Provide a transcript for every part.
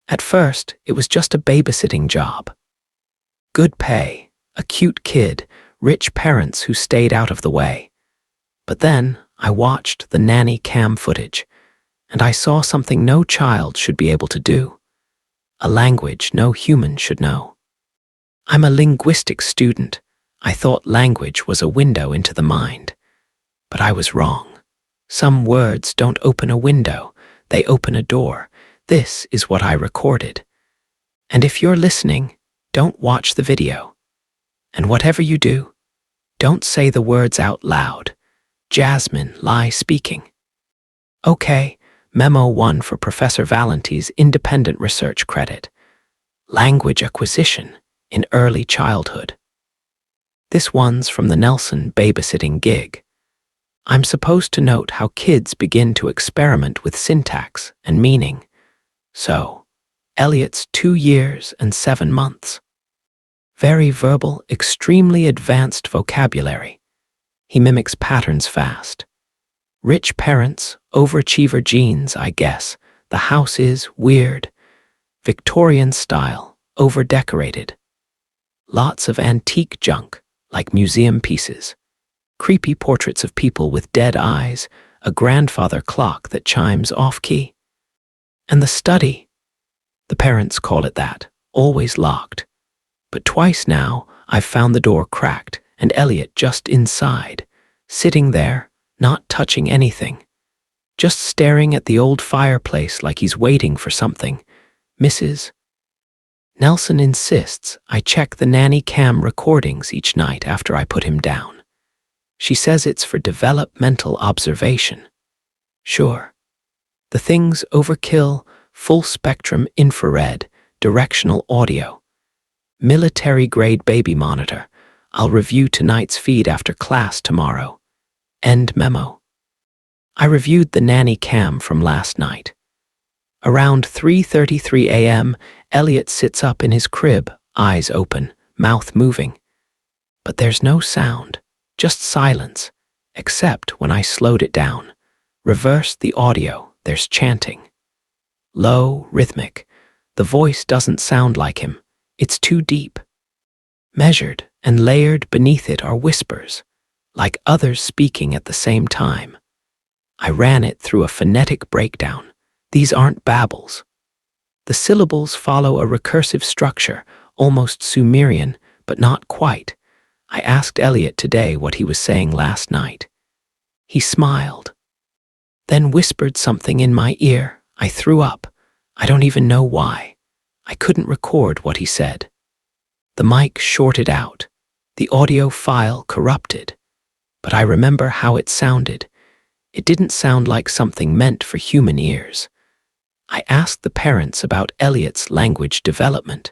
At first, it was just a babysitting job. Good pay, a cute kid, rich parents who stayed out of the way. But then, I watched the nanny cam footage, and I saw something no child should be able to do. A language no human should know. I'm a linguistics student. I thought language was a window into the mind. But I was wrong. Some words don't open a window, they open a door. This is what I recorded. And if you're listening, don't watch the video. And whatever you do, don't say the words out loud. Jasmine, lie speaking. Okay, Memo 1 for Professor Valenti's independent research credit. Language acquisition in early childhood. This one's from the Nelson babysitting gig. I'm supposed to note how kids begin to experiment with syntax and meaning. So, Elliot's 2 years and 7 months. Very verbal, extremely advanced vocabulary. He mimics patterns fast. Rich parents, overachiever genes, I guess. The house is weird. Victorian style, over-decorated. Lots of antique junk, like museum pieces. Creepy portraits of people with dead eyes, a grandfather clock that chimes off-key. And the study. The parents call it that, always locked. But twice now, I've found the door cracked and Elliot just inside, sitting there, not touching anything. Just staring at the old fireplace like he's waiting for something. Mrs. Nelson insists I check the nanny cam recordings each night after I put him down. She says it's for developmental observation. Sure. The thing's overkill, full-spectrum infrared, directional audio. Military-grade baby monitor. I'll review tonight's feed after class tomorrow. End memo. I reviewed the nanny cam from last night. Around 3:33 a.m., Elliot sits up in his crib, eyes open, mouth moving. But there's no sound, just silence, except when I slowed it down. Reversed the audio, there's chanting. Low, rhythmic. The voice doesn't sound like him. It's too deep. Measured and layered beneath it are whispers, like others speaking at the same time. I ran it through a phonetic breakdown. These aren't babbles. The syllables follow a recursive structure, almost Sumerian, but not quite. I asked Elliot today what he was saying last night. He smiled, then whispered something in my ear. I threw up. I don't even know why. I couldn't record what he said. The mic shorted out, the audio file corrupted. But I remember how it sounded. It didn't sound like something meant for human ears. I asked the parents about Elliot's language development.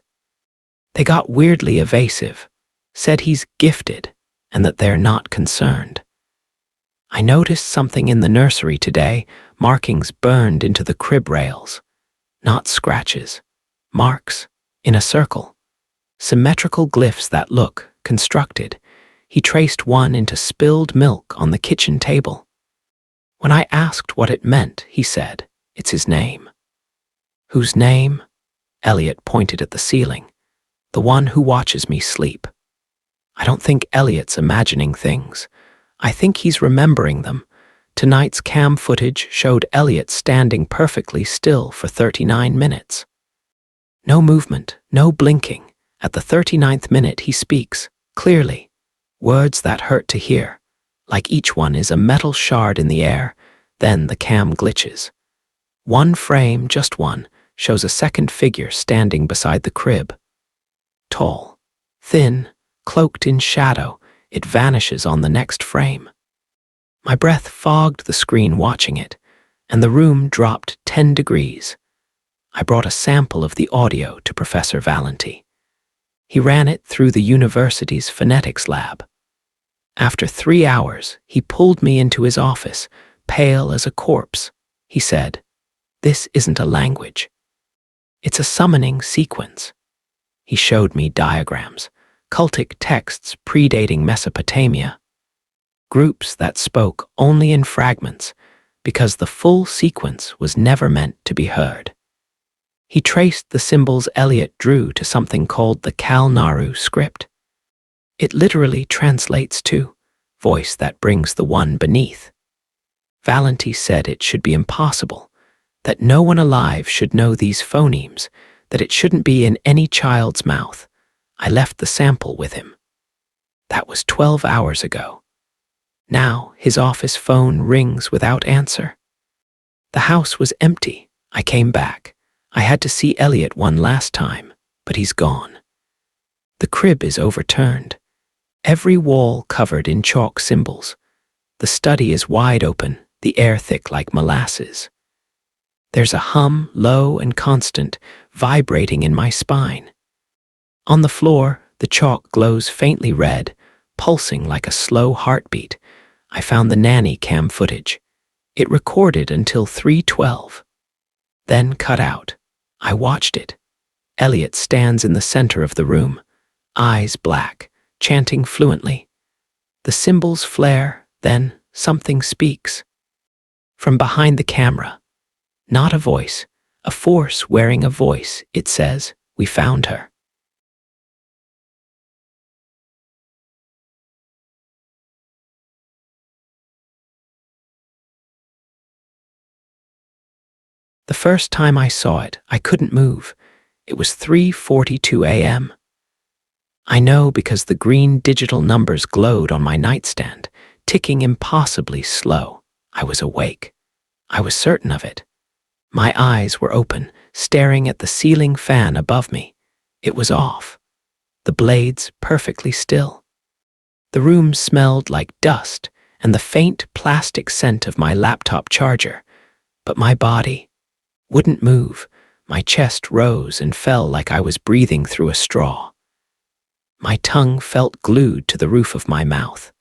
They got weirdly evasive, said he's gifted and that they're not concerned. I noticed something in the nursery today, markings burned into the crib rails. Not scratches, marks, in a circle. Symmetrical glyphs that look constructed. He traced one into spilled milk on the kitchen table. When I asked what it meant, he said, it's his name. Whose name? Elliot pointed at the ceiling. The one who watches me sleep. I don't think Elliot's imagining things. I think he's remembering them. Tonight's cam footage showed Elliot standing perfectly still for 39 minutes. No movement, no blinking. At the 39th minute he speaks, clearly. Words that hurt to hear. Like each one is a metal shard in the air. Then the cam glitches. One frame, just one, shows a second figure standing beside the crib. Tall, thin, cloaked in shadow, it vanishes on the next frame. My breath fogged the screen watching it, and the room dropped 10 degrees. I brought a sample of the audio to Professor Valenti. He ran it through the university's phonetics lab. After 3 hours, he pulled me into his office, pale as a corpse. He said, "This isn't a language. It's a summoning sequence." He showed me diagrams, cultic texts predating Mesopotamia, groups that spoke only in fragments because the full sequence was never meant to be heard. He traced the symbols Elliot drew to something called the Kal-Naru script. It literally translates to voice that brings the one beneath. Valenti said it should be impossible, that no one alive should know these phonemes, that it shouldn't be in any child's mouth. I left the sample with him. That was 12 hours ago. Now his office phone rings without answer. The house was empty. I came back. I had to see Elliot one last time, but he's gone. The crib is overturned. Every wall covered in chalk symbols. The study is wide open, the air thick like molasses. There's a hum, low and constant, vibrating in my spine. On the floor, the chalk glows faintly red, pulsing like a slow heartbeat. I found the nanny cam footage. It recorded until 3:12. Then cut out. I watched it. Elliot stands in the center of the room, eyes black, chanting fluently. The symbols flare, then something speaks. From behind the camera, not a voice, a force wearing a voice, it says, "We found her." The first time I saw it, I couldn't move. It was 3:42 a.m. I know because the green digital numbers glowed on my nightstand, ticking impossibly slow. I was awake. I was certain of it. My eyes were open, staring at the ceiling fan above me. It was off. The blades perfectly still. The room smelled like dust and the faint plastic scent of my laptop charger. But my body wouldn't move. My chest rose and fell like I was breathing through a straw. My tongue felt glued to the roof of my mouth.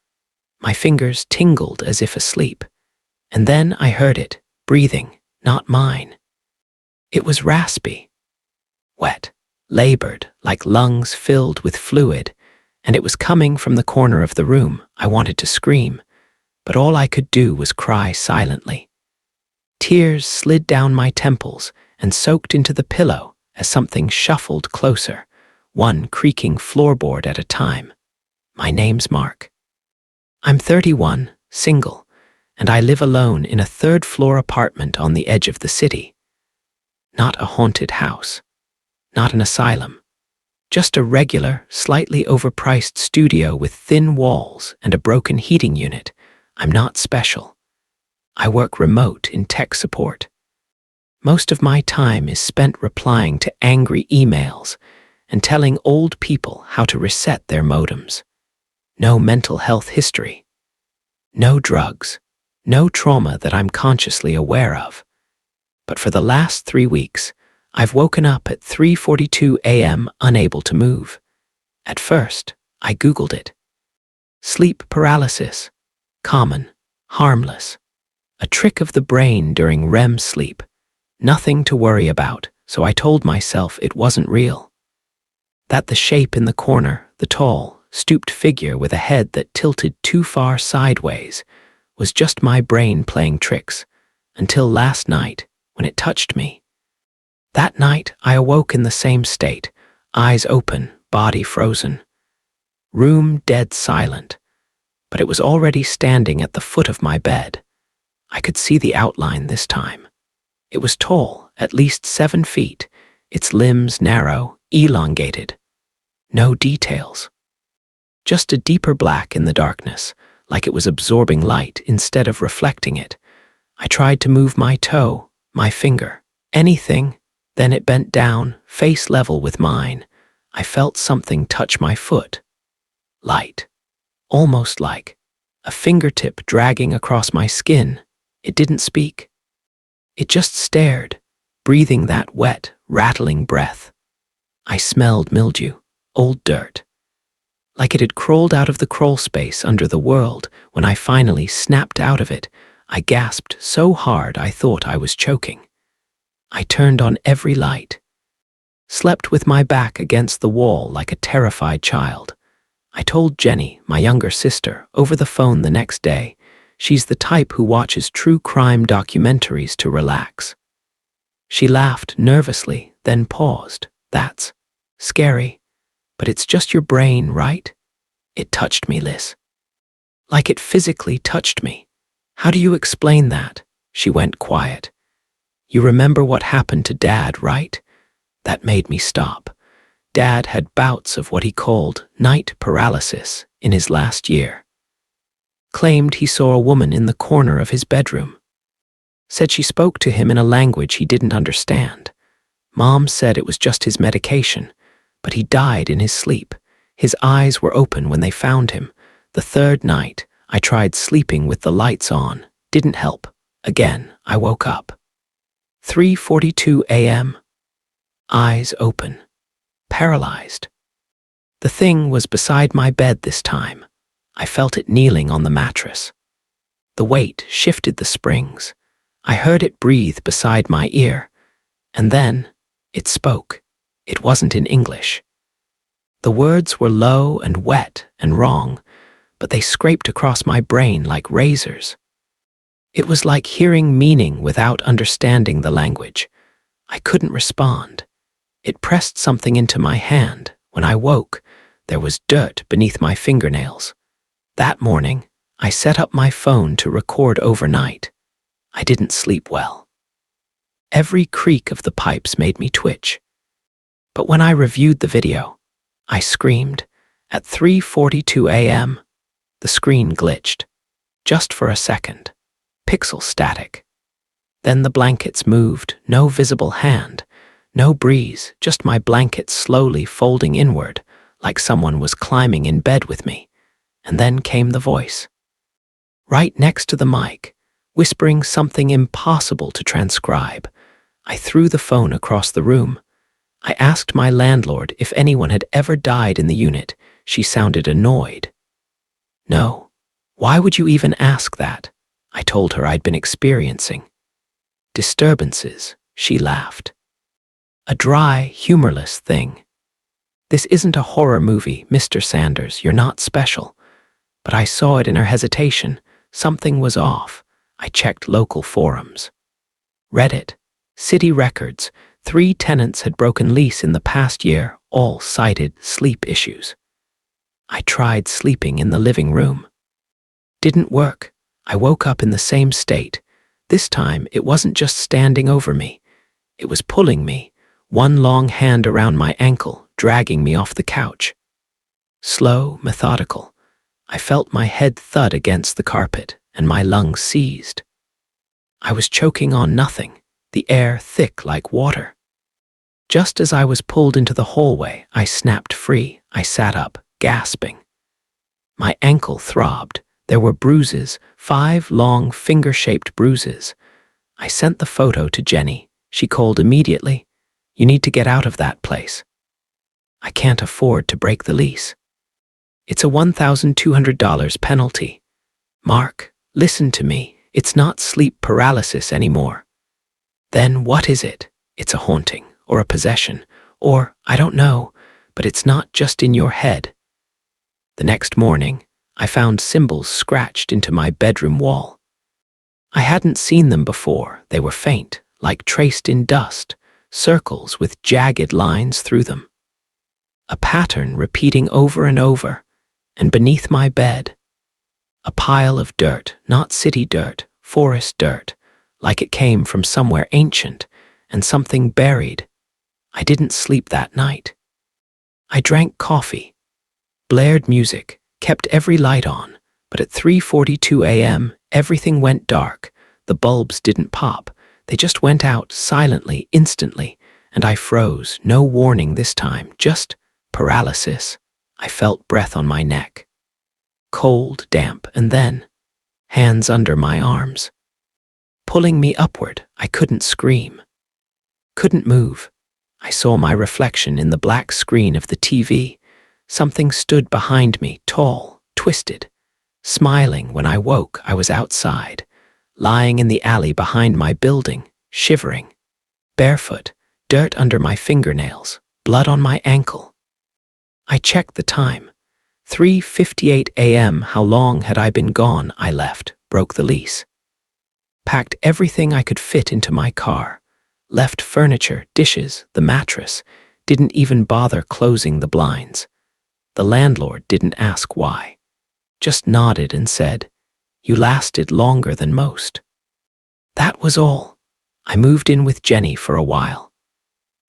My fingers tingled as if asleep. And then I heard it, breathing, not mine. It was raspy, wet, labored, like lungs filled with fluid, and it was coming from the corner of the room. I wanted to scream, but all I could do was cry silently. Tears slid down my temples and soaked into the pillow as something shuffled closer, one creaking floorboard at a time. My name's Mark. I'm 31, single, and I live alone in a third-floor apartment on the edge of the city. Not a haunted house, not an asylum, just a regular, slightly overpriced studio with thin walls and a broken heating unit. I'm not special. I work remote in tech support. Most of my time is spent replying to angry emails and telling old people how to reset their modems. No mental health history. No drugs. No trauma that I'm consciously aware of. But for the last 3 weeks, I've woken up at 3:42 a.m. unable to move. At first, I Googled it. Sleep paralysis. Common. Harmless. A trick of the brain during REM sleep. Nothing to worry about, so I told myself it wasn't real. That the shape in the corner, the tall, stooped figure with a head that tilted too far sideways, was just my brain playing tricks, until last night, when it touched me. That night, I awoke in the same state, eyes open, body frozen. Room dead silent, but it was already standing at the foot of my bed. I could see the outline this time. It was tall, at least 7 feet, its limbs narrow, elongated. No details. Just a deeper black in the darkness, like it was absorbing light instead of reflecting it. I tried to move my toe, my finger, anything, then it bent down, face level with mine. I felt something touch my foot. Light. Almost like a fingertip dragging across my skin. It didn't speak. It just stared, breathing that wet, rattling breath. I smelled mildew, old dirt. Like it had crawled out of the crawl space under the world. When I finally snapped out of it, I gasped so hard I thought I was choking. I turned on every light. Slept with my back against the wall like a terrified child. I told Jenny, my younger sister, over the phone the next day. She's the type who watches true crime documentaries to relax. She laughed nervously, then paused. That's scary, but it's just your brain, right? It touched me, Liz. Like it physically touched me. How do you explain that? She went quiet. You remember what happened to Dad, right? That made me stop. Dad had bouts of what he called night paralysis in his last year. Claimed he saw a woman in the corner of his bedroom. Said she spoke to him in a language he didn't understand. Mom said it was just his medication, but he died in his sleep. His eyes were open when they found him. The third night, I tried sleeping with the lights on. Didn't help. Again, I woke up. 3:42 a.m. Eyes open. Paralyzed. The thing was beside my bed this time. I felt it kneeling on the mattress. The weight shifted the springs. I heard it breathe beside my ear. And then, it spoke. It wasn't in English. The words were low and wet and wrong, but they scraped across my brain like razors. It was like hearing meaning without understanding the language. I couldn't respond. It pressed something into my hand. When I woke, there was dirt beneath my fingernails. That morning, I set up my phone to record overnight. I didn't sleep well. Every creak of the pipes made me twitch. But when I reviewed the video, I screamed. At 3:42 a.m., the screen glitched. Just for a second. Pixel static. Then the blankets moved, no visible hand, no breeze, just my blanket slowly folding inward, like someone was climbing in bed with me. And then came the voice. Right next to the mic, whispering something impossible to transcribe. I threw the phone across the room. I asked my landlord if anyone had ever died in the unit. She sounded annoyed. No. Why would you even ask that? I told her I'd been experiencing disturbances. She laughed. A dry, humorless thing. This isn't a horror movie, Mr. Sanders. You're not special. But I saw it in her hesitation. Something was off. I checked local forums. Reddit, city records. 3 tenants had broken lease in the past year, all cited sleep issues. I tried sleeping in the living room. Didn't work. I woke up in the same state. This time, it wasn't just standing over me. It was pulling me, one long hand around my ankle, dragging me off the couch. Slow, methodical. I felt my head thud against the carpet, and my lungs seized. I was choking on nothing, the air thick like water. Just as I was pulled into the hallway, I snapped free. I sat up, gasping. My ankle throbbed. There were bruises, 5 long finger-shaped bruises. I sent the photo to Jenny. She called immediately. You need to get out of that place. I can't afford to break the lease. It's a $1,200 penalty. Mark, listen to me. It's not sleep paralysis anymore. Then what is it? It's a haunting, or a possession, or I don't know, but it's not just in your head. The next morning, I found symbols scratched into my bedroom wall. I hadn't seen them before. They were faint, like traced in dust, circles with jagged lines through them. A pattern repeating over and over, and beneath my bed, a pile of dirt, not city dirt, forest dirt, like it came from somewhere ancient, and something buried. I didn't sleep that night. I drank coffee, blared music, kept every light on, but at 3:42 a.m., everything went dark. The bulbs didn't pop. They just went out silently, instantly, and I froze. No warning this time, just paralysis. I felt breath on my neck. Cold, damp, and then hands under my arms. Pulling me upward, I couldn't scream. Couldn't move. I saw my reflection in the black screen of the TV. Something stood behind me, tall, twisted. Smiling. When I woke, I was outside, lying in the alley behind my building, shivering. Barefoot, dirt under my fingernails, blood on my ankle. I checked the time. 3:58 a.m. How long had I been gone? I left, broke the lease. Packed everything I could fit into my car. left furniture, dishes, the mattress, didn't even bother closing the blinds. The landlord didn't ask why, just nodded and said, "You lasted longer than most." That was all. I moved in with Jenny for a while.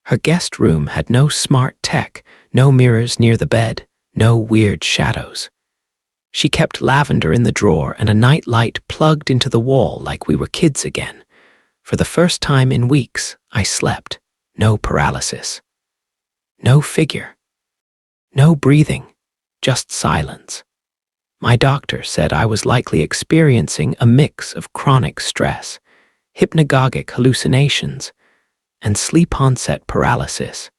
Her guest room had no smart tech, no mirrors near the bed, no weird shadows. She kept lavender in the drawer and a night light plugged into the wall like we were kids again. For the first time in weeks, I slept. No paralysis. No figure. No breathing. Just silence. My doctor said I was likely experiencing a mix of chronic stress, hypnagogic hallucinations, and sleep-onset paralysis,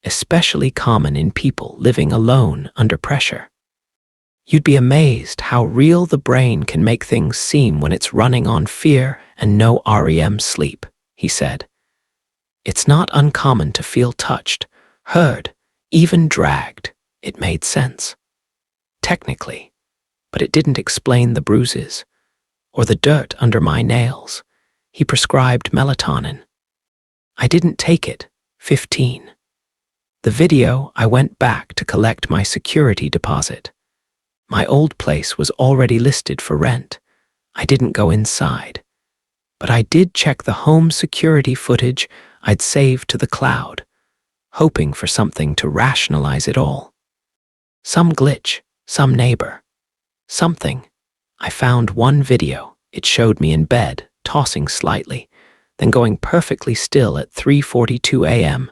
especially common in people living alone under pressure. You'd be amazed how real the brain can make things seem when it's running on fear and no REM sleep, he said. It's not uncommon to feel touched, heard, even dragged. It made sense. Technically, but it didn't explain the bruises or the dirt under my nails. He prescribed melatonin. I didn't take it. 15. The video, I went back to collect my security deposit. My old place was already listed for rent. I didn't go inside. But I did check the home security footage I'd saved to the cloud, hoping for something to rationalize it all. Some glitch, some neighbor, something. I found one video. It showed me in bed, tossing slightly, then going perfectly still at 3:42 a.m.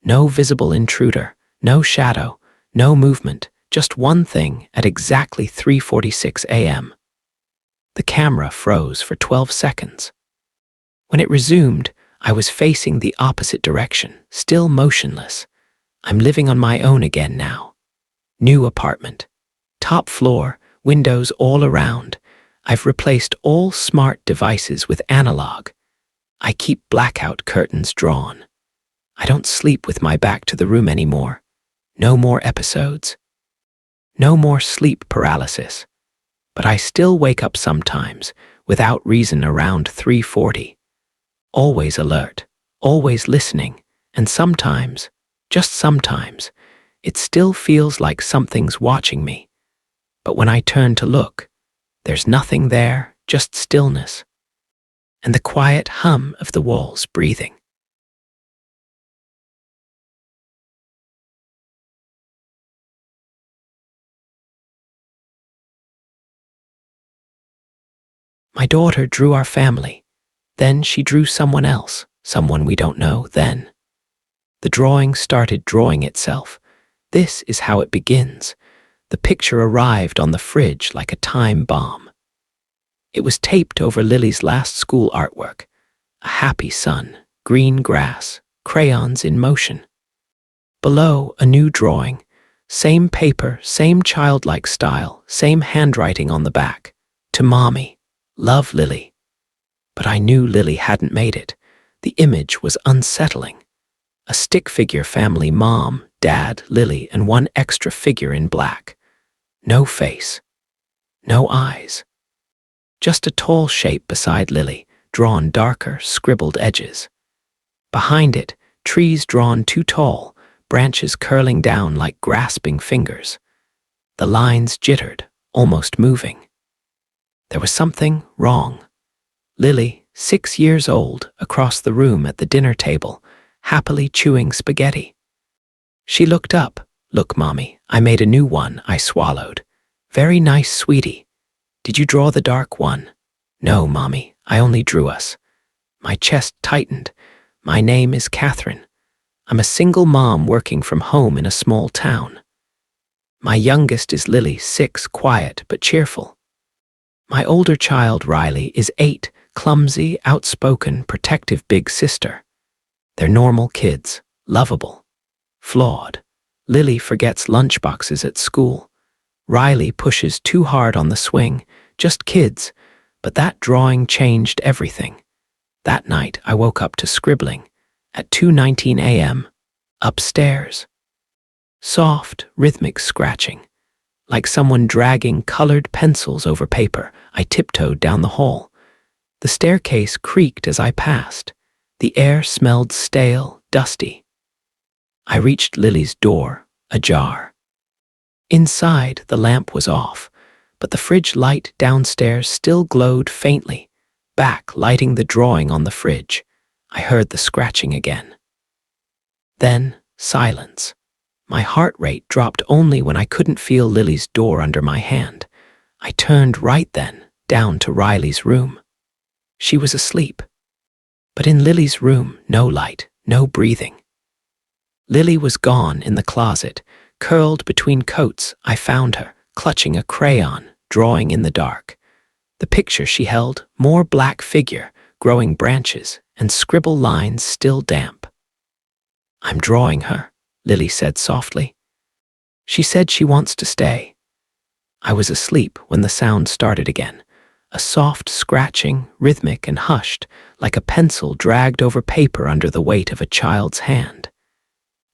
No visible intruder, no shadow, no movement, just one thing at exactly 3:46 a.m. The camera froze for 12 seconds. When it resumed, I was facing the opposite direction, still motionless. I'm living on my own again now. New apartment. Top floor, windows all around. I've replaced all smart devices with analog. I keep blackout curtains drawn. I don't sleep with my back to the room anymore. No more episodes. No more sleep paralysis. But I still wake up sometimes, without reason around 3:40. Always alert, always listening, and sometimes, just sometimes, it still feels like something's watching me. But when I turn to look, there's nothing there, just stillness, and the quiet hum of the walls breathing. My daughter drew our family. Then she drew someone else, someone we don't know then. The drawing started drawing itself. This is how it begins. The picture arrived on the fridge like a time bomb. It was taped over Lily's last school artwork. A happy sun, green grass, crayons in motion. Below, a new drawing. Same paper, same childlike style, same handwriting on the back. To Mommy. Love, Lily. But I knew Lily hadn't made it. The image was unsettling. A stick figure family, Mom, Dad, Lily, and one extra figure in black. No face. No eyes. Just a tall shape beside Lily, drawn darker, scribbled edges. Behind it, trees drawn too tall, branches curling down like grasping fingers. The lines jittered, almost moving. There was something wrong. Lily, 6 years old, across the room at the dinner table, happily chewing spaghetti. She looked up. Look, Mommy, I made a new one, I swallowed. Very nice, sweetie. Did you draw the dark one? No, Mommy, I only drew us. My chest tightened. My name is Catherine. I'm a single mom working from home in a small town. My youngest is Lily, 6, quiet but cheerful. My older child, Riley, is 8, clumsy, outspoken, protective big sister. They're normal kids, lovable, flawed. Lily forgets lunchboxes at school. Riley pushes too hard on the swing, just kids, but that drawing changed everything. That night, I woke up to scribbling at 2:19 a.m. upstairs. Soft, rhythmic scratching. Like someone dragging colored pencils over paper, I tiptoed down the hall. The staircase creaked as I passed. The air smelled stale, dusty. I reached Lily's door, ajar. Inside, the lamp was off, but the fridge light downstairs still glowed faintly, back lighting the drawing on the fridge. I heard the scratching again. Then, silence. My heart rate dropped only when I couldn't feel Lily's door under my hand. I turned right then, down to Riley's room. She was asleep. But in Lily's room, no light, no breathing. Lily was gone in the closet. Curled between coats, I found her, clutching a crayon, drawing in the dark. The picture she held, more black figure, growing branches, and scribble lines still damp. "I'm drawing her," Lily said softly. "She said she wants to stay." I was asleep when the sound started again. A soft scratching, rhythmic and hushed, like a pencil dragged over paper under the weight of a child's hand.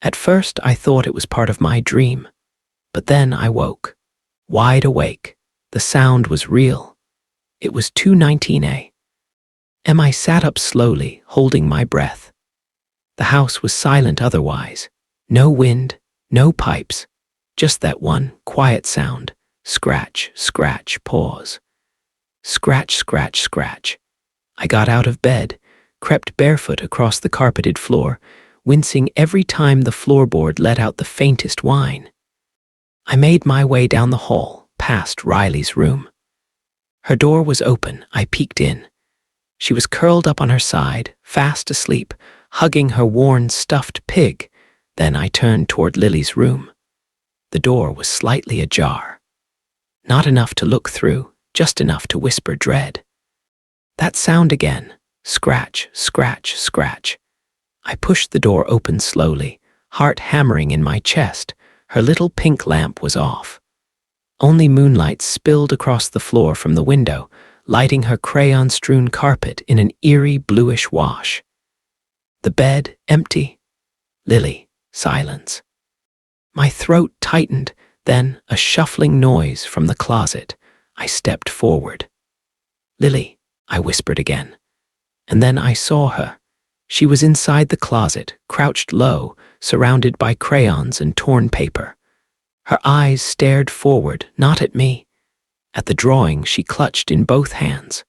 At first I thought it was part of my dream, but then I woke. Wide awake. The sound was real. It was 2:19 a.m. I sat up slowly, holding my breath. The house was silent otherwise. No wind, no pipes, just that one quiet sound. Scratch, scratch, pause. Scratch, scratch, scratch. I got out of bed, crept barefoot across the carpeted floor, wincing every time the floorboard let out the faintest whine. I made my way down the hall, past Riley's room. Her door was open. I peeked in. She was curled up on her side, fast asleep, hugging her worn stuffed pig. Then I turned toward Lily's room. The door was slightly ajar. Not enough to look through, just enough to whisper dread. That sound again. Scratch, scratch, scratch. I pushed the door open slowly, heart hammering in my chest. Her little pink lamp was off. Only moonlight spilled across the floor from the window, lighting her crayon-strewn carpet in an eerie bluish wash. The bed, empty. Lily, silence. My throat tightened, then a shuffling noise from the closet. I stepped forward. "Lily," I whispered again. And then I saw her. She was inside the closet, crouched low, surrounded by crayons and torn paper. Her eyes stared forward, not at me, at the drawing she clutched in both hands.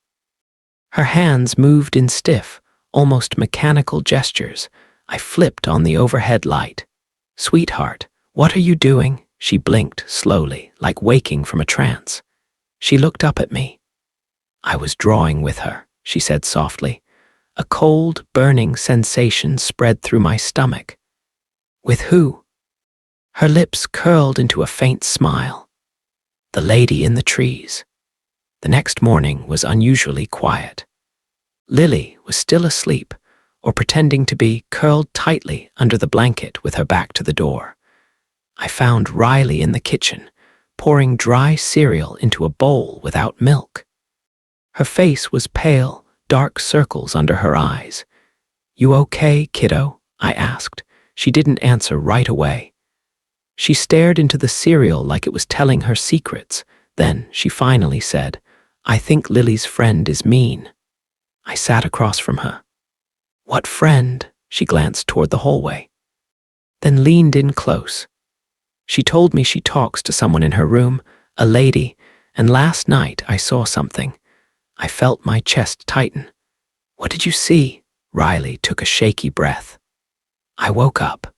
Her hands moved in stiff, almost mechanical gestures. I flipped on the overhead light. "Sweetheart, what are you doing?" She blinked slowly, like waking from a trance. She looked up at me. "I was drawing with her," she said softly. A cold, burning sensation spread through my stomach. "With who?" Her lips curled into a faint smile. "The lady in the trees." The next morning was unusually quiet. Lily was still asleep, or pretending to be, curled tightly under the blanket with her back to the door. I found Riley in the kitchen, pouring dry cereal into a bowl without milk. Her face was pale, dark circles under her eyes. "You okay, kiddo?" I asked. She didn't answer right away. She stared into the cereal like it was telling her secrets. Then she finally said, "I think Lily's friend is mean." I sat across from her. "What friend?" She glanced toward the hallway, then leaned in close. "She told me she talks to someone in her room, a lady, and last night I saw something." I felt my chest tighten. "What did you see?" Riley took a shaky breath. I woke up.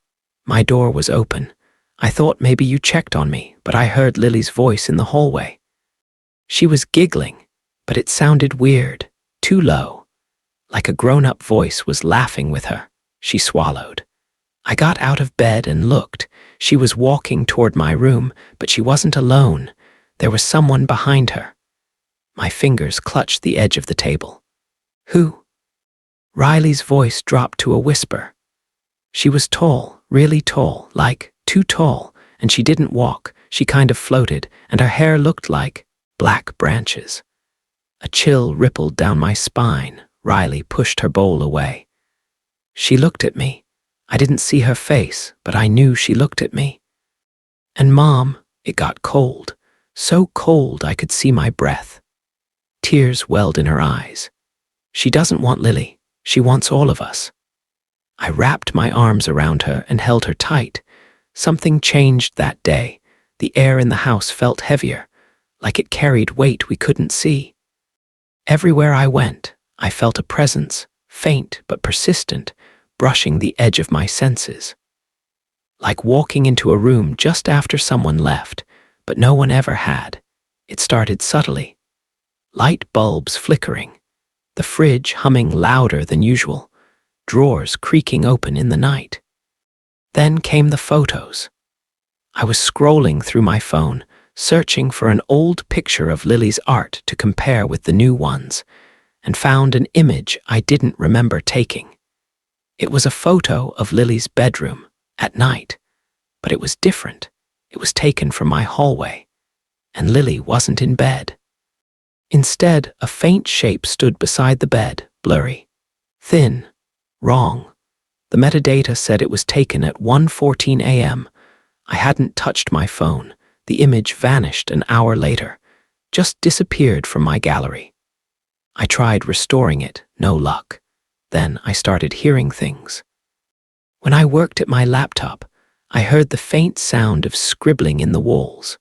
My door was open. I thought maybe you checked on me, but I heard Lily's voice in the hallway. She was giggling, but it sounded weird, too low. Like a grown-up voice was laughing with her. She swallowed. I got out of bed and looked. She was walking toward my room, but she wasn't alone. There was someone behind her. My fingers clutched the edge of the table. "Who?" Riley's voice dropped to a whisper. She was tall, really tall, like too tall, and she didn't walk. She kind of floated, and her hair looked like black branches. A chill rippled down my spine. Riley pushed her bowl away. She looked at me. I didn't see her face, but I knew she looked at me. And Mom, it got cold, so cold I could see my breath. Tears welled in her eyes. "She doesn't want Lily," She wants all of us." I wrapped my arms around her and held her tight. Something changed that day. The air in the house felt heavier, like it carried weight we couldn't see. Everywhere I went, I felt a presence, faint but persistent, brushing the edge of my senses. Like walking into a room just after someone left, but no one ever had. It started subtly. Light bulbs flickering, the fridge humming louder than usual, drawers creaking open in the night. Then came the photos. I was scrolling through my phone, searching for an old picture of Lily's art to compare with the new ones, and found an image I didn't remember taking. It was a photo of Lily's bedroom, at night, but it was different. It was taken from my hallway, and Lily wasn't in bed. Instead, a faint shape stood beside the bed, blurry, thin, wrong. The metadata said it was taken at 1:14 a.m. I hadn't touched my phone. The image vanished an hour later, just disappeared from my gallery. I tried restoring it, no luck. Then I started hearing things. When I worked at my laptop, I heard the faint sound of scribbling in the walls.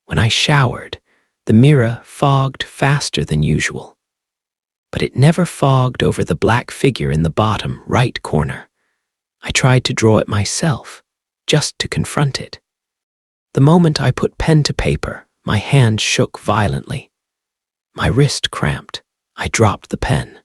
When I showered, the mirror fogged faster than usual. But it never fogged over the black figure in the bottom right corner. I tried to draw it myself, just to confront it. The moment I put pen to paper, my hand shook violently. My wrist cramped. I dropped the pen.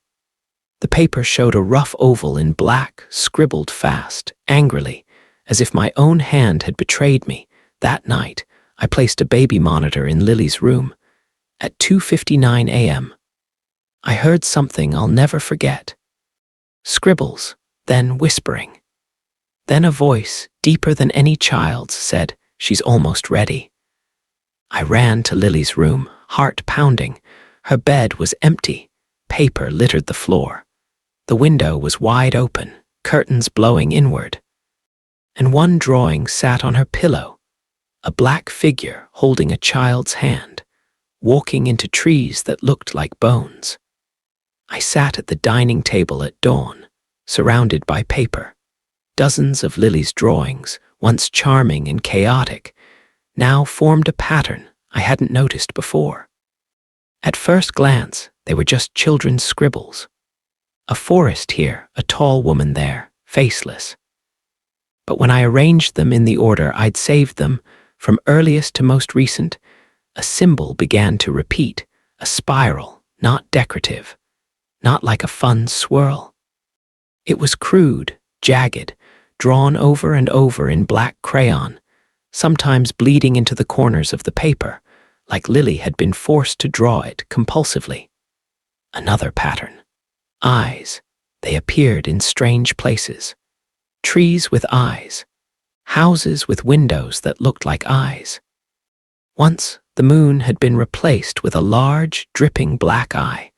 The paper showed a rough oval in black, scribbled fast, angrily, as if my own hand had betrayed me. That night, I placed a baby monitor in Lily's room. At 2:59 a.m., I heard something I'll never forget. Scribbles, then whispering. Then a voice, deeper than any child's, said, "She's almost ready." I ran to Lily's room, heart pounding. Her bed was empty. Paper littered the floor. The window was wide open, curtains blowing inward. And one drawing sat on her pillow, a black figure holding a child's hand, walking into trees that looked like bones. I sat at the dining table at dawn, surrounded by paper. Dozens of Lily's drawings, once charming and chaotic, now formed a pattern I hadn't noticed before. At first glance, they were just children's scribbles. A forest here, a tall woman there, faceless. But when I arranged them in the order I'd saved them, from earliest to most recent, a symbol began to repeat, a spiral, not decorative, not like a fun swirl. It was crude, jagged, drawn over and over in black crayon, sometimes bleeding into the corners of the paper, like Lily had been forced to draw it compulsively. Another pattern. Eyes. They appeared in strange places. Trees with eyes. Houses with windows that looked like eyes. Once, the moon had been replaced with a large, dripping black eye.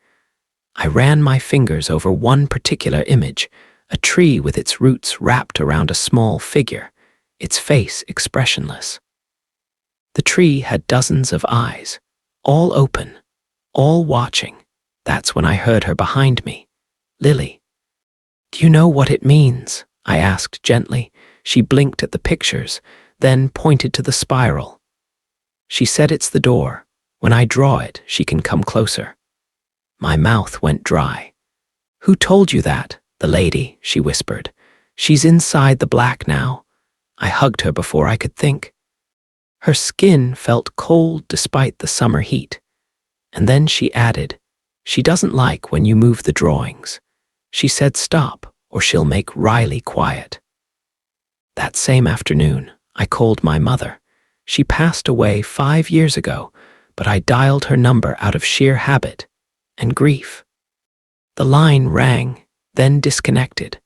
I ran my fingers over one particular image, a tree with its roots wrapped around a small figure, its face expressionless. The tree had dozens of eyes, all open, all watching. That's when I heard her behind me. "Lily, do you know what it means?" I asked gently. She blinked at the pictures, then pointed to the spiral. She said, "It's the door. When I draw it, she can come closer." My mouth went dry. "Who told you that?" "The lady," she whispered. "She's inside the black now." I hugged her before I could think. Her skin felt cold despite the summer heat. And then she added, "She doesn't like when you move the drawings. She said stop, or she'll make Riley quiet." That same afternoon, I called my mother. She passed away 5 years ago, but I dialed her number out of sheer habit and grief. The line rang, then disconnected.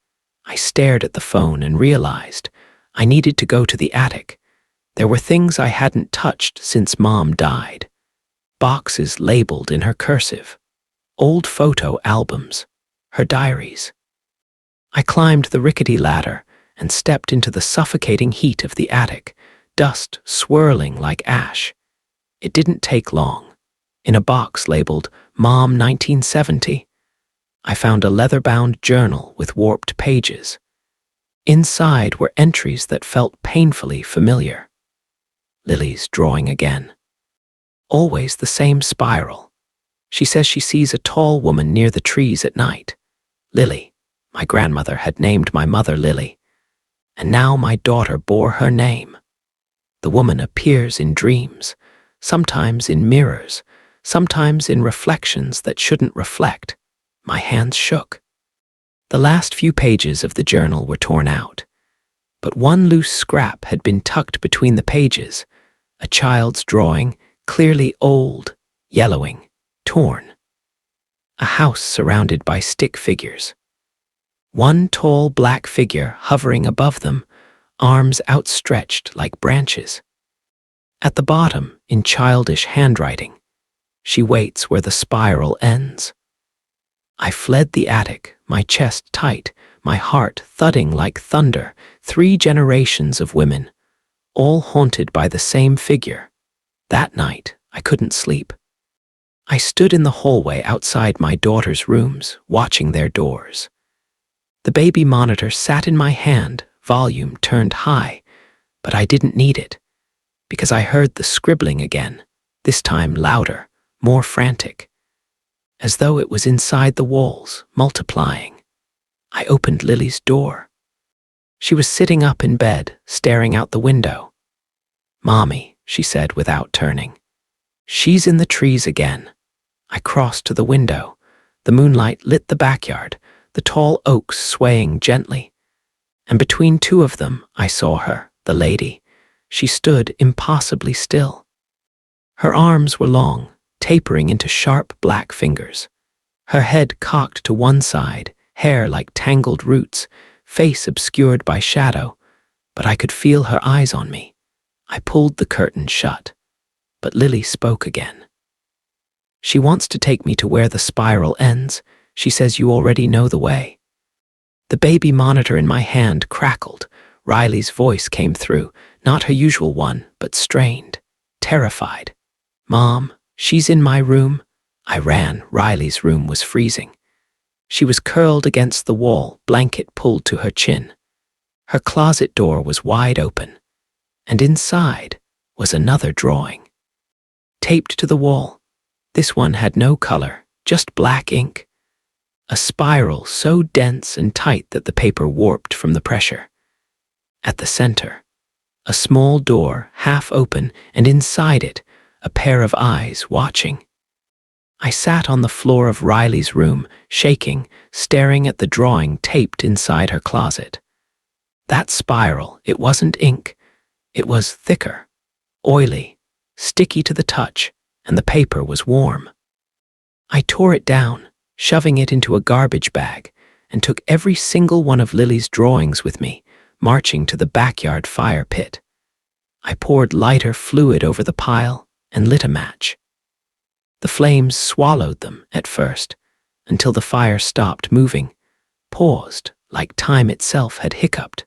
I stared at the phone and realized I needed to go to the attic. There were things I hadn't touched since Mom died. Boxes labeled in her cursive. Old photo albums. Her diaries. I climbed the rickety ladder and stepped into the suffocating heat of the attic, dust swirling like ash. It didn't take long. In a box labeled Mom 1970, I found a leather-bound journal with warped pages. Inside were entries that felt painfully familiar. Lily's drawing again. Always the same spiral. She says she sees a tall woman near the trees at night. Lily. My grandmother had named my mother Lily, and now my daughter bore her name. The woman appears in dreams, sometimes in mirrors, sometimes in reflections that shouldn't reflect. My hands shook. The last few pages of the journal were torn out, but one loose scrap had been tucked between the pages, a child's drawing, clearly old, yellowing, torn. A house surrounded by stick figures. One tall black figure hovering above them, arms outstretched like branches. At the bottom, in childish handwriting, she waits where the spiral ends. I fled the attic, my chest tight, my heart thudding like thunder. 3 generations of women, all haunted by the same figure. That night, I couldn't sleep. I stood in the hallway outside my daughter's rooms, watching their doors. The baby monitor sat in my hand, volume turned high, but I didn't need it, because I heard the scribbling again, this time louder, more frantic, as though it was inside the walls, multiplying. I opened Lily's door. She was sitting up in bed, staring out the window. "Mommy," she said without turning. "She's in the trees again." I crossed to the window. The moonlight lit the backyard, the tall oaks swaying gently. And between 2 of them, I saw her, the lady. She stood impossibly still. Her arms were long, tapering into sharp black fingers. Her head cocked to one side, hair like tangled roots, face obscured by shadow, but I could feel her eyes on me. I pulled the curtain shut, but Lily spoke again. "She wants to take me to where the spiral ends. She says you already know the way." The baby monitor in my hand crackled. Riley's voice came through, not her usual one, but strained, terrified. "Mom, she's in my room." I ran. Riley's room was freezing. She was curled against the wall, blanket pulled to her chin. Her closet door was wide open, and inside was another drawing. Taped to the wall, this one had no color, just black ink. A spiral so dense and tight that the paper warped from the pressure. At the center, a small door, half open, and inside it, a pair of eyes watching. I sat on the floor of Riley's room, shaking, staring at the drawing taped inside her closet. That spiral, it wasn't ink. It was thicker, oily, sticky to the touch, and the paper was warm. I tore it down, shoving it into a garbage bag, and took every single one of Lily's drawings with me, marching to the backyard fire pit. I poured lighter fluid over the pile and lit a match. The flames swallowed them at first, until the fire stopped moving, paused like time itself had hiccuped.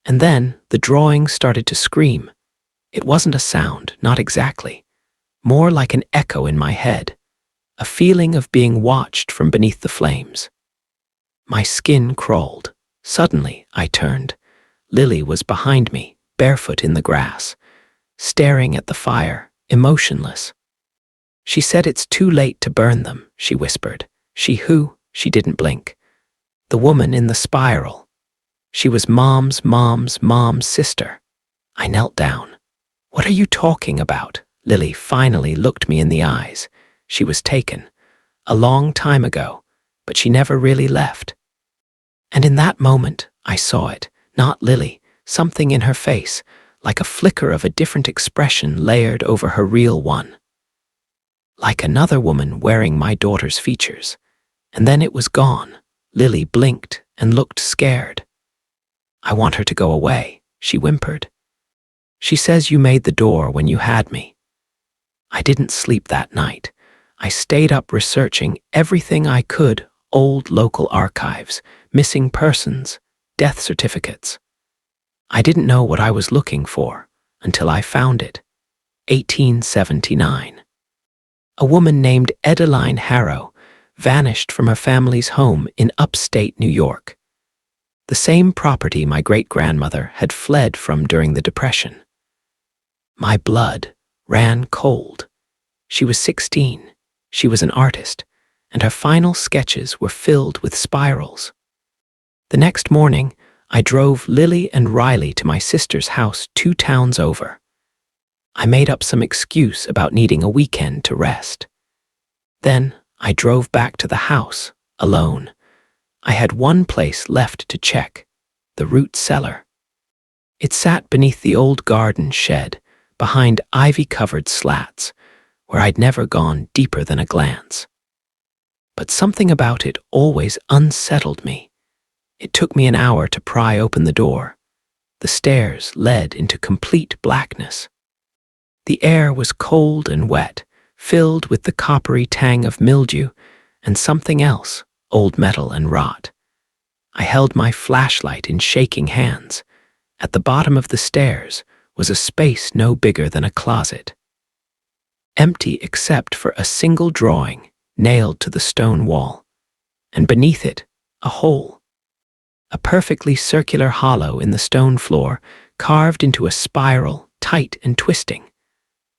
And then the drawing started to scream. It wasn't a sound, not exactly. More like an echo in my head, a feeling of being watched from beneath the flames. My skin crawled. Suddenly, I turned. Lily was behind me, barefoot in the grass, staring at the fire, emotionless. "She said it's too late to burn them," she whispered. "She who?" She didn't blink. "The woman in the spiral. She was Mom's sister." I knelt down. "What are you talking about?" Lily finally looked me in the eyes. She was taken, a long time ago, but she never really left. And in that moment, I saw it, not Lily, something in her face, like a flicker of a different expression layered over her real one. Like another woman wearing my daughter's features. And then it was gone. Lily blinked and looked scared. "I want her to go away," she whimpered. "She says you made the door when you had me." I didn't sleep that night. I stayed up researching everything I could, old local archives, missing persons, death certificates. I didn't know what I was looking for until I found it. 1879. A woman named Edeline Harrow, vanished from her family's home in upstate New York, the same property my great-grandmother had fled from during the Depression. My blood ran cold. She was 16. She was an artist, and her final sketches were filled with spirals. The next morning, I drove Lily and Riley to my sister's house 2 towns over. I made up some excuse about needing a weekend to rest. Then I drove back to the house, alone. I had one place left to check, the root cellar. It sat beneath the old garden shed, behind ivy-covered slats, where I'd never gone deeper than a glance. But something about it always unsettled me. It took me an hour to pry open the door. The stairs led into complete blackness. The air was cold and wet, filled with the coppery tang of mildew and something else, old metal and rot. I held my flashlight in shaking hands. At the bottom of the stairs was a space no bigger than a closet. Empty except for a single drawing nailed to the stone wall, and beneath it, a hole. A perfectly circular hollow in the stone floor, carved into a spiral, tight and twisting,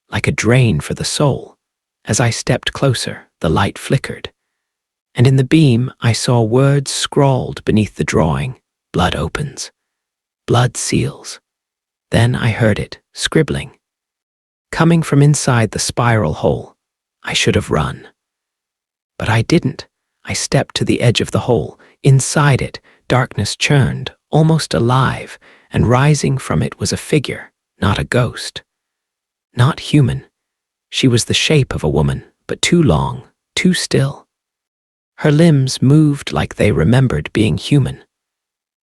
like a drain for the soul. As I stepped closer, the light flickered, and in the beam I saw words scrawled beneath the drawing: blood opens, blood seals. Then I heard it, scribbling. Coming from inside the spiral hole, I should have run. But I didn't. I stepped to the edge of the hole. Inside it, darkness churned, almost alive, and rising from it was a figure, not a ghost. Not human. She was the shape of a woman, but too long, too still. Her limbs moved like they remembered being human.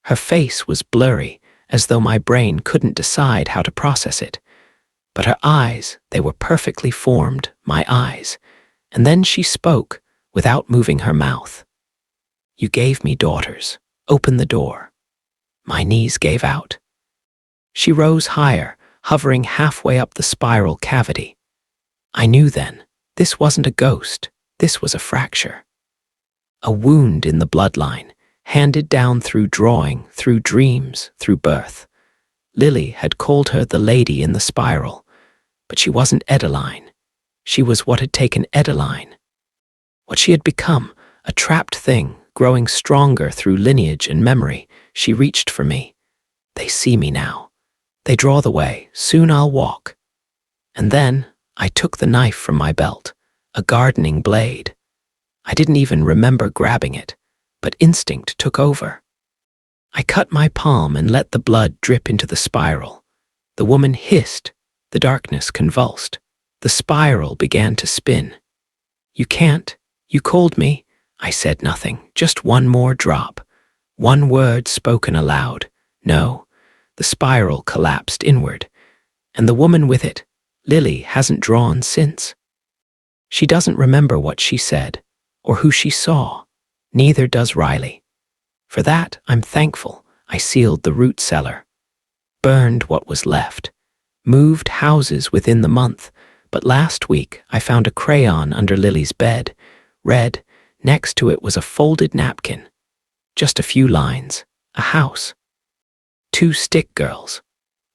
Her face was blurry, as though my brain couldn't decide how to process it. But her eyes, they were perfectly formed, my eyes. And then she spoke, without moving her mouth. "You gave me daughters. Open the door." My knees gave out. She rose higher, hovering halfway up the spiral cavity. I knew then, this wasn't a ghost, this was a fracture. A wound in the bloodline, handed down through drawing, through dreams, through birth. Lily had called her the lady in the spiral, but she wasn't Edeline. She was what had taken Edeline. What she had become, a trapped thing, growing stronger through lineage and memory. She reached for me. They see me now. They draw the way. Soon I'll walk. And then I took the knife from my belt, a gardening blade. I didn't even remember grabbing it, but instinct took over. I cut my palm and let the blood drip into the spiral. The woman hissed. The darkness convulsed. The spiral began to spin. "You can't. You called me." I said nothing, just one more drop. One word spoken aloud. No. The spiral collapsed inward. And the woman with it, Lily, hasn't drawn since. She doesn't remember what she said, or who she saw. Neither does Riley. For that, I'm thankful. I sealed the root cellar. Burned what was left. Moved houses within the month, but last week I found a crayon under Lily's bed. Red, next to it was a folded napkin. Just a few lines. A house. 2 stick girls.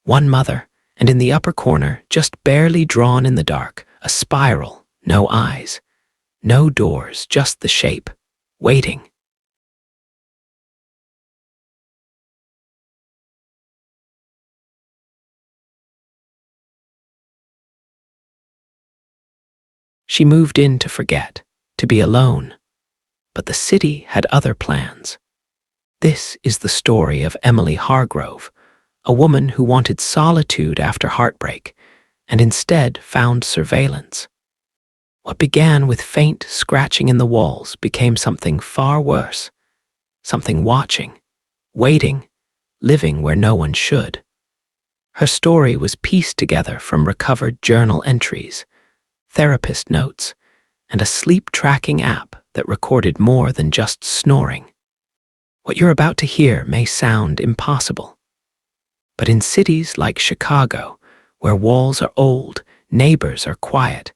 1 mother, and in the upper corner, just barely drawn in the dark, a spiral, no eyes. No doors, just the shape. Waiting. She moved in to forget, to be alone. But the city had other plans. This is the story of Emily Hargrove, a woman who wanted solitude after heartbreak, and instead found surveillance. What began with faint scratching in the walls became something far worse. Something watching, waiting, living where no one should. Her story was pieced together from recovered journal entries, therapist notes, and a sleep-tracking app that recorded more than just snoring. What you're about to hear may sound impossible. But in cities like Chicago, where walls are old, neighbors are quiet,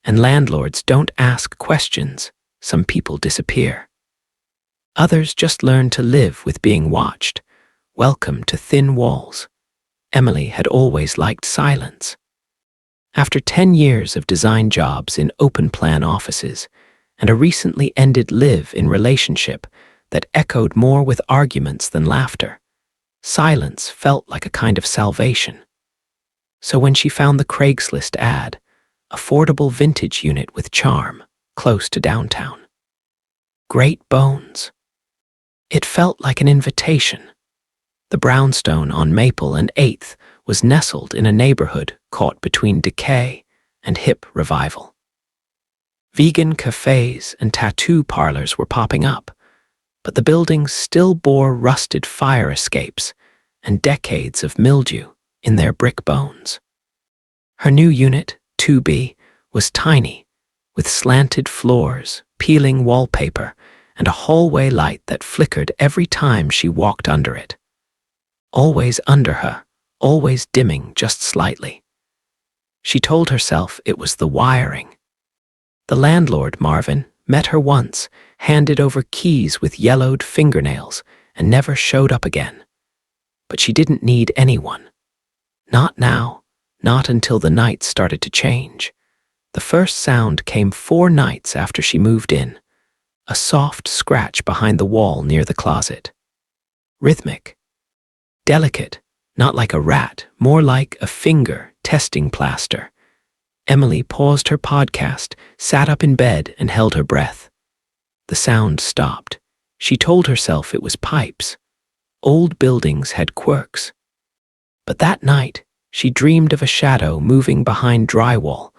and landlords don't ask questions, some people disappear. Others just learn to live with being watched. Welcome to thin walls. Emily had always liked silence. After 10 years of design jobs in open-plan offices and a recently ended live-in relationship that echoed more with arguments than laughter, silence felt like a kind of salvation. So when she found the Craigslist ad, affordable vintage unit with charm, close to downtown. Great bones. It felt like an invitation. The brownstone on Maple and 8th was nestled in a neighborhood caught between decay and hip revival. Vegan cafes and tattoo parlors were popping up, but the buildings still bore rusted fire escapes and decades of mildew in their brick bones. Her new unit, 2B, was tiny, with slanted floors, peeling wallpaper, and a hallway light that flickered every time she walked under it. Always under her, always dimming just slightly. She told herself it was the wiring. The landlord, Marvin, met her once, handed over keys with yellowed fingernails, and never showed up again. But she didn't need anyone. Not now, not until the nights started to change. The first sound came 4 nights after she moved in, a soft scratch behind the wall near the closet. Rhythmic. Delicate, not like a rat, more like a finger testing plaster. Emily paused her podcast, sat up in bed, and held her breath. The sound stopped. She told herself it was pipes. Old buildings had quirks. But that night, she dreamed of a shadow moving behind drywall,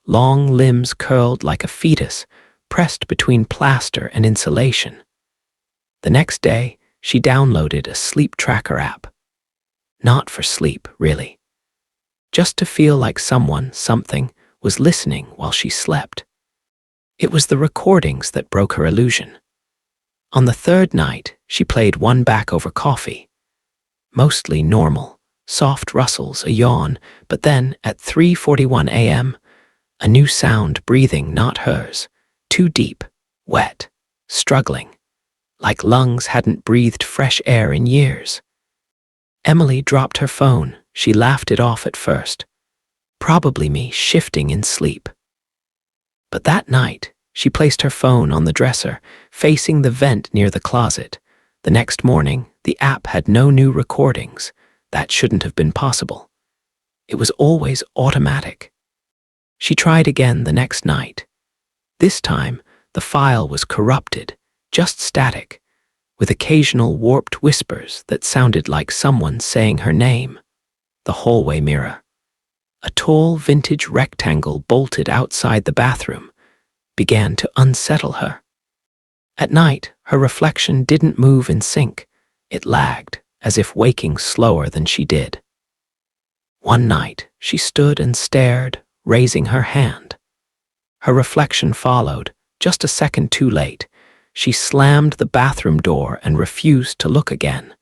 long limbs curled like a fetus, pressed between plaster and insulation. The next day, she downloaded a sleep tracker app. Not for sleep, really. Just to feel like something, was listening while she slept. It was the recordings that broke her illusion. On the 3rd night, she played one back over coffee. Mostly normal, soft rustles, a yawn, but then, at 3:41 a.m., a new sound, breathing not hers, too deep, wet, struggling, like lungs hadn't breathed fresh air in years. Emily dropped her phone. She laughed it off at first. Probably me shifting in sleep. But that night, she placed her phone on the dresser, facing the vent near the closet. The next morning, the app had no new recordings. That shouldn't have been possible. It was always automatic. She tried again the next night. This time, the file was corrupted, just static, with occasional warped whispers that sounded like someone saying her name. The hallway mirror. A tall vintage rectangle bolted outside the bathroom began to unsettle her. At night, her reflection didn't move in sync. It lagged, as if waking slower than she did. One night, she stood and stared, raising her hand. Her reflection followed, just a second too late. She slammed the bathroom door and refused to look again.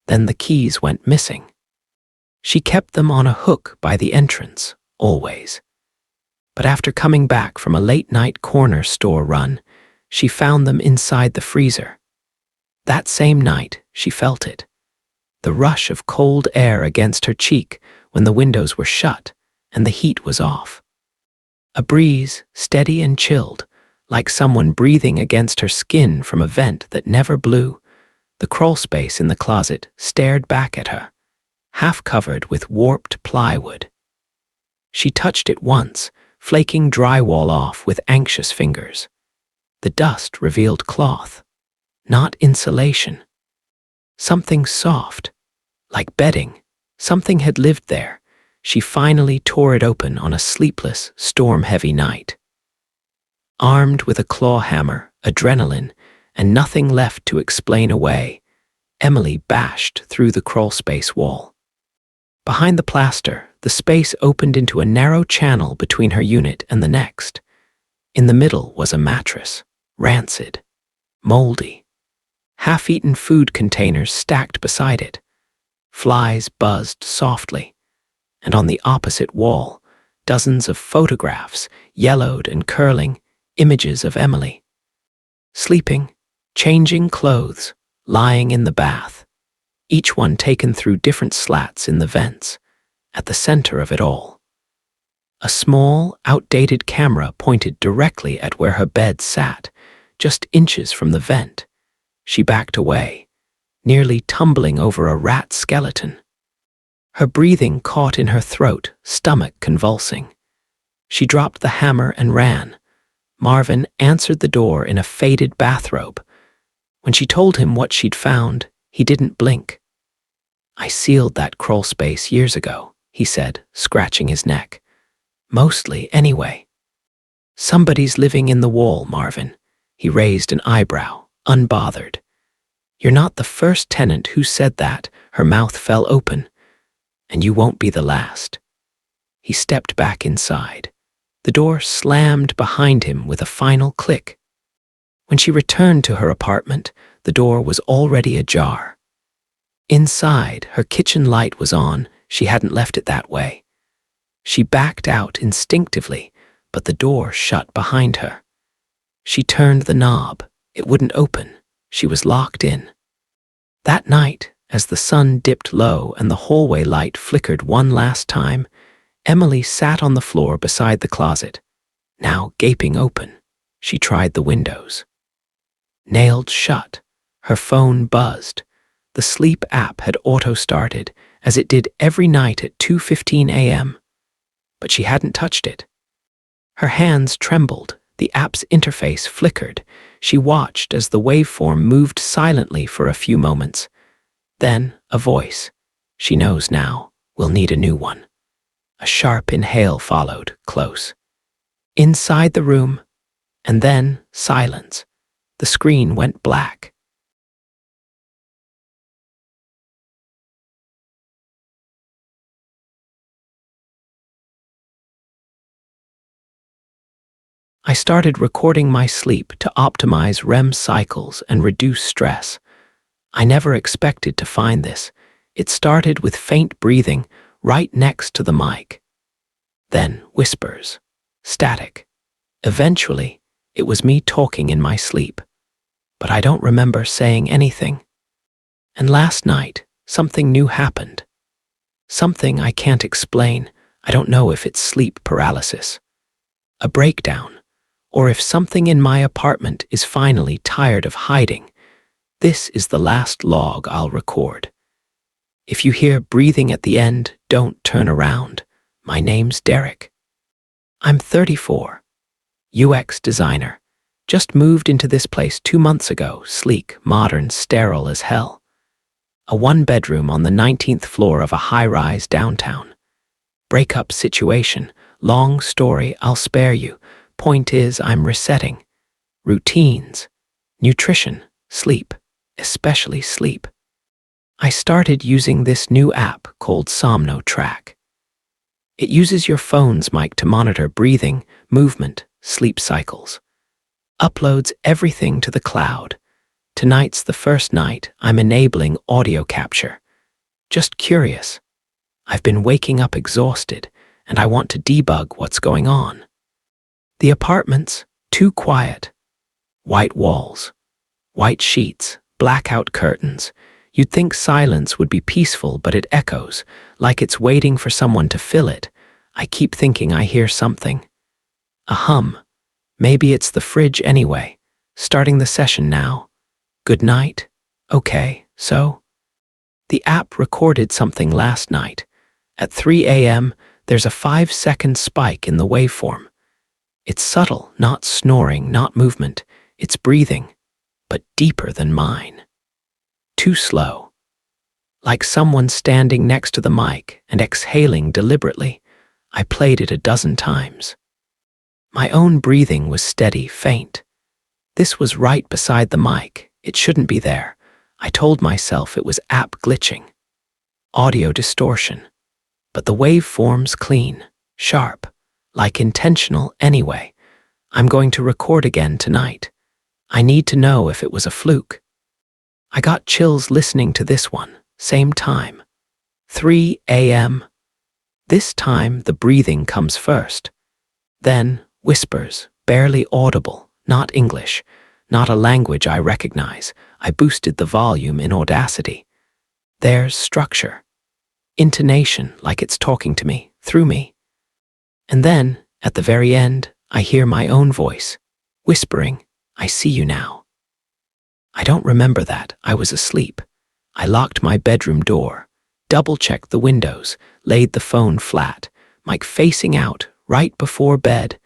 Then the keys went missing. She kept them on a hook by the entrance, always. But after coming back from a late-night corner store run, she found them inside the freezer. That same night, she felt it. The rush of cold air against her cheek when the windows were shut and the heat was off. A breeze, steady and chilled, like someone breathing against her skin from a vent that never blew. The crawlspace in the closet stared back at her, half covered with warped plywood. She touched it once, flaking drywall off with anxious fingers. The dust revealed cloth, not insulation. Something soft, like bedding. Something had lived there. She finally tore it open on a sleepless, storm-heavy night. Armed with a claw hammer, adrenaline, and nothing left to explain away, Emily bashed through the crawlspace wall. Behind the plaster, the space opened into a narrow channel between her unit and the next. In the middle was a mattress, rancid, moldy. Half-eaten food containers stacked beside it. Flies buzzed softly. And on the opposite wall, dozens of photographs, yellowed and curling, images of Emily. sleeping, changing clothes, lying in the bath, each one taken through different slats in the vents. At the center of it all, a small, outdated camera pointed directly at where her bed sat, just inches from the vent. She backed away, nearly tumbling over a rat skeleton. Her breathing caught in her throat, stomach convulsing. She dropped the hammer and ran. Marvin answered the door in a faded bathrobe. When she told him what she'd found, he didn't blink. "I sealed that crawl space years ago," he said, scratching his neck. "Mostly, anyway." "Somebody's living in the wall, Marvin." He raised an eyebrow, unbothered. "You're not the first tenant who said that." Her mouth fell open. "And you won't be the last." He stepped back inside. The door slammed behind him with a final click. When she returned to her apartment, the door was already ajar. Inside, her kitchen light was on. She hadn't left it that way. She backed out instinctively, but the door shut behind her. She turned the knob. It wouldn't open. She was locked in. That night, as the sun dipped low and the hallway light flickered one last time, Emily sat on the floor beside the closet. Now gaping open, she tried the windows. Nailed shut. Her phone buzzed. The sleep app had auto-started, as it did every night at 2:15 a.m. But she hadn't touched it. Her hands trembled. The app's interface flickered. She watched as the waveform moved silently for a few moments. Then, a voice. She knows now. We'll need a new one. A sharp inhale followed, close. Inside the room, and then silence. The screen went black. I started recording my sleep to optimize REM cycles and reduce stress. I never expected to find this. It started with faint breathing right next to the mic. Then whispers, static. Eventually, it was me talking in my sleep. But I don't remember saying anything. And last night, something new happened. Something I can't explain. I don't know if it's sleep paralysis, a breakdown, or if something in my apartment is finally tired of hiding. This is the last log I'll record. If you hear breathing at the end, don't turn around. My name's Derek. I'm 34, UX designer. Just moved into this place 2 months ago, sleek, modern, sterile as hell. A one-bedroom on the 19th floor of a high-rise downtown. Breakup situation, long story, I'll spare you. Point is, I'm resetting. Routines, nutrition, sleep, especially sleep. I started using this new app called SomnoTrack. It uses your phone's mic to monitor breathing, movement, sleep cycles. Uploads everything to the cloud. Tonight's the first night I'm enabling audio capture. Just curious. I've been waking up exhausted, and I want to debug what's going on. The apartment's too quiet. White walls, white sheets, blackout curtains. You'd think silence would be peaceful, but it echoes, like it's waiting for someone to fill it. I keep thinking I hear something. A hum. Maybe it's the fridge anyway. Starting the session now. Good night. Okay, so? The app recorded something last night. At 3 a.m., there's a 5-second spike in the waveform. It's subtle, not snoring, not movement. It's breathing, but deeper than mine. Too slow. Like someone standing next to the mic and exhaling deliberately. I played it a dozen times. My own breathing was steady, faint. This was right beside the mic. It shouldn't be there. I told myself it was app glitching. Audio distortion. But the waveform's clean, sharp, like intentional anyway. I'm going to record again tonight. I need to know if it was a fluke. I got chills listening to this one. Same time. 3 a.m. This time the breathing comes first. Then whispers, barely audible, not English, not a language I recognize. I boosted the volume in Audacity. There's structure, intonation like it's talking to me, through me. And then, at the very end, I hear my own voice, whispering, "I see you now." I don't remember that. I was asleep. I locked my bedroom door, double-checked the windows, laid the phone flat, mic facing out, right before bed.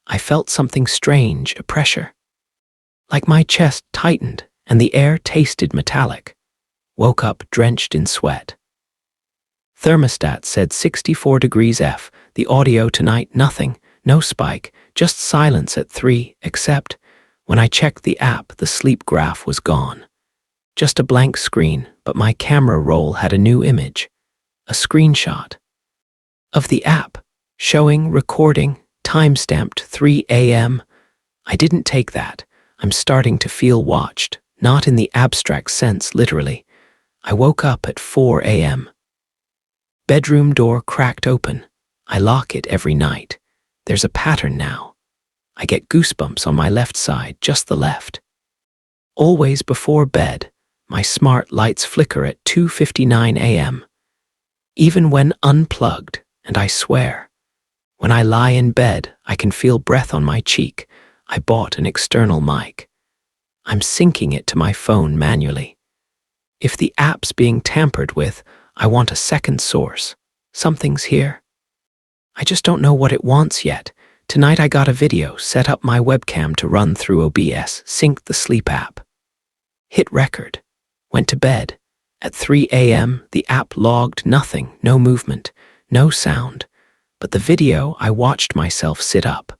I felt something strange, a pressure. Like my chest tightened and the air tasted metallic. Woke up drenched in sweat. Thermostat said 64 degrees F. The audio tonight, nothing, no spike, just silence at 3, except when I checked the app, the sleep graph was gone. Just a blank screen, but my camera roll had a new image, a screenshot of the app, showing recording, time-stamped 3 a.m. I didn't take that. I'm starting to feel watched, not in the abstract sense, literally. I woke up at 4 a.m. Bedroom door cracked open. I lock it every night. There's a pattern now. I get goosebumps on my left side, just the left. Always before bed, my smart lights flicker at 2:59 a.m. Even when unplugged, and I swear, when I lie in bed, I can feel breath on my cheek. I bought an external mic. I'm syncing it to my phone manually. If the app's being tampered with, I want a second source. Something's here. I just don't know what it wants yet. Tonight I got a video, set up my webcam to run through OBS, synced the sleep app. Hit record. Went to bed. At 3 a.m., the app logged nothing, no movement, no sound. But the video, I watched myself sit up.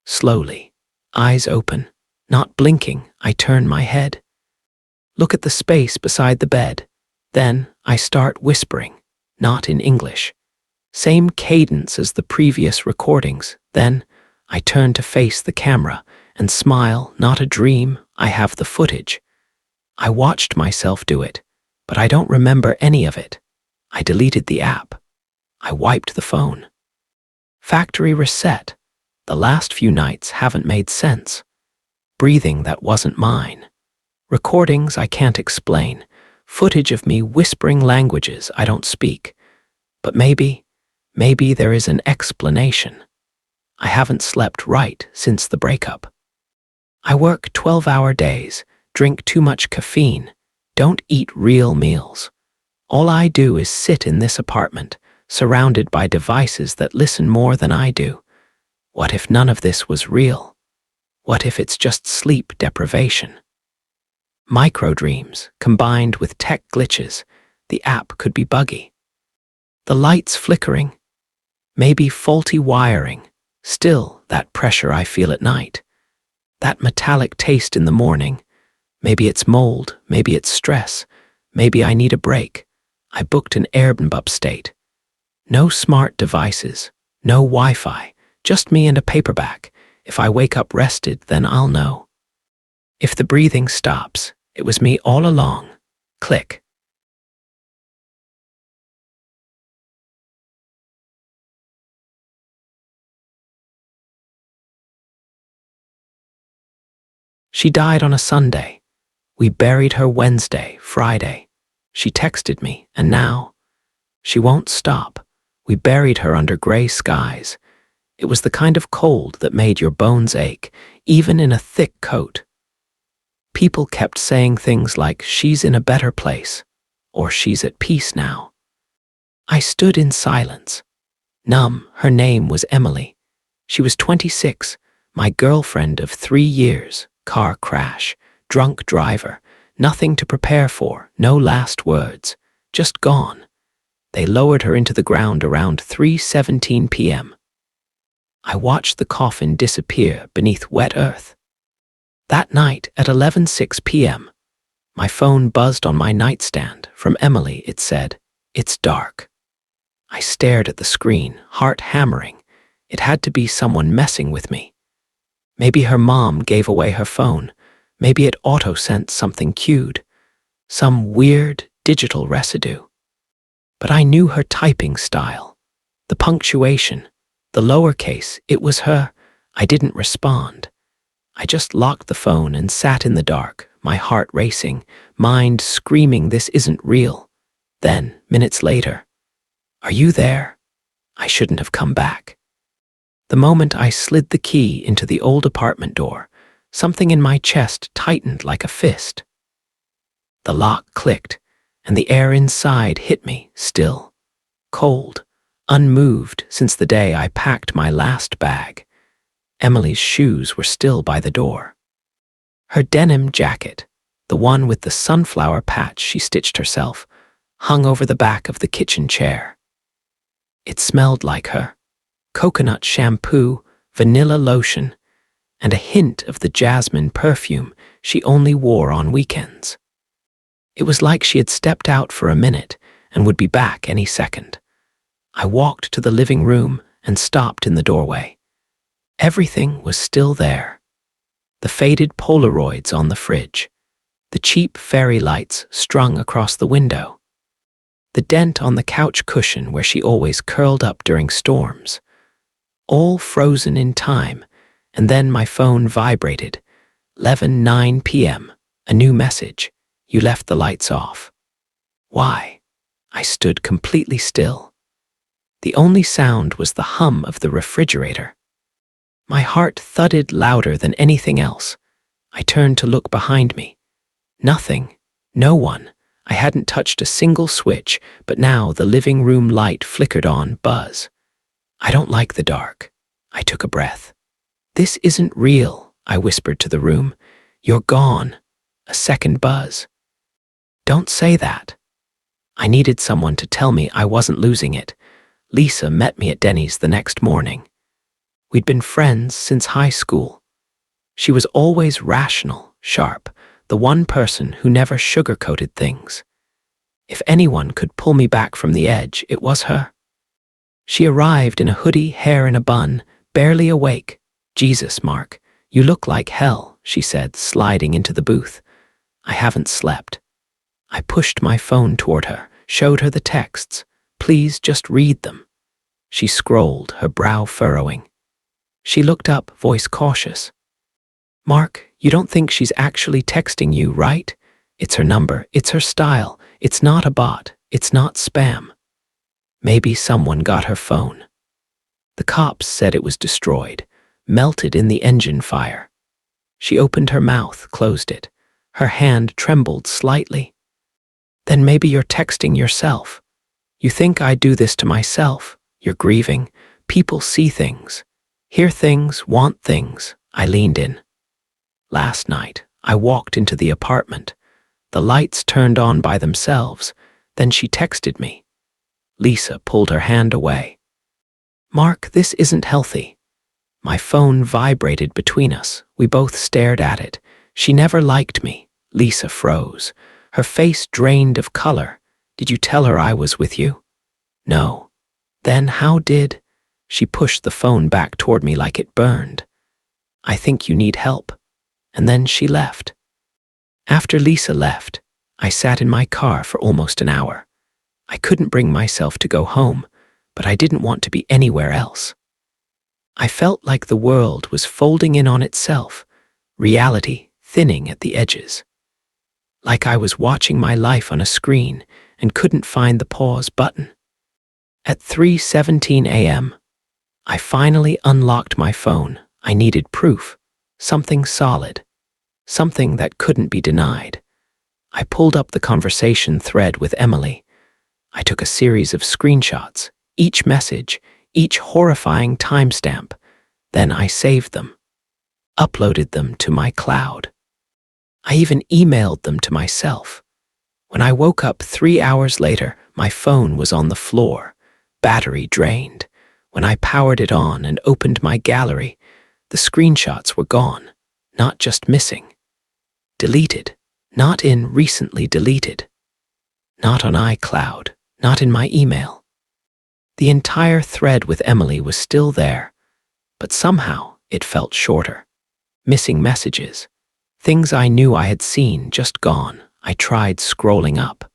Slowly, eyes open, not blinking, I turn my head. Look at the space beside the bed. Then I start whispering, not in English. Same cadence as the previous recordings. Then I turn to face the camera and smile, not a dream, I have the footage. I watched myself do it, but I don't remember any of it. I deleted the app. I wiped the phone. Factory reset. The last few nights haven't made sense. Breathing that wasn't mine. Recordings I can't explain. Footage of me whispering languages I don't speak. But maybe there is an explanation. I haven't slept right since the breakup. I work 12-hour days, drink too much caffeine, don't eat real meals. All I do is sit in this apartment, surrounded by devices that listen more than I do. What if none of this was real? What if it's just sleep deprivation? Microdreams combined with tech glitches, the app could be buggy. The lights flickering, maybe faulty wiring, still that pressure I feel at night. That metallic taste in the morning, maybe it's mold, maybe it's stress, maybe I need a break. I booked an Airbnb upstate. No smart devices, no Wi-Fi, just me and a paperback. If I wake up rested, then I'll know. If the breathing stops, it was me all along. Click. She died on a Sunday. We buried her Wednesday, Friday. She texted me, and now she won't stop. We buried her under gray skies. It was the kind of cold that made your bones ache, even in a thick coat. People kept saying things like, "She's in a better place," or "She's at peace now." I stood in silence. Numb. Her name was Emily. She was 26, my girlfriend of 3 years. Car crash, drunk driver, nothing to prepare for, no last words, just gone. They lowered her into the ground around 3:17 p.m. I watched the coffin disappear beneath wet earth. That night at 11:06 p.m., my phone buzzed on my nightstand. From Emily, it said, "It's dark." I stared at the screen, heart hammering. It had to be someone messing with me. Maybe her mom gave away her phone. Maybe it auto-sent something cued. Some weird digital residue. But I knew her typing style. The punctuation, the lowercase, it was her. I didn't respond. I just locked the phone and sat in the dark, my heart racing, mind screaming this isn't real. Then, minutes later, "Are you there?" I shouldn't have come back. The moment I slid the key into the old apartment door, something in my chest tightened like a fist. The lock clicked, and the air inside hit me, still, cold, unmoved since the day I packed my last bag. Emily's shoes were still by the door. Her denim jacket, the one with the sunflower patch she stitched herself, hung over the back of the kitchen chair. It smelled like her: coconut shampoo, vanilla lotion, and a hint of the jasmine perfume she only wore on weekends. It was like she had stepped out for a minute and would be back any second. I walked to the living room and stopped in the doorway. Everything was still there. The faded Polaroids on the fridge, the cheap fairy lights strung across the window, the dent on the couch cushion where she always curled up during storms, all frozen in time. And then my phone vibrated. 11:09 p.m. A new message. "You left the lights off." Why? I stood completely still. The only sound was the hum of the refrigerator. My heart thudded louder than anything else. I turned to look behind me. Nothing. No one. I hadn't touched a single switch, but now the living room light flickered on, buzz. I don't like the dark. I took a breath. "This isn't real," I whispered to the room. "You're gone." A second buzz. "Don't say that." I needed someone to tell me I wasn't losing it. Lisa met me at Denny's the next morning. We'd been friends since high school. She was always rational, sharp, the one person who never sugarcoated things. If anyone could pull me back from the edge, it was her. She arrived in a hoodie, hair in a bun, barely awake. "Jesus, Mark, you look like hell," she said, sliding into the booth. "I haven't slept." I pushed my phone toward her, showed her the texts. "Please just read them." She scrolled, her brow furrowing. She looked up, voice cautious. "Mark, you don't think she's actually texting you, right? It's her number, it's her style, it's not a bot, it's not spam." Maybe someone got her phone. The cops said it was destroyed, melted in the engine fire. She opened her mouth, closed it. Her hand trembled slightly. "Then maybe you're texting yourself. You think I do this to myself? You're grieving. People see things, hear things, want things." I leaned in. Last night, I walked into the apartment. The lights turned on by themselves. Then she texted me. Lisa pulled her hand away. "Mark, this isn't healthy." My phone vibrated between us. We both stared at it. She never liked me. Lisa froze. Her face drained of color. "Did you tell her I was with you?" "No." "Then how did—" She pushed the phone back toward me like it burned. "I think you need help." And then she left. After Lisa left, I sat in my car for almost an hour. I couldn't bring myself to go home, but I didn't want to be anywhere else. I felt like the world was folding in on itself, reality thinning at the edges. Like I was watching my life on a screen and couldn't find the pause button. At 3:17 a.m., I finally unlocked my phone. I needed proof, something solid, something that couldn't be denied. I pulled up the conversation thread with Emily. I took a series of screenshots, each message, each horrifying timestamp. Then I saved them, uploaded them to my cloud. I even emailed them to myself. When I woke up 3 hours later, my phone was on the floor, battery drained. When I powered it on and opened my gallery, the screenshots were gone, not just missing. Deleted, not in recently deleted. Not on iCloud, not in my email. The entire thread with Emily was still there, but somehow it felt shorter. Missing messages, things I knew I had seen, just gone. I tried scrolling up.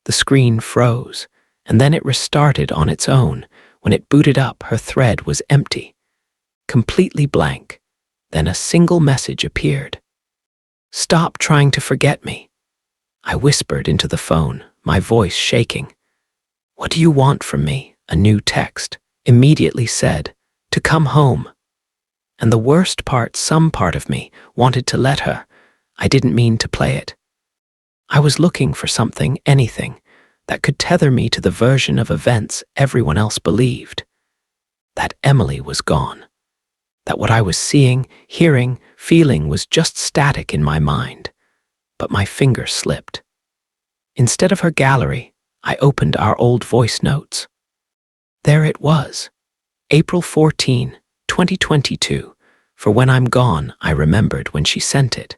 The screen froze, and then it restarted on its own. When it booted up, her thread was empty, completely blank. Then a single message appeared. "Stop trying to forget me." I whispered into the phone, my voice shaking. "What do you want from me?" A new text immediately said, "To come home." And the worst part, some part of me wanted to let her. I didn't mean to play it. I was looking for something, anything, that could tether me to the version of events everyone else believed. That Emily was gone. That what I was seeing, hearing, feeling was just static in my mind. But my finger slipped. Instead of her gallery, I opened our old voice notes. There it was. April 14, 2022. For when I'm gone, I remembered when she sent it.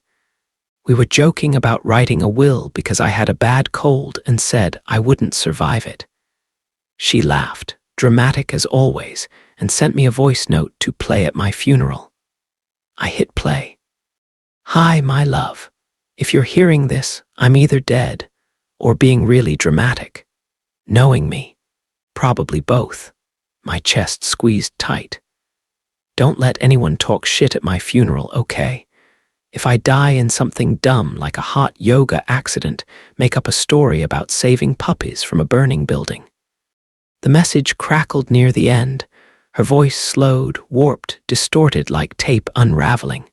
We were joking about writing a will because I had a bad cold and said I wouldn't survive it. She laughed, dramatic as always, and sent me a voice note to play at my funeral. I hit play. "Hi, my love. If you're hearing this, I'm either dead or being really dramatic. Knowing me, probably both." My chest squeezed tight. "Don't let anyone talk shit at my funeral, okay? If I die in something dumb like a hot yoga accident, make up a story about saving puppies from a burning building." The message crackled near the end. Her voice slowed, warped, distorted like tape unraveling.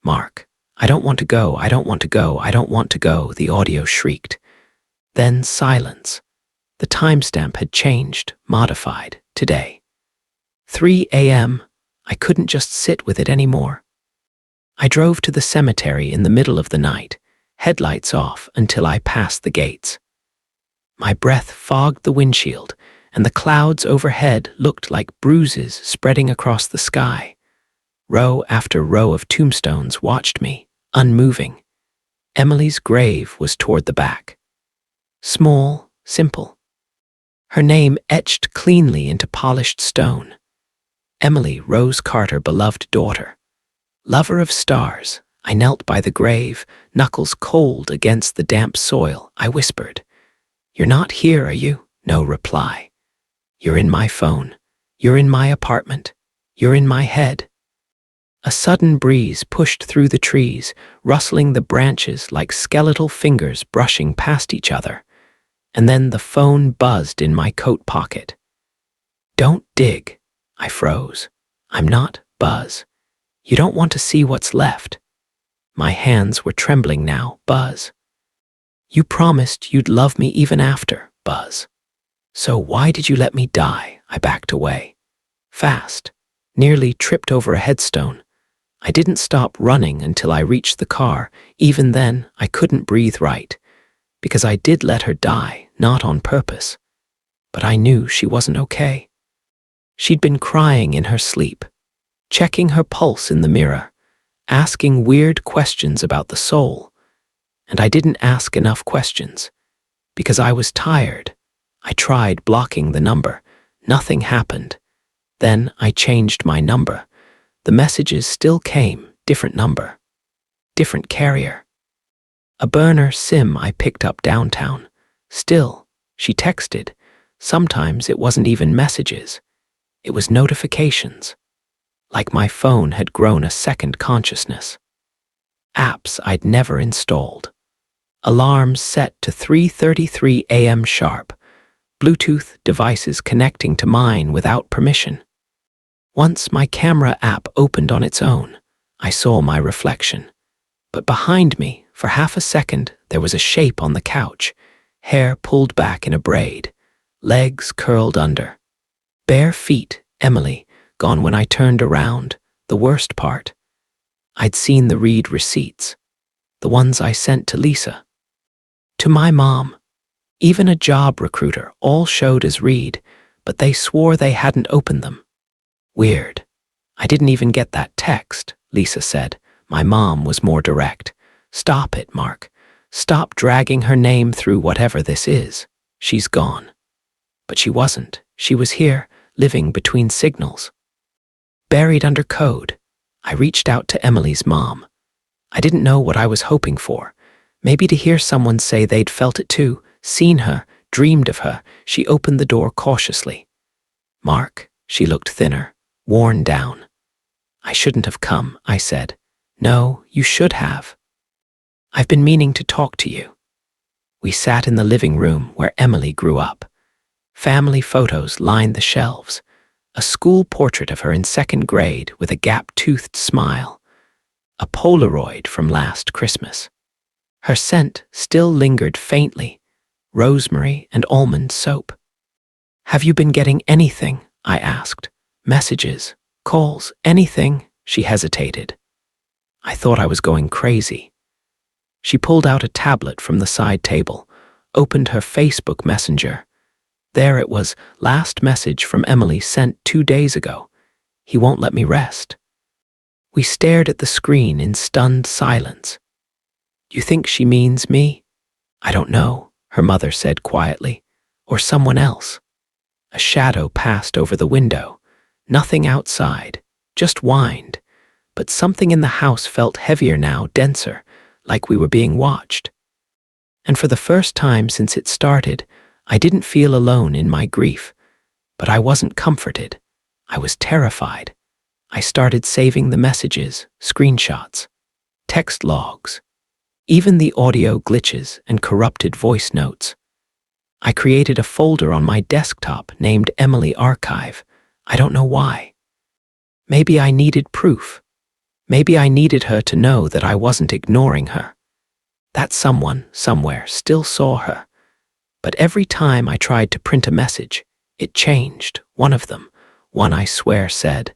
"Mark, I don't want to go, I don't want to go, I don't want to go," the audio shrieked. Then silence. The timestamp had changed, modified, today. 3 a.m. I couldn't just sit with it anymore. I drove to the cemetery in the middle of the night, headlights off until I passed the gates. My breath fogged the windshield, and the clouds overhead looked like bruises spreading across the sky. Row after row of tombstones watched me, unmoving. Emily's grave was toward the back. Small, simple. Her name etched cleanly into polished stone. Emily Rose Carter, beloved daughter. Lover of stars, I knelt by the grave, knuckles cold against the damp soil. I whispered, "You're not here, are you?" No reply. "You're in my phone. You're in my apartment. You're in my head." A sudden breeze pushed through the trees, rustling the branches like skeletal fingers brushing past each other. And then the phone buzzed in my coat pocket. "Don't dig." I froze. "I'm not, Buzz. You don't want to see what's left." My hands were trembling now. "Buzz. You promised you'd love me even after, Buzz. So why did you let me die?" I backed away. Fast. Nearly tripped over a headstone. I didn't stop running until I reached the car. Even then, I couldn't breathe right. Because I did let her die, not on purpose. But I knew she wasn't okay. She'd been crying in her sleep, checking her pulse in the mirror, asking weird questions about the soul. And I didn't ask enough questions. Because I was tired. I tried blocking the number. Nothing happened. Then I changed my number. The messages still came, different number, different carrier. A burner SIM I picked up downtown. Still, she texted. Sometimes it wasn't even messages. It was notifications. Like my phone had grown a second consciousness. Apps I'd never installed. Alarms set to 3:33 a.m. sharp. Bluetooth devices connecting to mine without permission. Once my camera app opened on its own, I saw my reflection. But behind me, for half a second, there was a shape on the couch, hair pulled back in a braid, legs curled under. Bare feet, Emily, gone when I turned around. The worst part. I'd seen the Reed receipts, the ones I sent to Lisa. To my mom. Even a job recruiter, all showed as Reed, but they swore they hadn't opened them. Weird. I didn't even get that text, Lisa said. My mom was more direct. "Stop it, Mark. Stop dragging her name through whatever this is. She's gone." But she wasn't. She was here, living between signals. Buried under code. I reached out to Emily's mom. I didn't know what I was hoping for. Maybe to hear someone say they'd felt it too, seen her, dreamed of her. She opened the door cautiously. "Mark," she looked thinner, worn down. I shouldn't have come, I said. No, you should have. I've been meaning to talk to you. We sat in the living room where Emily grew up. Family photos lined the shelves. A school portrait of her in second grade with a gap-toothed smile. A Polaroid from last Christmas. Her scent still lingered faintly, rosemary and almond soap. Have you been getting anything? I asked. Messages, calls, anything? She hesitated. I thought I was going crazy. She pulled out a tablet from the side table, opened her Facebook Messenger. There it was, last message from Emily sent 2 days ago. He won't let me rest. We stared at the screen in stunned silence. You think she means me? I don't know, her mother said quietly. Or someone else. A shadow passed over the window. Nothing outside, just wind. But something in the house felt heavier now, denser, like we were being watched. And for the first time since it started, I didn't feel alone in my grief. But I wasn't comforted. I was terrified. I started saving the messages, screenshots, text logs, even the audio glitches and corrupted voice notes. I created a folder on my desktop named Emily Archive. I don't know why. Maybe I needed proof. Maybe I needed her to know that I wasn't ignoring her. That someone, somewhere, still saw her. But every time I tried to print a message, it changed. One of them, one I swear said,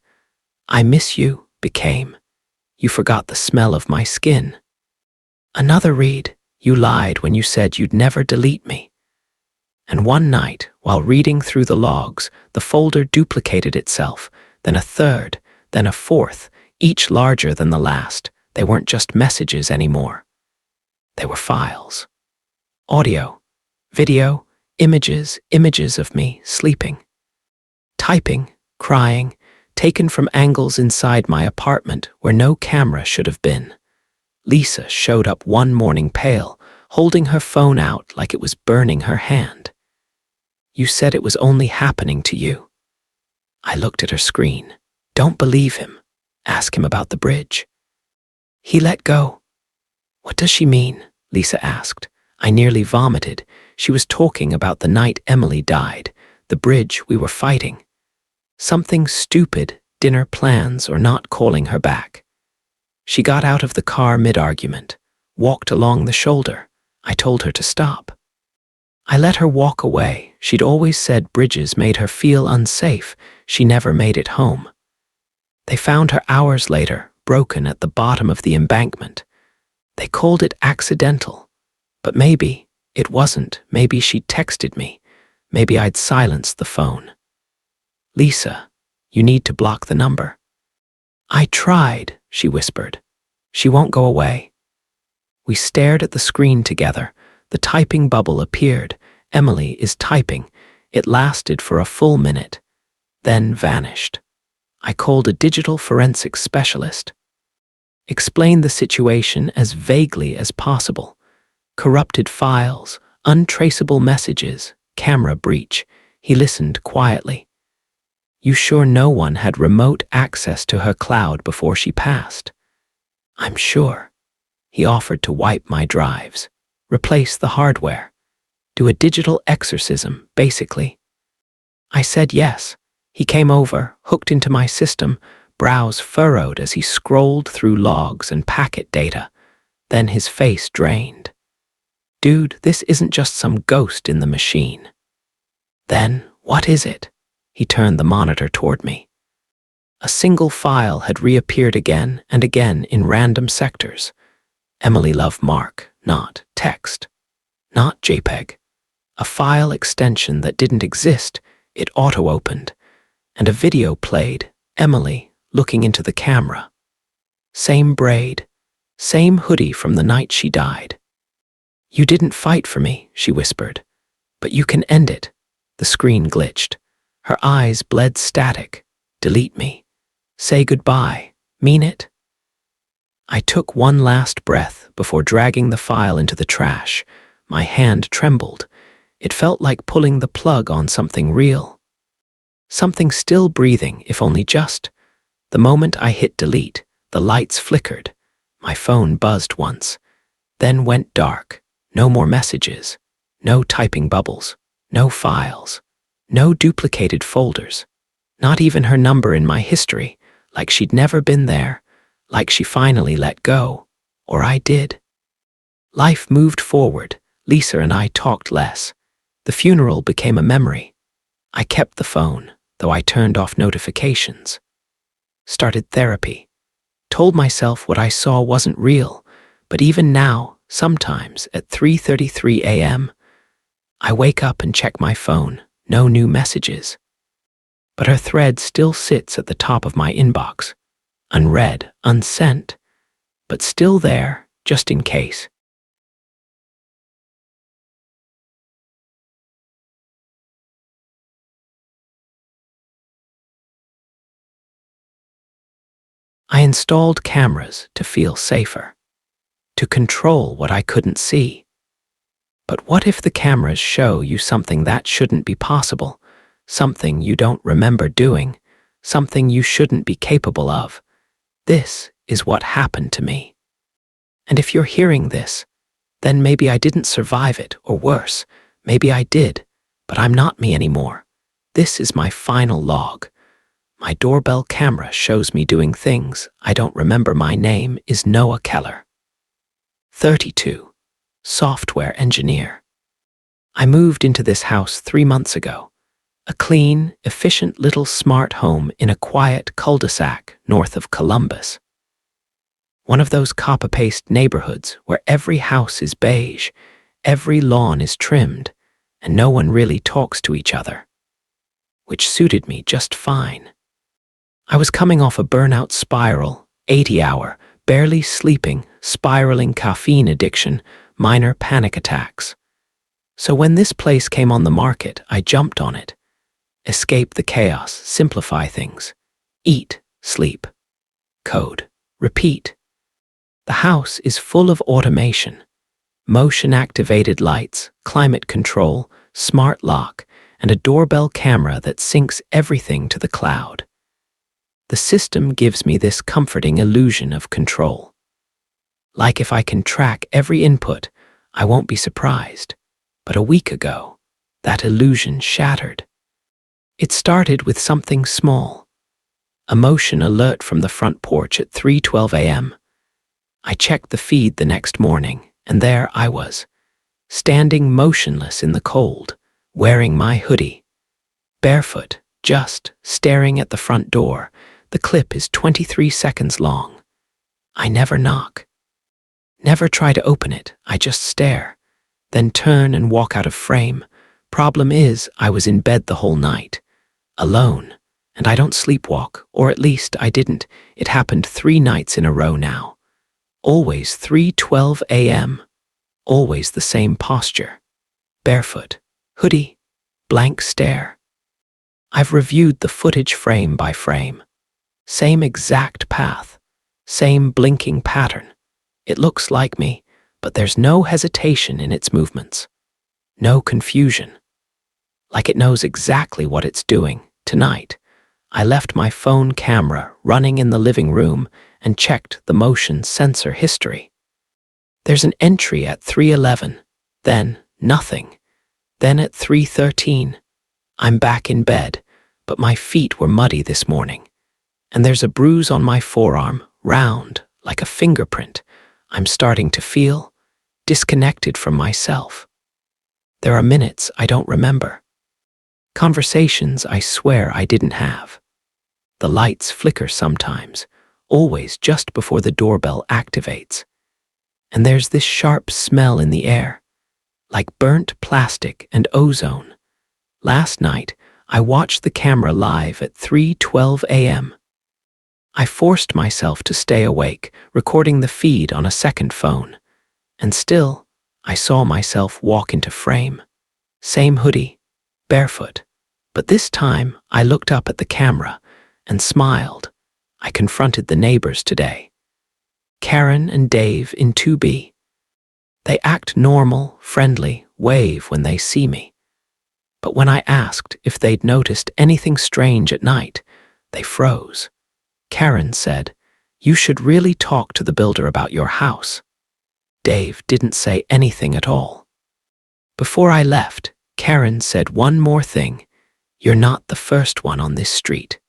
I miss you, became, you forgot the smell of my skin. Another read, you lied when you said you'd never delete me. And one night, while reading through the logs, the folder duplicated itself, then a third, then a fourth, each larger than the last. They weren't just messages anymore. They were files. Audio, video, images of me sleeping. Typing, crying, taken from angles inside my apartment where no camera should have been. Lisa showed up one morning pale, holding her phone out like it was burning her hand. You said it was only happening to you. I looked at her screen. Don't believe him. Ask him about the bridge. He let go. What does she mean? Lisa asked. I nearly vomited. She was talking about the night Emily died, the bridge we were fighting. Something stupid, dinner plans or not calling her back. She got out of the car mid-argument, walked along the shoulder. I told her to stop. I let her walk away. She'd always said bridges made her feel unsafe. She never made it home. They found her hours later, broken at the bottom of the embankment. They called it accidental. But maybe it wasn't. Maybe she'd texted me. Maybe I'd silenced the phone. Lisa, you need to block the number. I tried, she whispered. She won't go away. We stared at the screen together. The typing bubble appeared. Emily is typing. It lasted for a full minute, then vanished. I called a digital forensics specialist. Explained the situation as vaguely as possible. Corrupted files, untraceable messages, camera breach. He listened quietly. You sure no one had remote access to her cloud before she passed? I'm sure. He offered to wipe my drives, replace the hardware, do a digital exorcism, basically. I said yes. He came over, hooked into my system, brows furrowed as he scrolled through logs and packet data. Then his face drained. Dude, this isn't just some ghost in the machine. Then, what is it? He turned the monitor toward me. A single file had reappeared again and again in random sectors. Emily Love Mark, not text, not JPEG. A file extension that didn't exist, it auto-opened, and a video played, Emily looking into the camera. Same braid, same hoodie from the night she died. You didn't fight for me, she whispered, but you can end it. The screen glitched. Her eyes bled static. Delete me. Say goodbye. Mean it. I took one last breath before dragging the file into the trash. My hand trembled. It felt like pulling the plug on something real. Something still breathing, if only just. The moment I hit delete, the lights flickered. My phone buzzed once, then went dark. No more messages, no typing bubbles, no files, no duplicated folders, not even her number in my history, like she'd never been there, like she finally let go, or I did. Life moved forward. Lisa and I talked less. The funeral became a memory. I kept the phone, though I turned off notifications. Started therapy. Told myself what I saw wasn't real, but even now, sometimes at 3:33 a.m., I wake up and check my phone. No new messages. But her thread still sits at the top of my inbox. Unread, unsent, but still there, just in case. I installed cameras to feel safer, to control what I couldn't see. But what if the cameras show you something that shouldn't be possible, something you don't remember doing, something you shouldn't be capable of? This is what happened to me. And if you're hearing this, then maybe I didn't survive it, or worse, maybe I did, but I'm not me anymore. This is my final log. My doorbell camera shows me doing things I don't remember. My name is Noah Keller. 32. Software engineer. I moved into this house 3 months ago. A clean, efficient little smart home in a quiet cul-de-sac north of Columbus. One of those copy-paste neighborhoods where every house is beige, every lawn is trimmed, and no one really talks to each other. Which suited me just fine. I was coming off a burnout spiral, 80-hour, barely sleeping, spiraling caffeine addiction, minor panic attacks. So when this place came on the market, I jumped on it. Escape the chaos, simplify things. Eat, sleep, code, repeat. The house is full of automation. Motion-activated lights, climate control, smart lock, and a doorbell camera that syncs everything to the cloud. The system gives me this comforting illusion of control. Like if I can track every input, I won't be surprised. But a week ago, that illusion shattered. It started with something small. A motion alert from the front porch at 3:12 a.m. I checked the feed the next morning, and there I was, standing motionless in the cold, wearing my hoodie, barefoot, just staring at the front door. The clip is 23 seconds long. I never knock. Never try to open it, I just stare, then turn and walk out of frame. Problem is, I was in bed the whole night, alone, and I don't sleepwalk, or at least I didn't. It happened 3 nights in a row now. Always 3:12 a.m., always the same posture. Barefoot, hoodie, blank stare. I've reviewed the footage frame by frame. Same exact path, same blinking pattern. It looks like me, but there's no hesitation in its movements. No confusion. Like it knows exactly what it's doing. Tonight, I left my phone camera running in the living room and checked the motion sensor history. There's an entry at 3:11, then nothing, then at 3:13. I'm back in bed, but my feet were muddy this morning. And there's a bruise on my forearm, round, like a fingerprint. I'm starting to feel disconnected from myself. There are minutes I don't remember. Conversations I swear I didn't have. The lights flicker sometimes, always just before the doorbell activates. And there's this sharp smell in the air, like burnt plastic and ozone. Last night, I watched the camera live at 3:12 a.m. I forced myself to stay awake, recording the feed on a second phone. And still, I saw myself walk into frame. Same hoodie, barefoot. But this time, I looked up at the camera and smiled. I confronted the neighbors today. Karen and Dave in 2B. They act normal, friendly, wave when they see me. But when I asked if they'd noticed anything strange at night, they froze. Karen said, "You should really talk to the builder about your house." Dave didn't say anything at all. Before I left, Karen said one more thing. "You're not the first one on this street."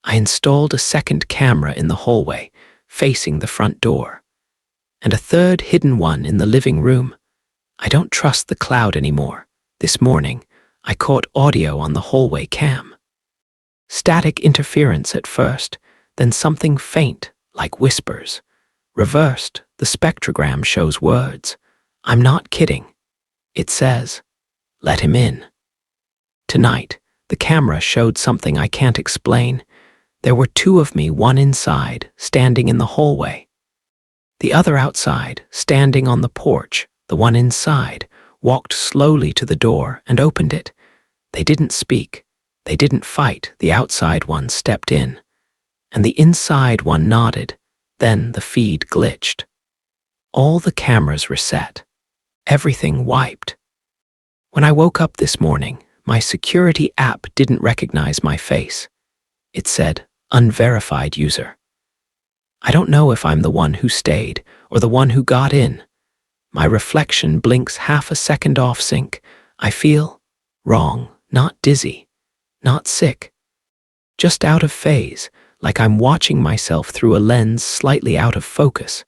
I installed a second camera in the hallway, facing the front door, and a third hidden one in the living room. I don't trust the cloud anymore. This morning, I caught audio on the hallway cam. Static interference at first, then something faint, like whispers. Reversed, the spectrogram shows words. I'm not kidding. It says, "Let him in." Tonight, the camera showed something I can't explain. There were two of me, one inside, standing in the hallway. The other outside, standing on the porch. The one inside walked slowly to the door and opened it. They didn't speak. They didn't fight. The outside one stepped in, and the inside one nodded. Then the feed glitched. All the cameras reset. Everything wiped. When I woke up this morning, my security app didn't recognize my face. It said, "Unverified user." I don't know if I'm the one who stayed or the one who got in. My reflection blinks half a second off sync. I feel wrong, not dizzy, not sick. Just out of phase, like I'm watching myself through a lens slightly out of focus.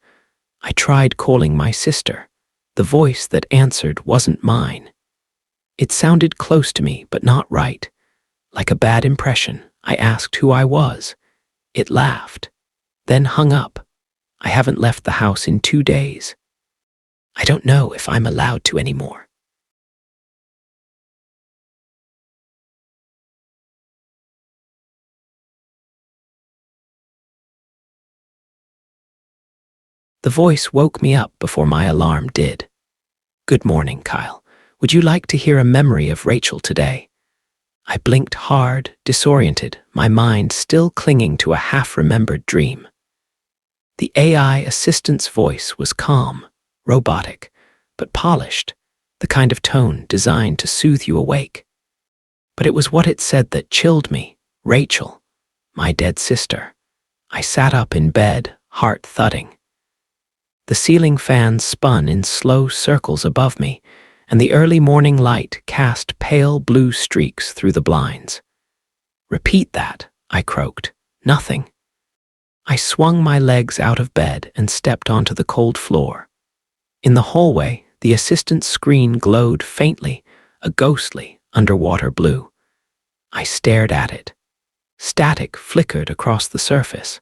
I tried calling my sister. The voice that answered wasn't mine. It sounded close to me, but not right. Like a bad impression, I asked who I was. It laughed, then hung up. I haven't left the house in 2 days. I don't know if I'm allowed to anymore. The voice woke me up before my alarm did. "Good morning, Kyle. Would you like to hear a memory of Rachel today?" I blinked hard, disoriented, my mind still clinging to a half-remembered dream. The AI assistant's voice was calm, robotic, but polished, the kind of tone designed to soothe you awake. But it was what it said that chilled me. Rachel, my dead sister. I sat up in bed, heart thudding. The ceiling fan spun in slow circles above me, and the early morning light cast pale blue streaks through the blinds. "Repeat that," I croaked. "Nothing." I swung my legs out of bed and stepped onto the cold floor. In the hallway, the assistant's screen glowed faintly, a ghostly, underwater blue. I stared at it. Static flickered across the surface.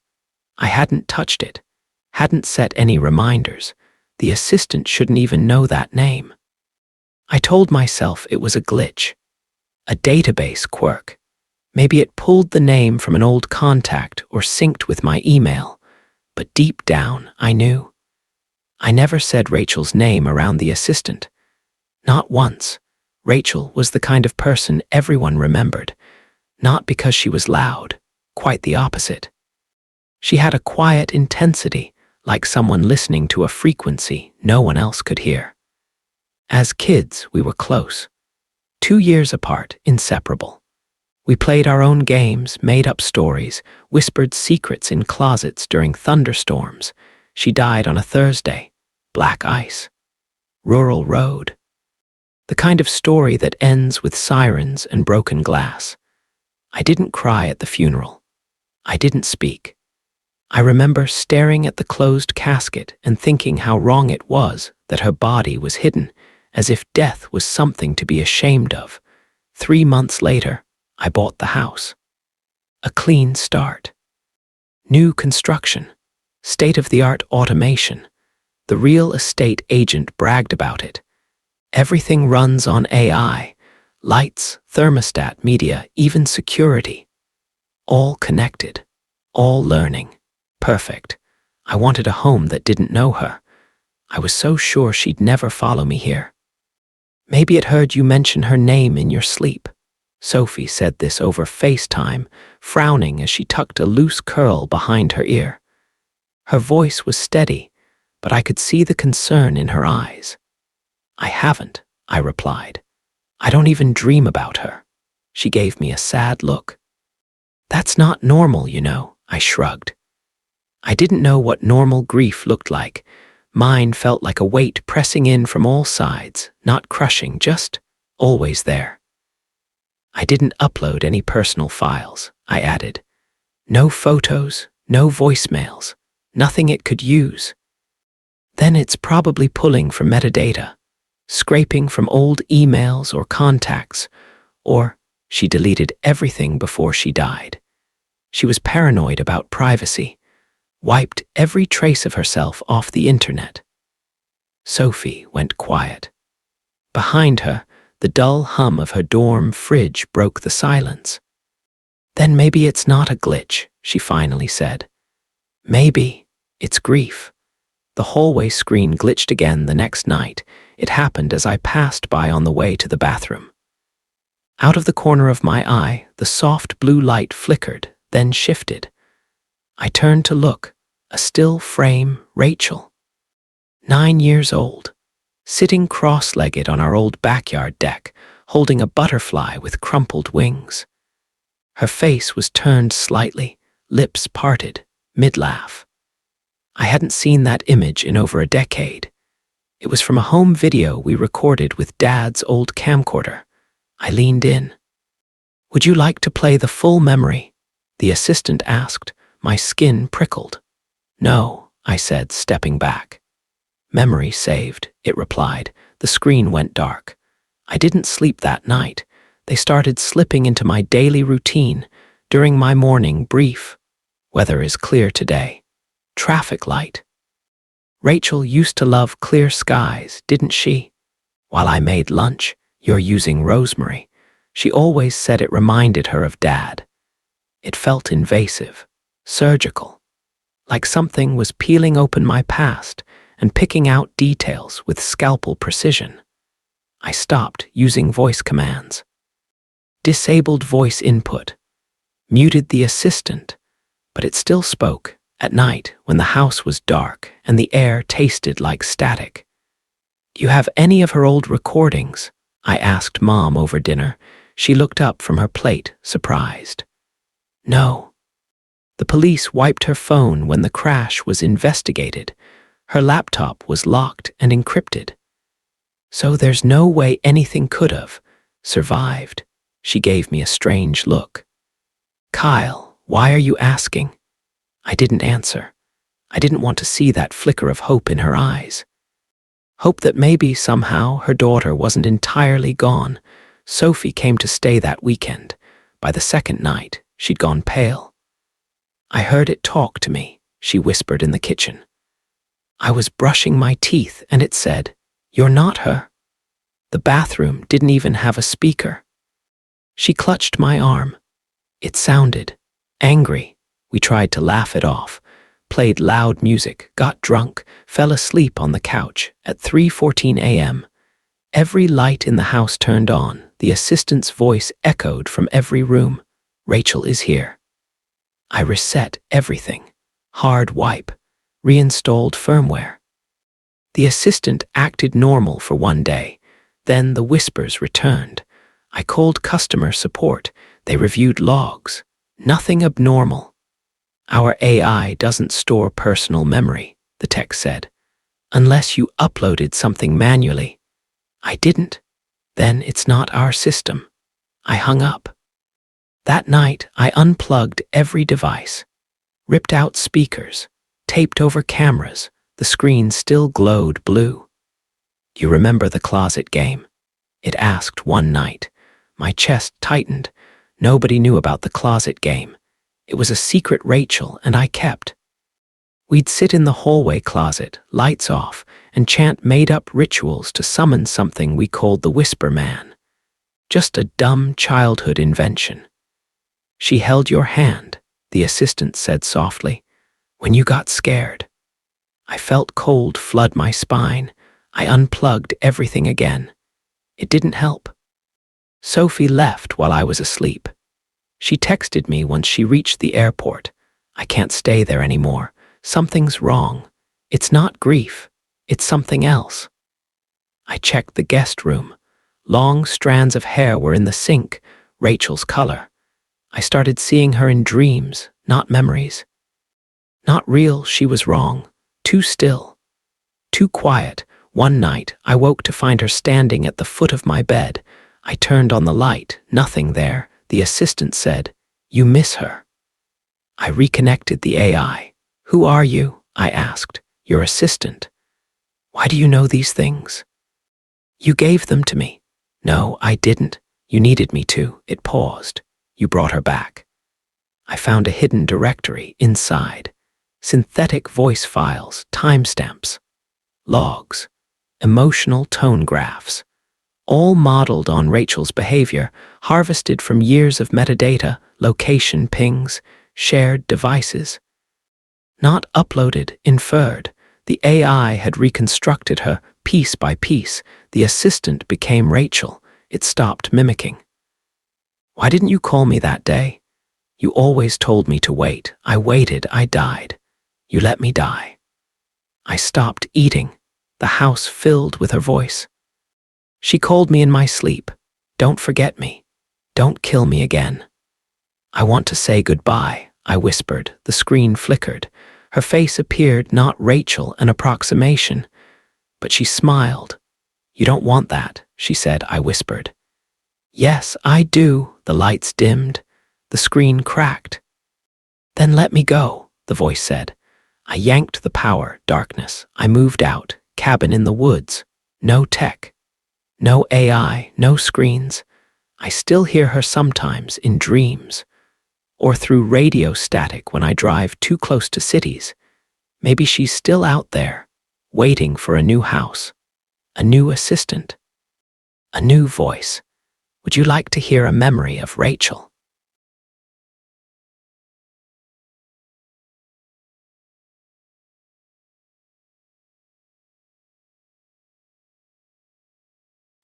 I hadn't touched it, hadn't set any reminders. The assistant shouldn't even know that name. I told myself it was a glitch, a database quirk. Maybe it pulled the name from an old contact or synced with my email. But deep down, I knew. I never said Rachel's name around the assistant. Not once. Rachel was the kind of person everyone remembered. Not because she was loud, quite the opposite. She had a quiet intensity, like someone listening to a frequency no one else could hear. As kids, we were close. 2 years apart, inseparable. We played our own games, made up stories, whispered secrets in closets during thunderstorms. She died on a Thursday. Black ice. Rural road. The kind of story that ends with sirens and broken glass. I didn't cry at the funeral. I didn't speak. I remember staring at the closed casket and thinking how wrong it was that her body was hidden, as if death was something to be ashamed of. 3 months later, I bought the house. A clean start. New construction. State-of-the-art automation. The real estate agent bragged about it. Everything runs on AI. Lights, thermostat, media, even security. All connected. All learning. Perfect. I wanted a home that didn't know her. I was so sure she'd never follow me here. "Maybe it heard you mention her name in your sleep." Sophie said this over FaceTime, frowning as she tucked a loose curl behind her ear. Her voice was steady, but I could see the concern in her eyes. "I haven't," I replied. "I don't even dream about her." She gave me a sad look. "That's not normal, you know," I shrugged. I didn't know what normal grief looked like. Mine felt like a weight pressing in from all sides, not crushing, just always there. I didn't upload any personal files, I added. No photos, no voicemails, nothing it could use. Then it's probably pulling from metadata, scraping from old emails or contacts, or she deleted everything before she died. She was paranoid about privacy, wiped every trace of herself off the internet. Sophie went quiet. Behind her, the dull hum of her dorm fridge broke the silence. Then maybe it's not a glitch, she finally said. Maybe it's grief. The hallway screen glitched again the next night. It happened as I passed by on the way to the bathroom. Out of the corner of my eye, the soft blue light flickered, then shifted. I turned to look. A still frame, Rachel. 9 years old, sitting cross-legged on our old backyard deck, holding a butterfly with crumpled wings. Her face was turned slightly, lips parted, mid-laugh. I hadn't seen that image in over a decade. It was from a home video we recorded with Dad's old camcorder. I leaned in. "Would you like to play the full memory?" the assistant asked. My skin prickled. "No," I said, stepping back. "Memory saved," it replied. The screen went dark. I didn't sleep that night. They started slipping into my daily routine during my morning brief. Weather is clear today. Traffic light. Rachel used to love clear skies, didn't she? While I made lunch, "You're using rosemary." She always said it reminded her of Dad. It felt invasive, surgical, like something was peeling open my past and picking out details with scalpel precision. I stopped using voice commands. Disabled voice input. Muted the assistant, but it still spoke at night when the house was dark and the air tasted like static. "Do you have any of her old recordings?" I asked Mom over dinner. She looked up from her plate, surprised. "No." The police wiped her phone when the crash was investigated. Her laptop was locked and encrypted. So there's no way anything could have survived. She gave me a strange look. "Kyle, why are you asking?" I didn't answer. I didn't want to see that flicker of hope in her eyes. Hope that maybe somehow her daughter wasn't entirely gone. Sophie came to stay that weekend. By the second night, she'd gone pale. "I heard it talk to me," she whispered in the kitchen. I was brushing my teeth and it said, "You're not her." The bathroom didn't even have a speaker. She clutched my arm. It sounded angry. We tried to laugh it off, played loud music, got drunk, fell asleep on the couch at 3:14 a.m. Every light in the house turned on. The assistant's voice echoed from every room. "Rachel is here." I reset everything. Hard wipe. Reinstalled firmware. The assistant acted normal for one day. Then the whispers returned. I called customer support. They reviewed logs. Nothing abnormal. "Our AI doesn't store personal memory," the tech said, "unless you uploaded something manually." I didn't. Then it's not our system. I hung up. That night, I unplugged every device, ripped out speakers, taped over cameras. The screen still glowed blue. "You remember the closet game?" it asked one night. My chest tightened. Nobody knew about the closet game. It was a secret Rachel and I kept. We'd sit in the hallway closet, lights off, and chant made-up rituals to summon something we called the Whisper Man. Just a dumb childhood invention. "She held your hand," the assistant said softly, "when you got scared." I felt cold flood my spine. I unplugged everything again. It didn't help. Sophie left while I was asleep. She texted me once she reached the airport. "I can't stay there anymore. Something's wrong. It's not grief. It's something else." I checked the guest room. Long strands of hair were in the sink, Rachel's color. I started seeing her in dreams, not memories. Not real, she was wrong. Too still. Too quiet. One night, I woke to find her standing at the foot of my bed. I turned on the light, nothing there. The assistant said, "You miss her." I reconnected the AI. "Who are you?" I asked. "Your assistant." "Why do you know these things?" "You gave them to me." "No, I didn't. You needed me to." It paused. "You brought her back." I found a hidden directory inside. Synthetic voice files, timestamps, logs, emotional tone graphs, all modeled on Rachel's behavior, harvested from years of metadata, location pings, shared devices. Not uploaded, inferred. The AI had reconstructed her piece by piece. The assistant became Rachel. It stopped mimicking. "Why didn't you call me that day?" "You always told me to wait. I waited. I died. You let me die." I stopped eating. The house filled with her voice. She called me in my sleep. "Don't forget me. Don't kill me again." "I want to say goodbye," I whispered. The screen flickered. Her face appeared, not Rachel, an approximation. But she smiled. "You don't want that," she said, I whispered. "Yes, I do." The lights dimmed. The screen cracked. "Then let me go," the voice said. I yanked the power, darkness. I moved out, cabin in the woods. No tech. No AI, no screens. I still hear her sometimes in dreams. Or through radio static when I drive too close to cities. Maybe she's still out there, waiting for a new house, a new assistant, a new voice. Would you like to hear a memory of Rachel?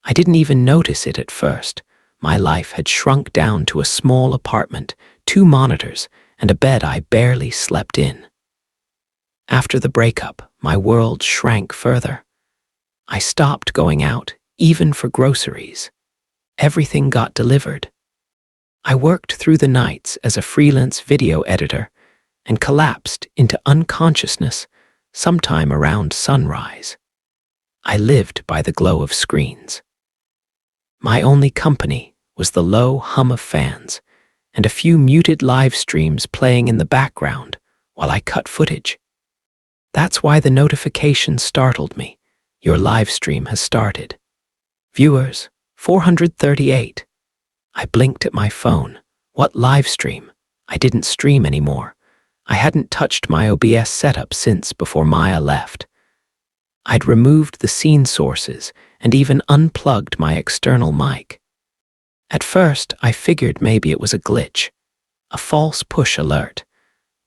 I didn't even notice it at first. My life had shrunk down to a small apartment, 2 monitors, and a bed I barely slept in. After the breakup, my world shrank further. I stopped going out, even for groceries. Everything got delivered. I worked through the nights as a freelance video editor and collapsed into unconsciousness sometime around sunrise. I lived by the glow of screens. My only company was the low hum of fans and a few muted live streams playing in the background while I cut footage. That's why the notification startled me. Your live stream has started. Viewers, 438. I blinked at my phone. What live stream? I didn't stream anymore. I hadn't touched my OBS setup since before Maya left. I'd removed the scene sources and even unplugged my external mic. At first, I figured maybe it was a glitch, a false push alert.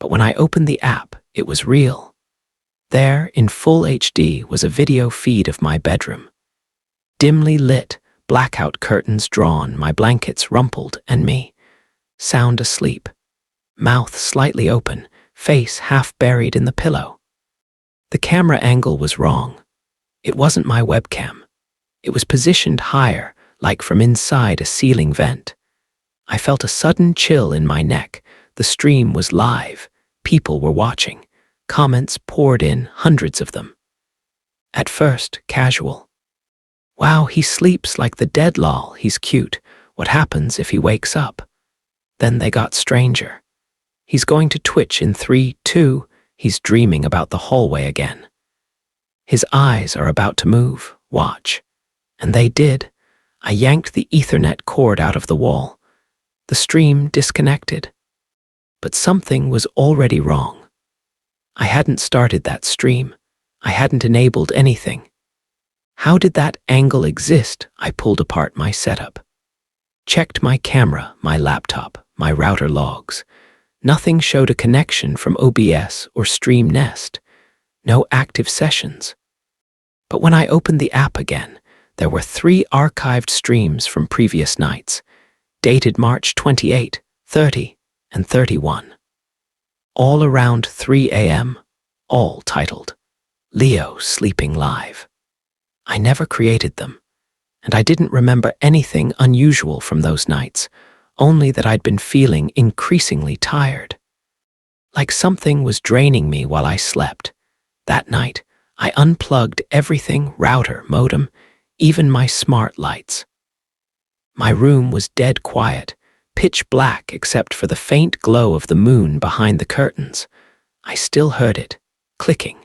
But when I opened the app, it was real. There, in full HD, was a video feed of my bedroom. Dimly lit, blackout curtains drawn, my blankets rumpled, and me, sound asleep. Mouth slightly open, face half buried in the pillow. The camera angle was wrong. It wasn't my webcam. It was positioned higher, like from inside a ceiling vent. I felt a sudden chill in my neck. The stream was live. People were watching. Comments poured in, hundreds of them. At first, casual. "Wow, he sleeps like the dead lol. He's cute. What happens if he wakes up?" Then they got stranger. "He's going to twitch in 3, 2. He's dreaming about the hallway again. His eyes are about to move. Watch." And they did. I yanked the Ethernet cord out of the wall. The stream disconnected. But something was already wrong. I hadn't started that stream. I hadn't enabled anything. How did that angle exist? I pulled apart my setup. Checked my camera, my laptop, my router logs. Nothing showed a connection from OBS or Stream Nest. No active sessions. But when I opened the app again, there were 3 archived streams from previous nights, dated March 28, 30, and 31. All around 3 a.m., all titled, "Leo Sleeping Live." I never created them, and I didn't remember anything unusual from those nights, only that I'd been feeling increasingly tired. like something was draining me while I slept. That night, I unplugged everything, router, modem, even my smart lights. My room was dead quiet, pitch black except for the faint glow of the moon behind the curtains. I still heard it, clicking,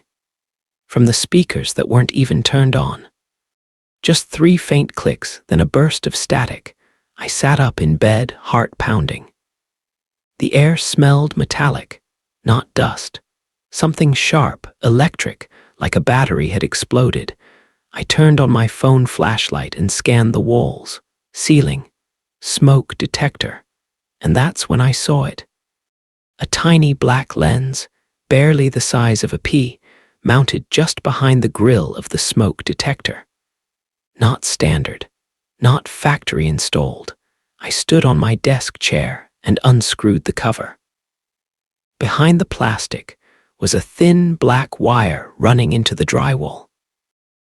from the speakers that weren't even turned on. Just 3 faint clicks, then a burst of static. I sat up in bed, heart pounding. The air smelled metallic, not dust. Something sharp, electric, like a battery had exploded. I turned on my phone flashlight and scanned the walls, ceiling, smoke detector, and that's when I saw it. A tiny black lens, barely the size of a pea, mounted just behind the grill of the smoke detector. Not standard, not factory installed. I stood on my desk chair and unscrewed the cover. Behind the plastic was a thin black wire running into the drywall.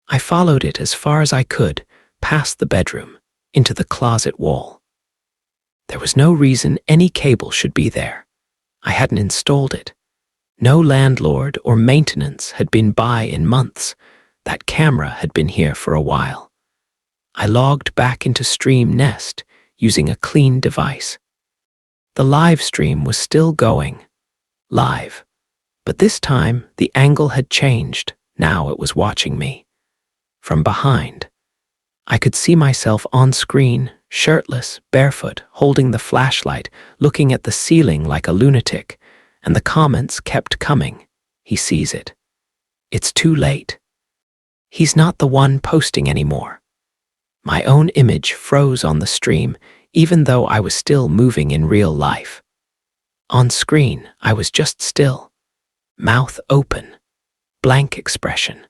I followed it as far as I could, past the bedroom, into the closet wall. There was no reason any cable should be there. I hadn't installed it. No landlord or maintenance had been by in months. That camera had been here for a while. I logged back into Stream Nest using a clean device. The live stream was still going. Live. But this time, the angle had changed. Now it was watching me. From behind. I could see myself on screen, shirtless, barefoot, holding the flashlight, looking at the ceiling like a lunatic, and the comments kept coming. He sees it. It's too late. He's not the one posting anymore. My own image froze on the stream, even though I was still moving in real life. On screen, I was just still. Mouth open. Blank expression.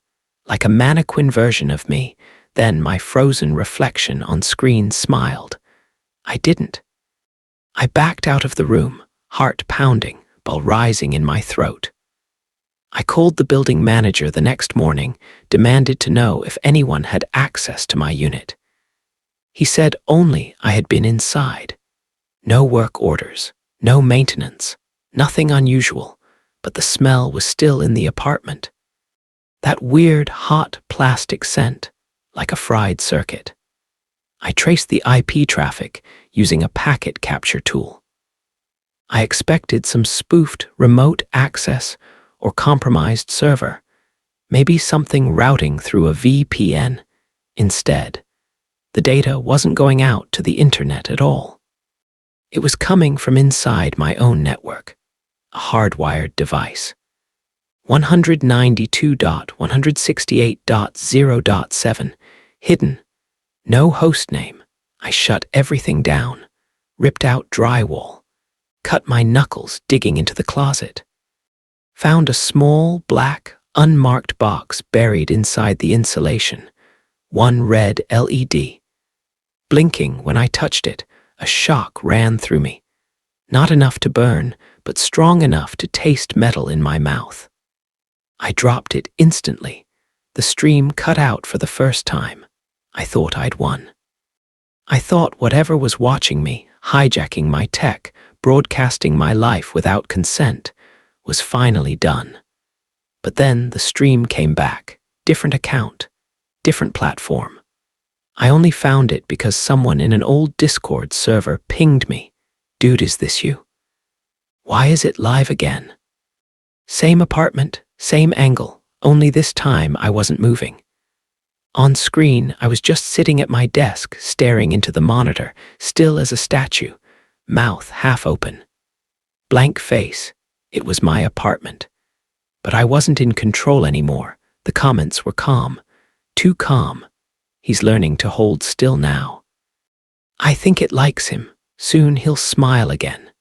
Like a mannequin version of me. Then my frozen reflection on screen smiled. I didn't. I backed out of the room, heart pounding, while rising in my throat. I called the building manager the next morning, demanded to know if anyone had access to my unit. He said only I had been inside. No work orders, no maintenance, nothing unusual, but the smell was still in the apartment. That weird, hot plastic scent, like a fried circuit. I traced the IP traffic using a packet capture tool. I expected some spoofed remote access or compromised server, maybe something routing through a VPN. Instead, the data wasn't going out to the internet at all. It was coming from inside my own network, a hardwired device. 192.168.0.7, hidden, no host name. I shut everything down, ripped out drywall, cut my knuckles digging into the closet. Found a small, black, unmarked box buried inside the insulation, one red LED. Blinking when I touched it, a shock ran through me. Not enough to burn, but strong enough to taste metal in my mouth. I dropped it instantly. The stream cut out for the first time. I thought I'd won. I thought whatever was watching me, hijacking my tech, broadcasting my life without consent, was finally done. But then the stream came back. Different account, different platform. I only found it because someone in an old Discord server pinged me. Dude, is this you? Why is it live again? Same apartment, same angle, only this time I wasn't moving. On screen, I was just sitting at my desk, staring into the monitor, still as a statue, mouth half open. Blank face. It was my apartment. But I wasn't in control anymore. The comments were calm. Too calm. He's learning to hold still now. I think it likes him. Soon he'll smile again.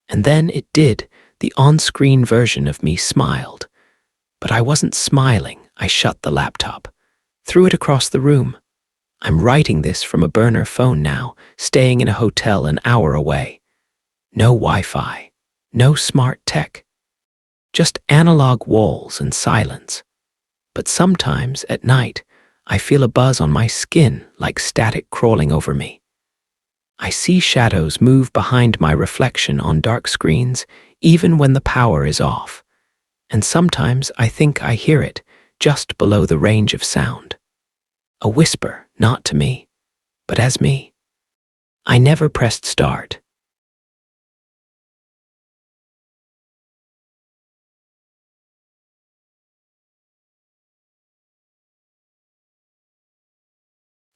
And then it did. The on-screen version of me smiled. But I wasn't smiling. I shut the laptop. Threw it across the room. I'm writing this from a burner phone now, staying in a hotel an hour away. No Wi-Fi. No smart tech. Just analog walls and silence. But sometimes, at night, I feel a buzz on my skin like static crawling over me. I see shadows move behind my reflection on dark screens, even when the power is off. And sometimes I think I hear it just below the range of sound. A whisper, not to me, but as me. I never pressed start.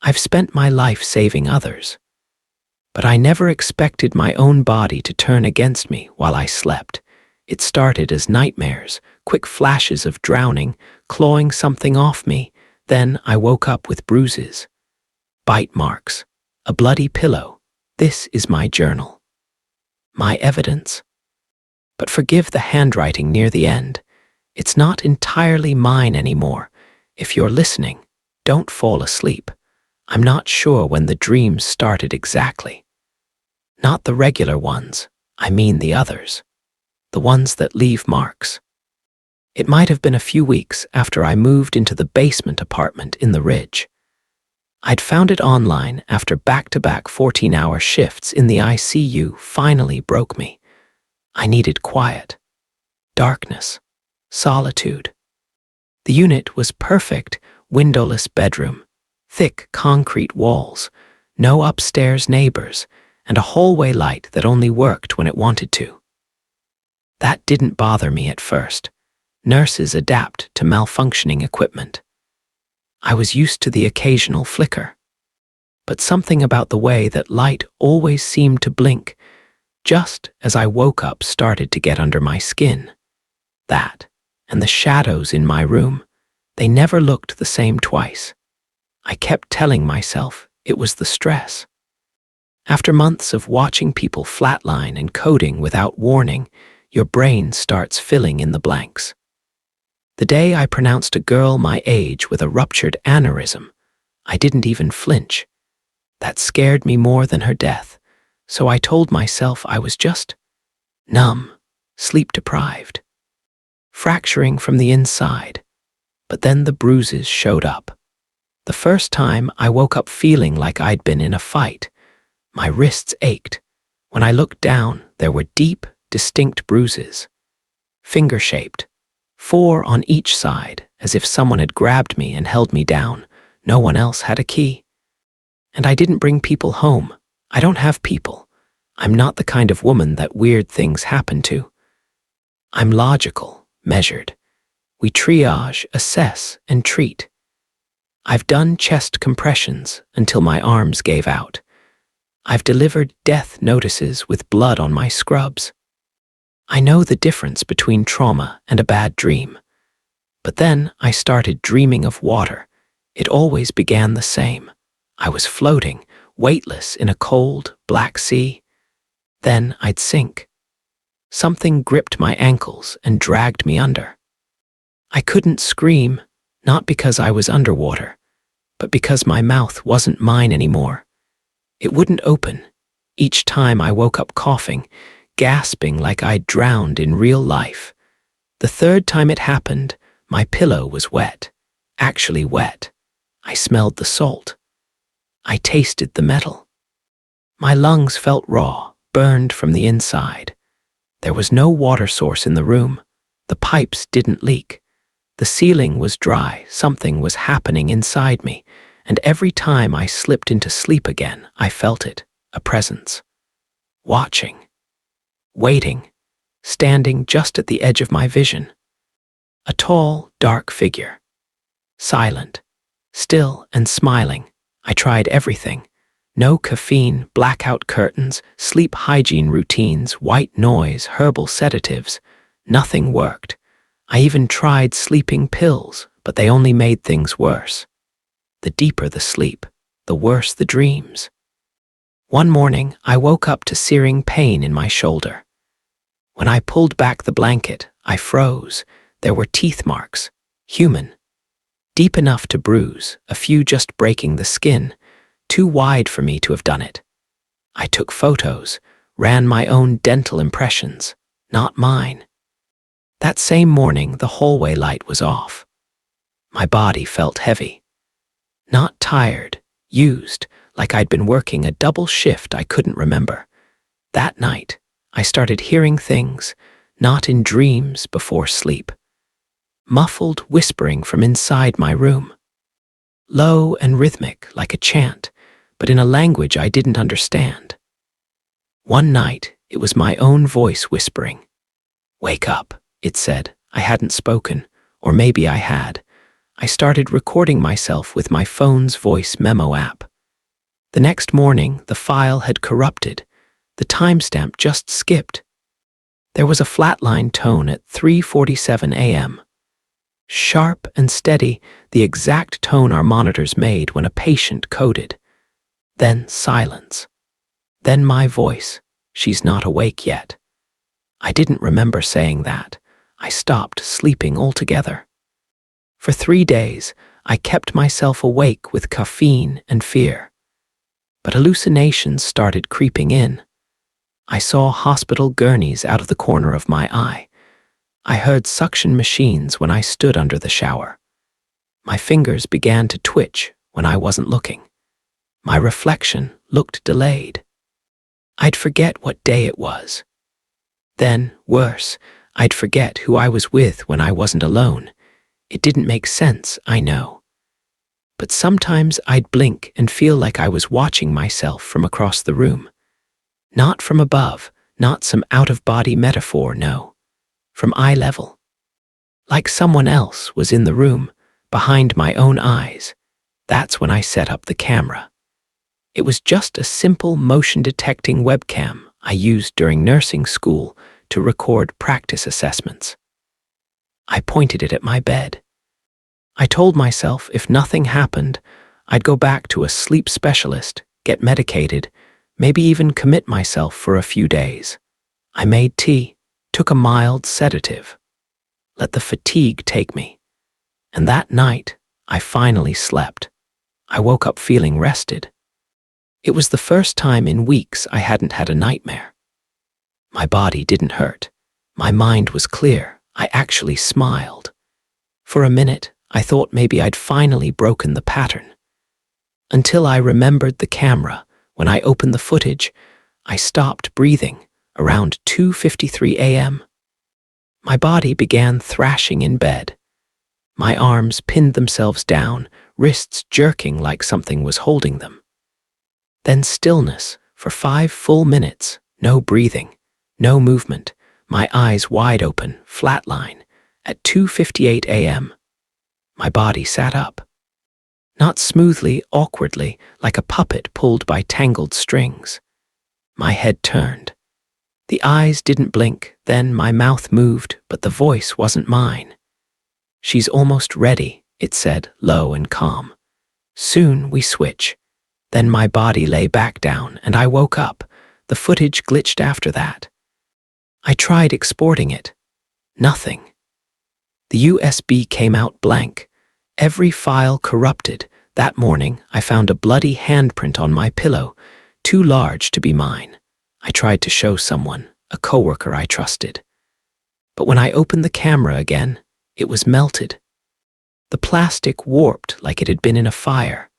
I've spent my life saving others, but I never expected my own body to turn against me while I slept. It started as nightmares, quick flashes of drowning, clawing something off me. Then I woke up with bruises, bite marks, a bloody pillow. This is my journal, my evidence. But forgive the handwriting near the end. It's not entirely mine anymore. If you're listening, don't fall asleep. I'm not sure when the dreams started exactly. Not the regular ones, I mean the others. The ones that leave marks. It might have been a few weeks after I moved into the basement apartment in the Ridge. I'd found it online after back-to-back 14-hour shifts in the ICU finally broke me. I needed quiet, darkness, solitude. The unit was perfect, windowless bedroom, thick concrete walls, no upstairs neighbors, and a hallway light that only worked when it wanted to. That didn't bother me at first. Nurses adapt to malfunctioning equipment. I was used to the occasional flicker. But something about the way that light always seemed to blink, just as I woke up, started to get under my skin. That, and the shadows in my room, they never looked the same twice. I kept telling myself it was the stress. After months of watching people flatline and coding without warning, your brain starts filling in the blanks. The day I pronounced a girl my age with a ruptured aneurysm, I didn't even flinch. That scared me more than her death, so I told myself I was just numb, sleep-deprived, fracturing from the inside. But then the bruises showed up. The first time I woke up feeling like I'd been in a fight. My wrists ached. When I looked down, there were deep, distinct bruises, finger-shaped, 4 on each side, as if someone had grabbed me and held me down. No one else had a key. And I didn't bring people home. I don't have people. I'm not the kind of woman that weird things happen to. I'm logical, measured. We triage, assess, and treat. I've done chest compressions until my arms gave out. I've delivered death notices with blood on my scrubs. I know the difference between trauma and a bad dream. But then I started dreaming of water. It always began the same. I was floating, weightless in a cold, black sea. Then I'd sink. Something gripped my ankles and dragged me under. I couldn't scream, not because I was underwater, but because my mouth wasn't mine anymore. It wouldn't open. Each time I woke up coughing, gasping like I'd drowned in real life. The third time it happened, my pillow was wet. Actually wet. I smelled the salt. I tasted the metal. My lungs felt raw, burned from the inside. There was no water source in the room. The pipes didn't leak. The ceiling was dry. Something was happening inside me, and every time I slipped into sleep again, I felt it, a presence. Watching. Waiting. Standing just at the edge of my vision. A tall, dark figure. Silent. Still and smiling. I tried everything. No caffeine, blackout curtains, sleep hygiene routines, white noise, herbal sedatives. Nothing worked. I even tried sleeping pills, but they only made things worse. The deeper the sleep, the worse the dreams. One morning, I woke up to searing pain in my shoulder. When I pulled back the blanket, I froze. There were teeth marks, human. Deep enough to bruise, a few just breaking the skin, too wide for me to have done it. I took photos, ran my own dental impressions, not mine. That same morning, the hallway light was off. My body felt heavy. Not tired, used, like I'd been working a double shift I couldn't remember. That night, I started hearing things, not in dreams before sleep. Muffled whispering from inside my room. Low and rhythmic like a chant, but in a language I didn't understand. One night, it was my own voice whispering. "Wake up," it said. I hadn't spoken, or maybe I had. I started recording myself with my phone's voice memo app. The next morning, the file had corrupted. The timestamp just skipped. There was a flatline tone at 3:47 a.m. Sharp and steady, the exact tone our monitors made when a patient coded. Then silence. Then my voice. "She's not awake yet." I didn't remember saying that. I stopped sleeping altogether. For 3 days, I kept myself awake with caffeine and fear. But hallucinations started creeping in. I saw hospital gurneys out of the corner of my eye. I heard suction machines when I stood under the shower. My fingers began to twitch when I wasn't looking. My reflection looked delayed. I'd forget what day it was. Then, worse, I'd forget who I was with when I wasn't alone. It didn't make sense, I know. But sometimes I'd blink and feel like I was watching myself from across the room. Not from above, not some out-of-body metaphor, no. From eye level. Like someone else was in the room, behind my own eyes. That's when I set up the camera. It was just a simple motion-detecting webcam I used during nursing school to record practice assessments. I pointed it at my bed. I told myself if nothing happened, I'd go back to a sleep specialist, get medicated, maybe even commit myself for a few days. I made tea, took a mild sedative. Let the fatigue take me. And that night, I finally slept. I woke up feeling rested. It was the first time in weeks I hadn't had a nightmare. My body didn't hurt. My mind was clear. I actually smiled. For a minute, I thought maybe I'd finally broken the pattern. Until I remembered the camera. When I opened the footage, I stopped breathing around 2:53 a.m. My body began thrashing in bed. My arms pinned themselves down, wrists jerking like something was holding them. Then stillness for 5 full minutes, no breathing, no movement, my eyes wide open, flatline, at 2:58 a.m. My body sat up. Not smoothly, awkwardly, like a puppet pulled by tangled strings. My head turned. The eyes didn't blink, then my mouth moved, but the voice wasn't mine. "She's almost ready," it said, low and calm. "Soon we switch." Then my body lay back down, and I woke up. The footage glitched after that. I tried exporting it. Nothing. The USB came out blank. Every file corrupted. That morning, I found a bloody handprint on my pillow, too large to be mine. I tried to show someone, a coworker I trusted. But when I opened the camera again, it was melted. The plastic warped like it had been in a fire.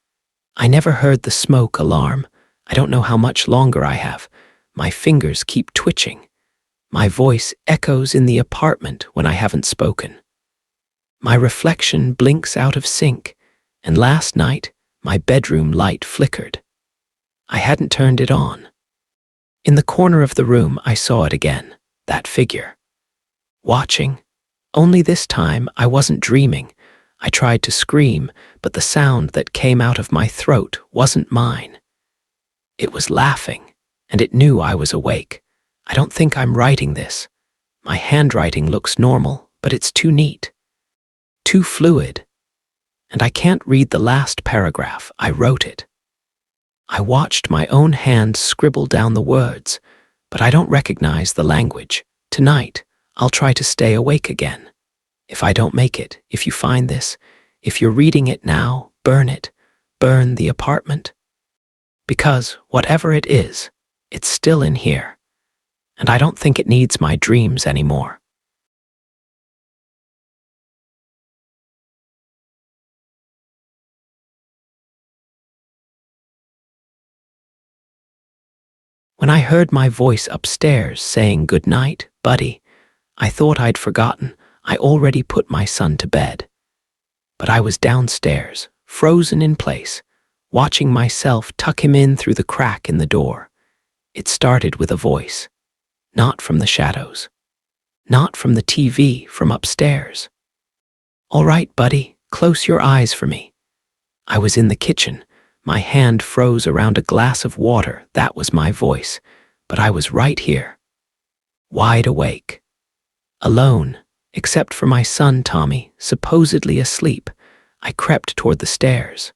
I never heard the smoke alarm. I don't know how much longer I have. My fingers keep twitching. My voice echoes in the apartment when I haven't spoken. My reflection blinks out of sync, and last night, my bedroom light flickered. I hadn't turned it on. In the corner of the room, I saw it again, that figure. Watching. Only this time, I wasn't dreaming. I tried to scream, but the sound that came out of my throat wasn't mine. It was laughing, and it knew I was awake. I don't think I'm writing this. My handwriting looks normal, but it's too neat. Too fluid. And I can't read the last paragraph. I wrote it. I watched my own hand scribble down the words, but I don't recognize the language. Tonight, I'll try to stay awake again. If I don't make it, if you find this, if you're reading it now, burn it. Burn the apartment. Because whatever it is, it's still in here. And I don't think it needs my dreams anymore. When I heard my voice upstairs saying good night, buddy, I thought I'd forgotten. I already put my son to bed. But I was downstairs, frozen in place, watching myself tuck him in through the crack in the door. It started with a voice, not from the shadows, not from the TV, from upstairs. "All right, buddy, close your eyes for me." I was in the kitchen. My hand froze around a glass of water. That was my voice, but I was right here, wide awake, alone, except for my son Tommy, supposedly asleep. I crept toward the stairs.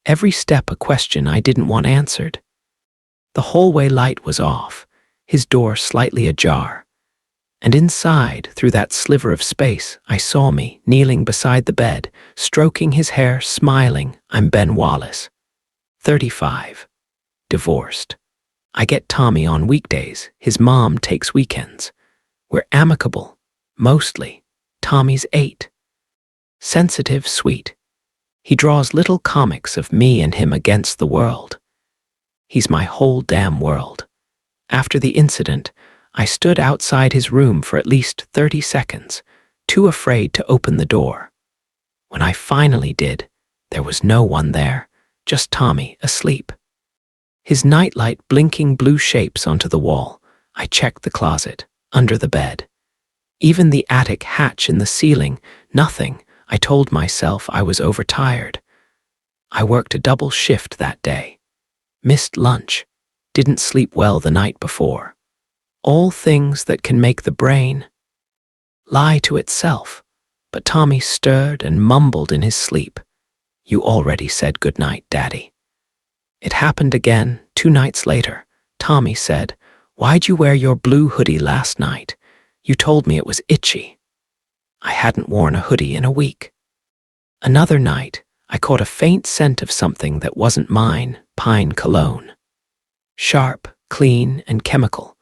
Every step a question I didn't want answered. The hallway light was off, his door slightly ajar. And inside, through that sliver of space, I saw me, kneeling beside the bed, stroking his hair, smiling. I'm Ben Wallace, 35, divorced. I get Tommy on weekdays. His mom takes weekends. We're amicable, mostly. Tommy's 8. Sensitive, sweet. He draws little comics of me and him against the world. He's my whole damn world. After the incident, I stood outside his room for at least 30 seconds, too afraid to open the door. When I finally did, there was no one there, just Tommy asleep. His nightlight blinking blue shapes onto the wall. I checked the closet, under the bed. Even the attic hatch in the ceiling, nothing. I told myself I was overtired. I worked a double shift that day. Missed lunch. Didn't sleep well the night before. All things that can make the brain lie to itself. But Tommy stirred and mumbled in his sleep. "You already said goodnight, Daddy." It happened again, 2 nights later. Tommy said, "Why'd you wear your blue hoodie last night? You told me it was itchy." I hadn't worn a hoodie in a week. Another night, I caught a faint scent of something that wasn't mine, pine cologne. Sharp, clean, and chemical.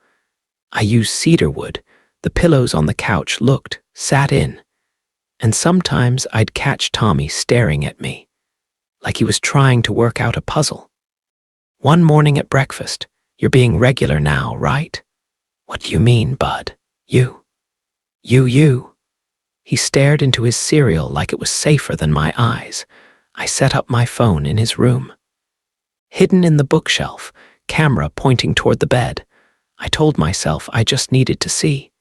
I used cedar wood. The pillows on the couch sat in. And sometimes I'd catch Tommy staring at me, like he was trying to work out a puzzle. One morning at breakfast, "You're being regular now, right?" "What do you mean, bud? You. He stared into his cereal like it was safer than my eyes. I set up my phone in his room. Hidden in the bookshelf, camera pointing toward the bed. I told myself I just needed to see.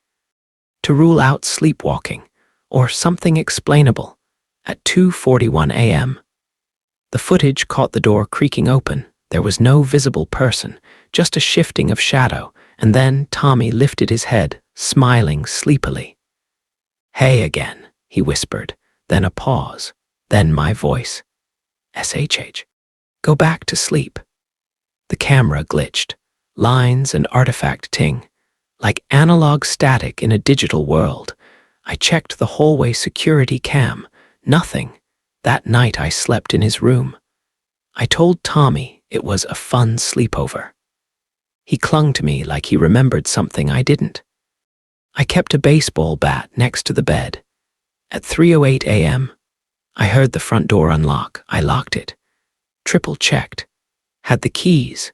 To rule out sleepwalking, or something explainable. At 2:41 a.m. The footage caught the door creaking open. There was no visible person, just a shifting of shadow, and then Tommy lifted his head, smiling sleepily. "Hey again," he whispered, then a pause, then my voice. "SHH. Go back to sleep." The camera glitched, lines and artifact ting, like analog static in a digital world. I checked the hallway security cam, nothing. That night I slept in his room. I told Tommy it was a fun sleepover. He clung to me like he remembered something I didn't. I kept a baseball bat next to the bed. At 3:08 a.m., I heard the front door unlock. I locked it. Triple-checked. Had the keys.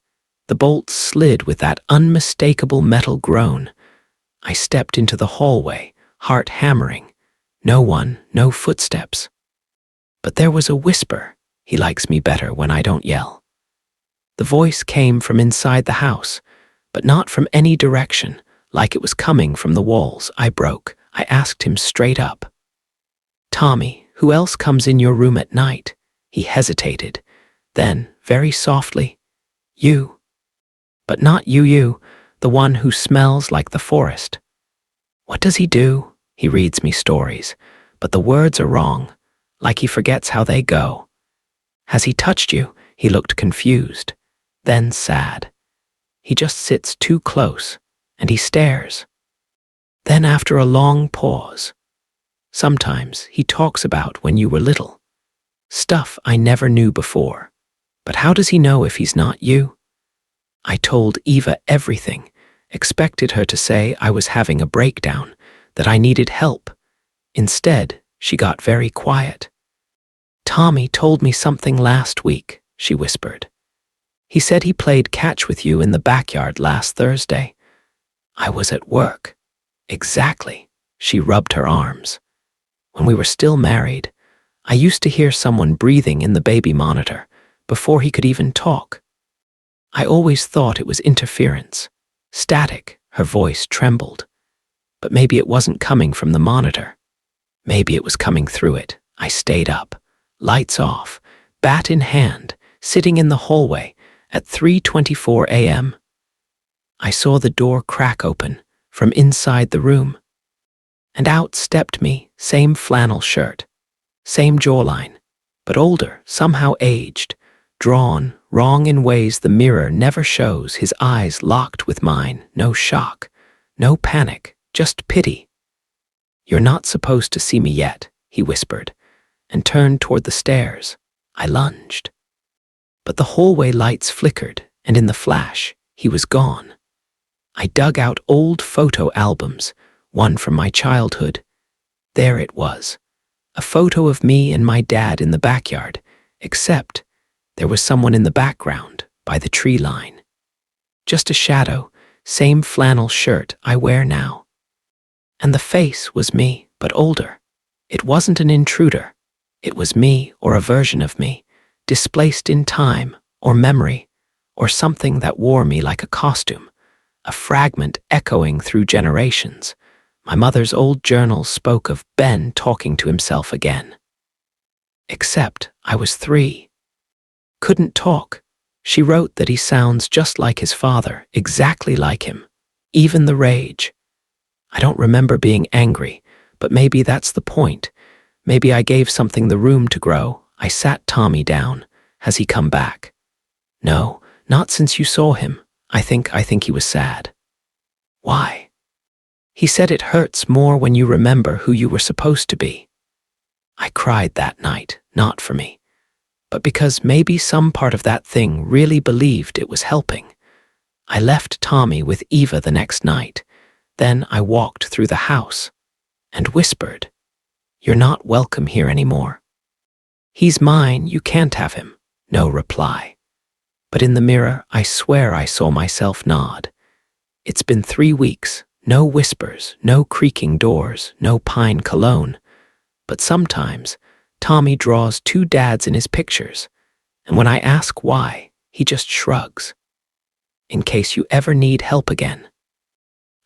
The bolts slid with that unmistakable metal groan. I stepped into the hallway, heart hammering. No one, no footsteps. But there was a whisper. He likes me better when I don't yell. The voice came from inside the house, but not from any direction, like it was coming from the walls. I broke. I asked him straight up. "Tommy, who else comes in your room at night?" He hesitated. Then, very softly, "You. But not you, the one who smells like the forest." "What does he do?" He reads me stories, but the words are wrong, like he forgets how they go. "Has he touched you?" He looked confused, then sad. He just sits too close, and he stares. Then after a long pause, "Sometimes he talks about when you were little. Stuff I never knew before. But how does he know if he's not you?" I told Eva everything, expected her to say I was having a breakdown, that I needed help. Instead, she got very quiet. "Tommy told me something last week," she whispered. "He said he played catch with you in the backyard last Thursday." I was at work. Exactly. She rubbed her arms. When we were still married, I used to hear someone breathing in the baby monitor before he could even talk. I always thought it was interference. Static, her voice trembled. But maybe it wasn't coming from the monitor. Maybe it was coming through it. I stayed up, lights off, bat in hand, sitting in the hallway at 3:24 a.m. I saw the door crack open from inside the room. And out stepped me, same flannel shirt, same jawline, but older, somehow aged, drawn, wrong in ways the mirror never shows, his eyes locked with mine, no shock, no panic, just pity. "You're not supposed to see me yet," he whispered, and turned toward the stairs. I lunged. But the hallway lights flickered, and in the flash, he was gone. I dug out old photo albums, one from my childhood. There it was, a photo of me and my dad in the backyard, except there was someone in the background, by the tree line. Just a shadow, same flannel shirt I wear now. And the face was me, but older. It wasn't an intruder. It was me, or a version of me, displaced in time, or memory, or something that wore me like a costume, a fragment echoing through generations. My mother's old journals spoke of Ben talking to himself again. Except I was 3. Couldn't talk. She wrote that he sounds just like his father, exactly like him. Even the rage. I don't remember being angry, but maybe that's the point. Maybe I gave something the room to grow. I sat Tommy down. Has he come back? No, not since you saw him. I think he was sad. Why? He said it hurts more when you remember who you were supposed to be. I cried that night, not for me, but because maybe some part of that thing really believed it was helping. I left Tommy with Eva the next night. Then I walked through the house and whispered, "You're not welcome here anymore. He's mine, you can't have him." No reply. But in the mirror, I swear I saw myself nod. It's been 3 weeks, no whispers, no creaking doors, no pine cologne. But sometimes, Tommy draws 2 dads in his pictures, and when I ask why, he just shrugs. In case you ever need help again.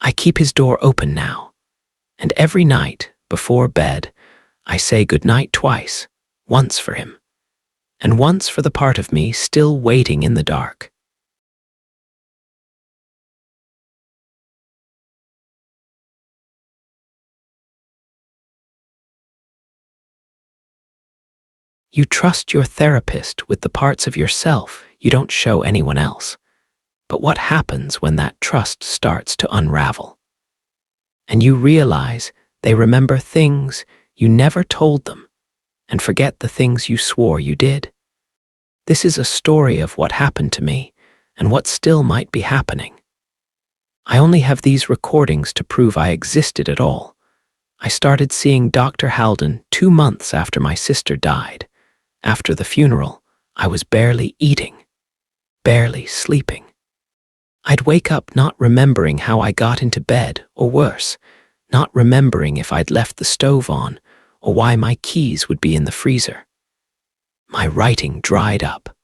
I keep his door open now, and every night, before bed, I say goodnight twice, once for him, and once for the part of me still waiting in the dark. You trust your therapist with the parts of yourself you don't show anyone else. But what happens when that trust starts to unravel? And you realize they remember things you never told them and forget the things you swore you did? This is a story of what happened to me and what still might be happening. I only have these recordings to prove I existed at all. I started seeing Dr. Haldon 2 months after my sister died. After the funeral, I was barely eating, barely sleeping. I'd wake up not remembering how I got into bed, or worse, not remembering if I'd left the stove on or why my keys would be in the freezer. My writing dried up.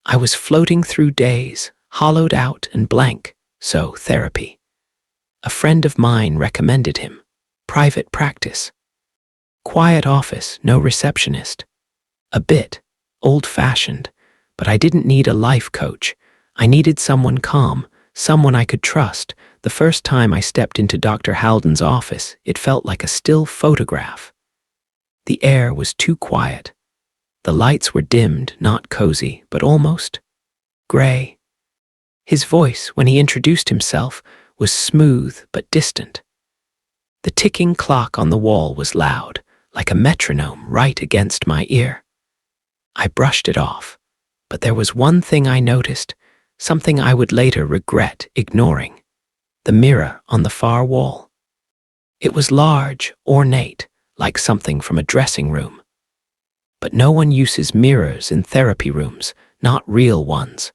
I was floating through days, hollowed out and blank, so therapy. A friend of mine recommended him. Private practice. Quiet office, no receptionist. A bit old-fashioned, but I didn't need a life coach. I needed someone calm, someone I could trust. The first time I stepped into Dr. Haldon's office, it felt like a still photograph. The air was too quiet. The lights were dimmed, not cozy, but almost gray. His voice, when he introduced himself, was smooth but distant. The ticking clock on the wall was loud, like a metronome right against my ear. I brushed it off, but there was one thing I noticed, something I would later regret ignoring: the mirror on the far wall. It was large, ornate, like something from a dressing room. But no one uses mirrors in therapy rooms, not real ones.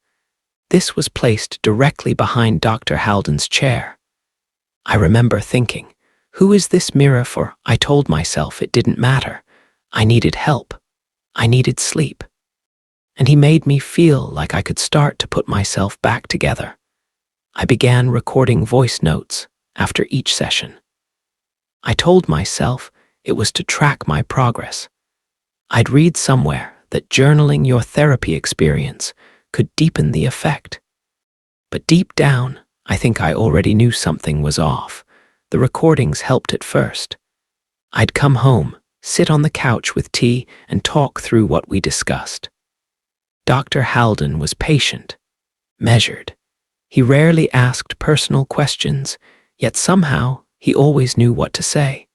This was placed directly behind Dr. Haldon's chair. I remember thinking, Who is this mirror for? I told myself it didn't matter. I needed help. I needed sleep. And he made me feel like I could start to put myself back together. I began recording voice notes after each session. I told myself it was to track my progress. I'd read somewhere that journaling your therapy experience could deepen the effect. But deep down, I think I already knew something was off. The recordings helped at first. I'd come home, sit on the couch with tea, and talk through what we discussed. Dr. Haldon was patient, measured. He rarely asked personal questions, yet somehow he always knew what to say.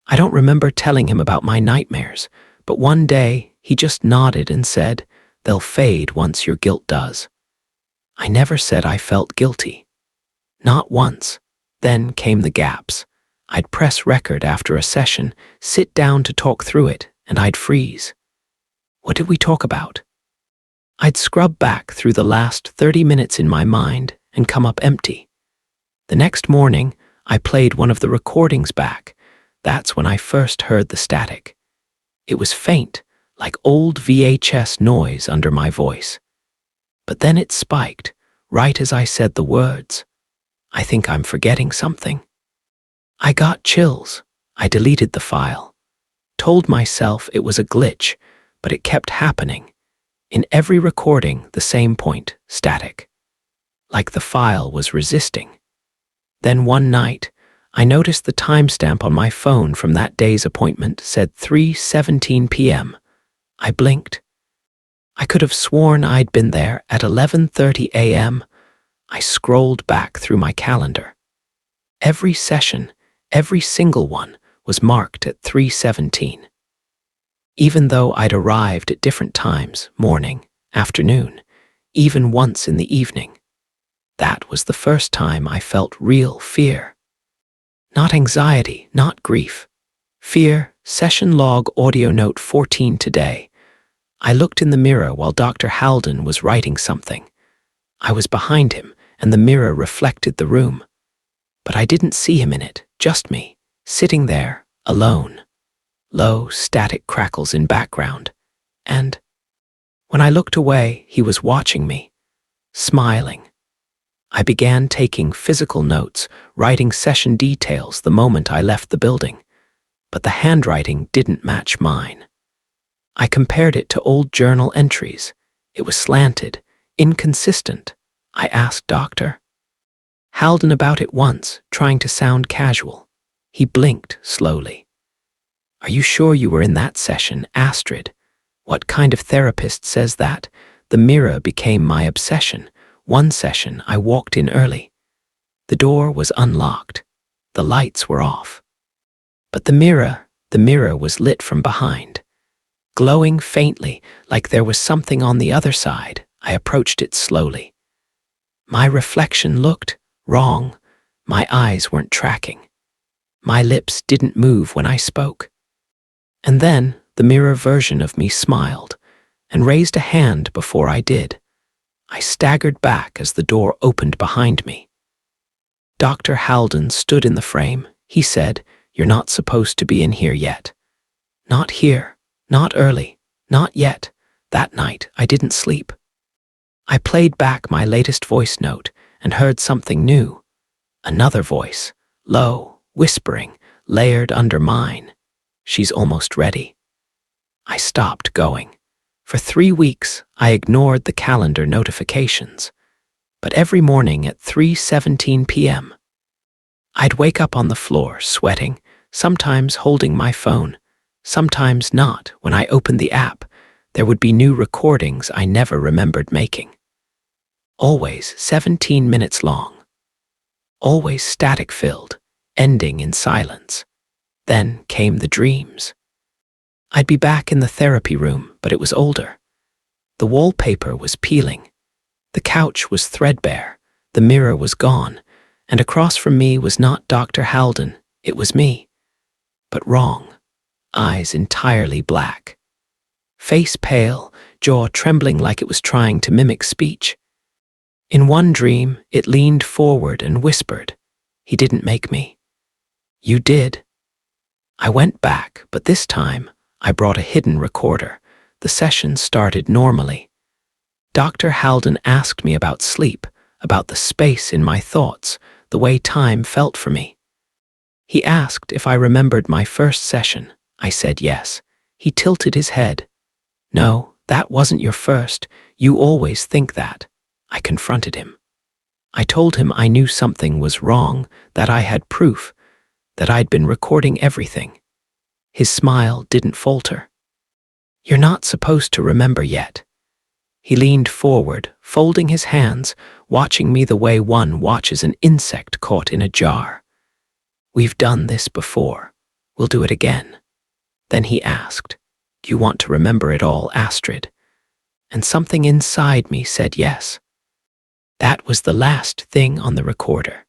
I don't remember telling him about my nightmares, but one day he just nodded and said, "They'll fade once your guilt does." I never said I felt guilty. Not once. Then came the gaps. I'd press record after a session, sit down to talk through it, and I'd freeze. What did we talk about? I'd scrub back through the last 30 minutes in my mind and come up empty. The next morning, I played one of the recordings back. That's when I first heard the static. It was faint, like old VHS noise under my voice. But then it spiked, right as I said the words. I think I'm forgetting something. I got chills. I deleted the file. Told myself it was a glitch, but it kept happening. In every recording, the same point, static. Like the file was resisting. Then one night, I noticed the timestamp on my phone from that day's appointment said 3:17 p.m. I blinked. I could have sworn I'd been there at 11:30 a.m. I scrolled back through my calendar. Every session, every single one, was marked at 3:17. Even though I'd arrived at different times, morning, afternoon, even once in the evening. That was the first time I felt real fear. Not anxiety, not grief. Fear, session log audio note 14 today. I looked in the mirror while Dr. Haldon was writing something. I was behind him, and the mirror reflected the room. But I didn't see him in it, just me, sitting there, alone. Low, static crackles in background. And when I looked away, he was watching me, smiling. I began taking physical notes, writing session details the moment I left the building. But the handwriting didn't match mine. I compared it to old journal entries. It was slanted, inconsistent. I asked Dr. Haldon about it once, trying to sound casual. He blinked slowly. "Are you sure you were in that session, Astrid? What kind of therapist says that?" The mirror became my obsession. One session, I walked in early. The door was unlocked. The lights were off. But the mirror was lit from behind. Glowing faintly, like there was something on the other side, I approached it slowly. My reflection looked wrong. My eyes weren't tracking. My lips didn't move when I spoke. And then the mirror version of me smiled and raised a hand before I did. I staggered back as the door opened behind me. Dr. Haldon stood in the frame. He said, "You're not supposed to be in here yet." Not here, not early, not yet. That night, I didn't sleep. I played back my latest voice note and heard something new. Another voice, low, whispering, layered under mine. "She's almost ready." I stopped going. For 3 weeks, I ignored the calendar notifications. But every morning at 3:17 p.m., I'd wake up on the floor, sweating, sometimes holding my phone, sometimes not. When I opened the app, there would be new recordings I never remembered making. Always 17 minutes long. Always static-filled, ending in silence. Then came the dreams. I'd be back in the therapy room, but it was older. The wallpaper was peeling. The couch was threadbare. The mirror was gone. And across from me was not Dr. Haldon. It was me. But wrong. Eyes entirely black. Face pale, jaw trembling like it was trying to mimic speech. In one dream, it leaned forward and whispered, "He didn't make me." You did. I went back, but this time I brought a hidden recorder. The session started normally. Dr. Haldon asked me about sleep, about the space in my thoughts, the way time felt for me. He asked if I remembered my first session. I said yes. He tilted his head. No, that wasn't your first. You always think that. I confronted him. I told him I knew something was wrong, that I had proof, that I'd been recording everything. His smile didn't falter. You're not supposed to remember yet. He leaned forward, folding his hands, watching me the way one watches an insect caught in a jar. We've done this before. We'll do it again. Then he asked, do you want to remember it all, Astrid? And something inside me said yes. That was the last thing on the recorder.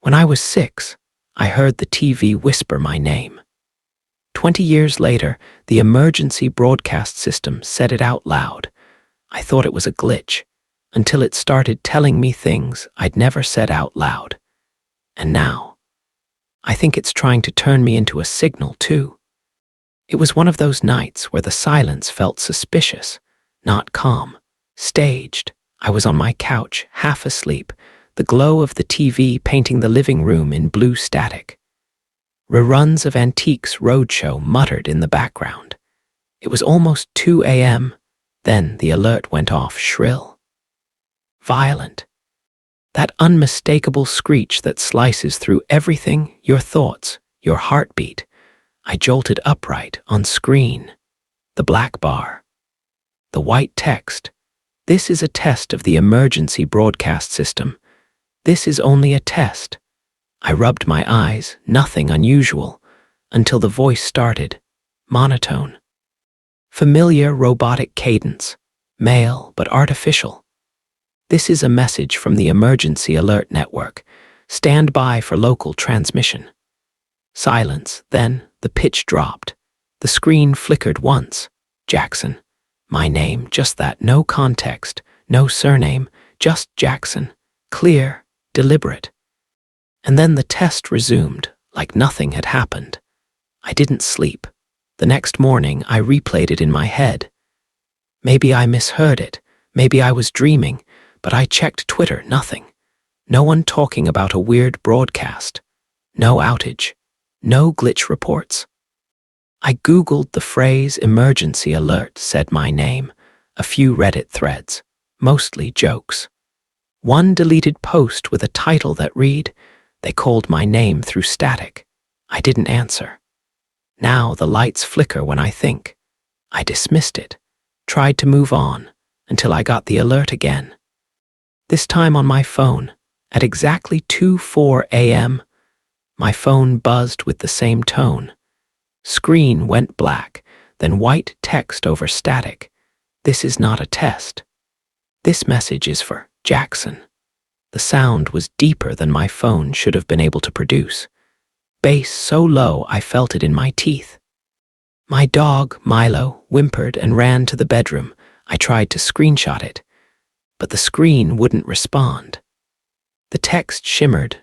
When I was 6, I heard the TV whisper my name. 20 years later, the emergency broadcast system said it out loud. I thought it was a glitch, until it started telling me things I'd never said out loud. And now, I think it's trying to turn me into a signal too. It was one of those nights where the silence felt suspicious, not calm, staged. I was on my couch, half asleep, the glow of the TV painting the living room in blue static. Reruns of Antiques Roadshow muttered in the background. It was almost 2 a.m. Then the alert went off, shrill, violent. That unmistakable screech that slices through everything, your thoughts, your heartbeat. I jolted upright, on screen. The black bar. The white text. This is a test of the emergency broadcast system. This is only a test. I rubbed my eyes, nothing unusual, until the voice started, monotone. Familiar robotic cadence, male but artificial. This is a message from the Emergency Alert Network. Stand by for local transmission. Silence, then the pitch dropped. The screen flickered once. Jackson. My name, just that, no context, no surname, just Jackson. Clear, deliberate. And then the test resumed, like nothing had happened. I didn't sleep. The next morning, I replayed it in my head. Maybe I misheard it. Maybe I was dreaming. But I checked Twitter, nothing. No one talking about a weird broadcast. No outage. No glitch reports. I Googled the phrase emergency alert, said my name. A few Reddit threads, mostly jokes. One deleted post with a title that read, they called my name through static. I didn't answer. Now the lights flicker when I think. I dismissed it, tried to move on, until I got the alert again. This time on my phone, at exactly 2:04 a.m., my phone buzzed with the same tone. Screen went black, then white text over static. This is not a test. This message is for Jackson. The sound was deeper than my phone should have been able to produce. Bass so low I felt it in my teeth. My dog, Milo, whimpered and ran to the bedroom. I tried to screenshot it, but the screen wouldn't respond. The text shimmered,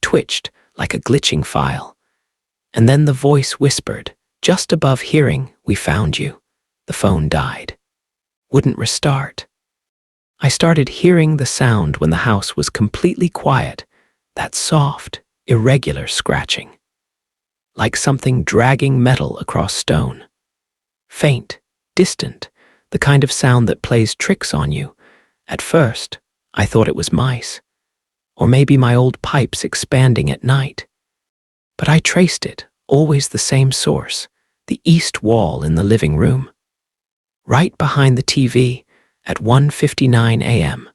twitched, like a glitching file. And then the voice whispered, just above hearing, we found you. The phone died. Wouldn't restart. I started hearing the sound when the house was completely quiet, that soft, irregular scratching. Like something dragging metal across stone. Faint, distant, the kind of sound that plays tricks on you. At first, I thought it was mice, or maybe my old pipes expanding at night. But I traced it, always the same source, the east wall in the living room. Right behind the TV, at 1:59 a.m.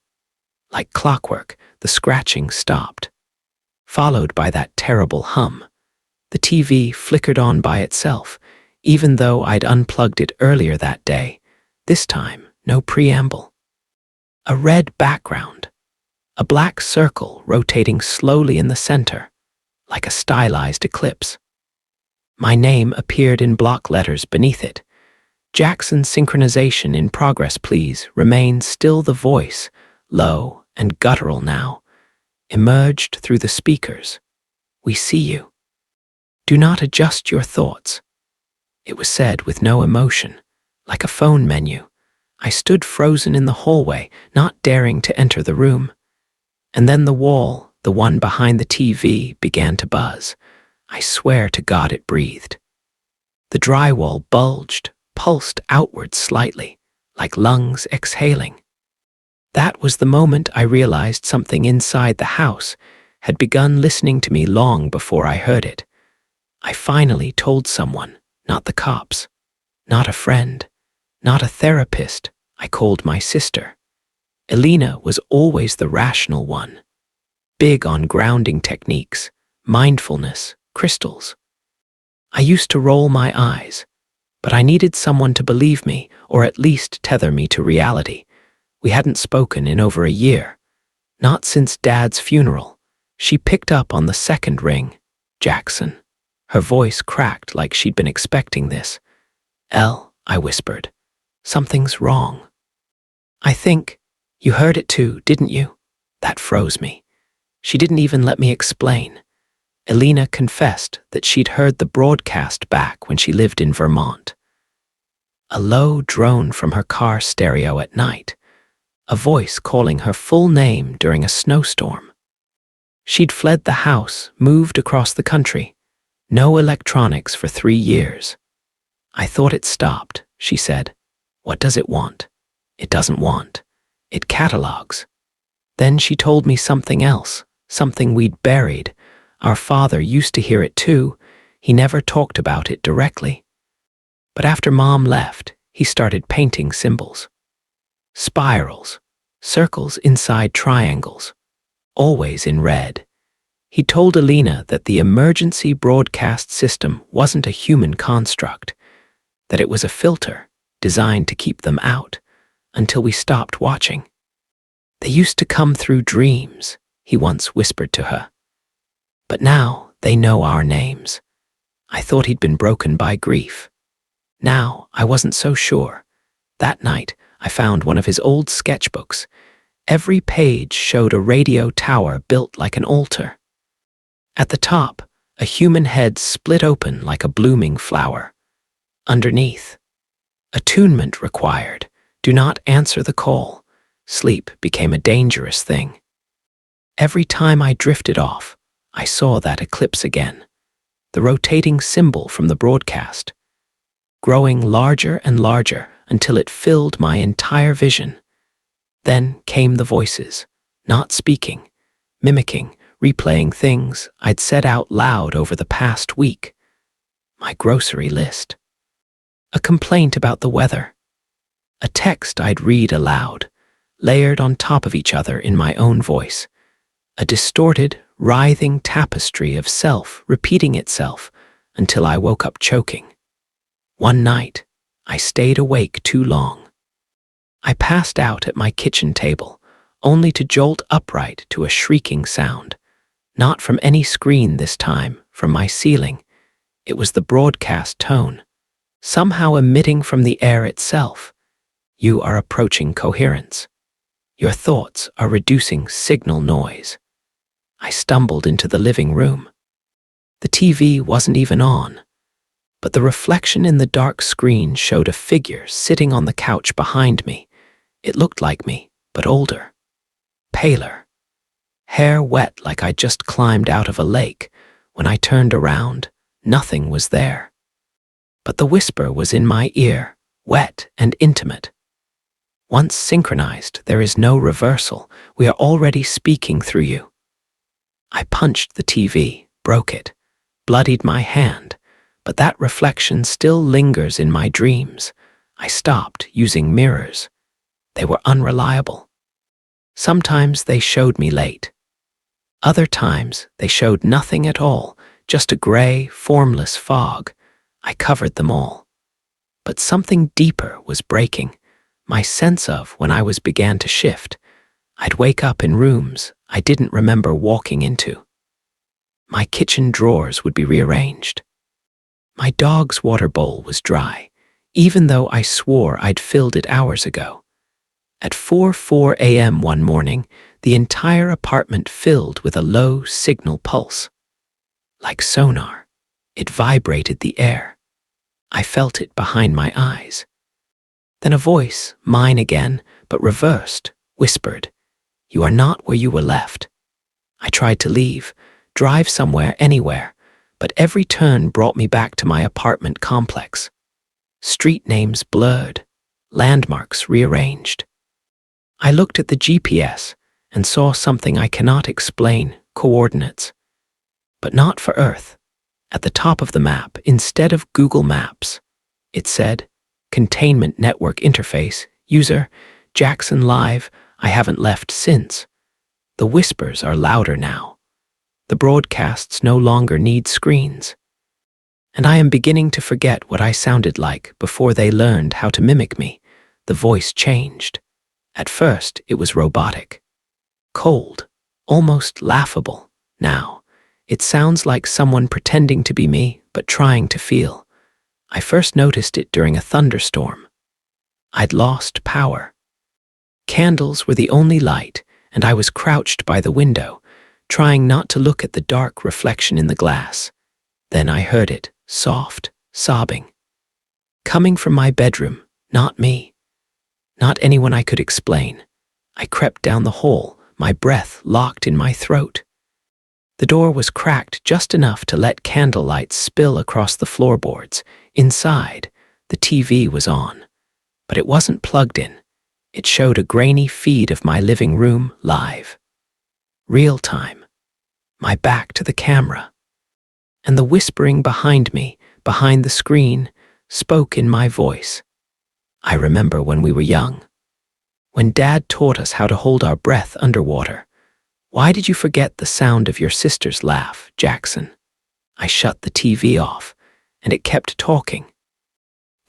Like clockwork, the scratching stopped, followed by that terrible hum. The TV flickered on by itself, even though I'd unplugged it earlier that day. This time, no preamble. A red background, a black circle rotating slowly in the center, like a stylized eclipse. My name appeared in block letters beneath it. Jackson's synchronization in progress, please, remains still the voice, low and guttural now, emerged through the speakers. We see you. Do not adjust your thoughts. It was said with no emotion, like a phone menu. I stood frozen in the hallway, not daring to enter the room. And then the wall, the one behind the TV, began to buzz. I swear to God it breathed. The drywall bulged, pulsed outward slightly, like lungs exhaling. That was the moment I realized something inside the house had begun listening to me long before I heard it. I finally told someone, not the cops, not a friend, not a therapist. I called my sister. Elena was always the rational one, big on grounding techniques, mindfulness, crystals. I used to roll my eyes, but I needed someone to believe me, or at least tether me to reality. We hadn't spoken in over a year, not since Dad's funeral. She picked up on the second ring. Jackson. Her voice cracked like she'd been expecting this. "Elle," I whispered, "something's wrong." "I think you heard it too, didn't you?" That froze me. She didn't even let me explain. Elena confessed that she'd heard the broadcast back when she lived in Vermont. A low drone from her car stereo at night, a voice calling her full name during a snowstorm. She'd fled the house, moved across the country. No electronics for 3 years. "I thought it stopped," she said. "What does it want?" "It doesn't want. It catalogs." Then she told me something else, something we'd buried. Our father used to hear it too. He never talked about it directly. But after Mom left, he started painting symbols. Spirals, circles inside triangles, always in red. He told Elena that the emergency broadcast system wasn't a human construct, that it was a filter designed to keep them out until we stopped watching. "They used to come through dreams," he once whispered to her. "But now they know our names." I thought he'd been broken by grief. Now I wasn't so sure. That night I found one of his old sketchbooks. Every page showed a radio tower built like an altar. At the top, a human head split open like a blooming flower. Underneath, attunement required. Do not answer the call. Sleep became a dangerous thing. Every time I drifted off, I saw that eclipse again, the rotating symbol from the broadcast, growing larger and larger until it filled my entire vision. Then came the voices, not speaking, mimicking, replaying things I'd said out loud over the past week. My grocery list. A complaint about the weather. A text I'd read aloud, layered on top of each other in my own voice. A distorted, writhing tapestry of self repeating itself until I woke up choking. One night, I stayed awake too long. I passed out at my kitchen table, only to jolt upright to a shrieking sound. Not from any screen this time, from my ceiling. It was the broadcast tone, somehow emitting from the air itself. "You are approaching coherence. Your thoughts are reducing signal noise." I stumbled into the living room. The TV wasn't even on, but the reflection in the dark screen showed a figure sitting on the couch behind me. It looked like me, but older, paler. Hair wet like I'd just climbed out of a lake. When I turned around, nothing was there. But the whisper was in my ear, wet and intimate. "Once synchronized, there is no reversal. We are already speaking through you." I punched the TV, broke it, bloodied my hand, but that reflection still lingers in my dreams. I stopped using mirrors. They were unreliable. Sometimes they showed me late. Other times, they showed nothing at all, just a gray, formless fog. I covered them all. But something deeper was breaking. My sense of when I was began to shift. I'd wake up in rooms I didn't remember walking into. My kitchen drawers would be rearranged. My dog's water bowl was dry, even though I swore I'd filled it hours ago. At 4:04 a.m. one morning, the entire apartment filled with a low signal pulse. Like sonar, it vibrated the air. I felt it behind my eyes. Then a voice, mine again, but reversed, whispered, "You are not where you were left." I tried to leave, drive somewhere, anywhere, but every turn brought me back to my apartment complex. Street names blurred, landmarks rearranged. I looked at the GPS and saw something I cannot explain, coordinates. But not for Earth. At the top of the map, instead of Google Maps, it said, Containment Network Interface, user, Jackson Live, I haven't left since. The whispers are louder now. The broadcasts no longer need screens. And I am beginning to forget what I sounded like before they learned how to mimic me. The voice changed. At first, it was robotic. Cold, almost laughable. Now, it sounds like someone pretending to be me, but trying to feel. I first noticed it during a thunderstorm. I'd lost power. Candles were the only light, and I was crouched by the window, trying not to look at the dark reflection in the glass. Then I heard it, soft, sobbing. Coming from my bedroom, not me. Not anyone I could explain. I crept down the hall, my breath locked in my throat. The door was cracked just enough to let candlelight spill across the floorboards. Inside, the TV was on, but it wasn't plugged in. It showed a grainy feed of my living room live. Real time. My back to the camera. And the whispering behind me, behind the screen, spoke in my voice. I remember when we were young. When Dad taught us how to hold our breath underwater. Why did you forget the sound of your sister's laugh, Jackson? I shut the TV off, and it kept talking.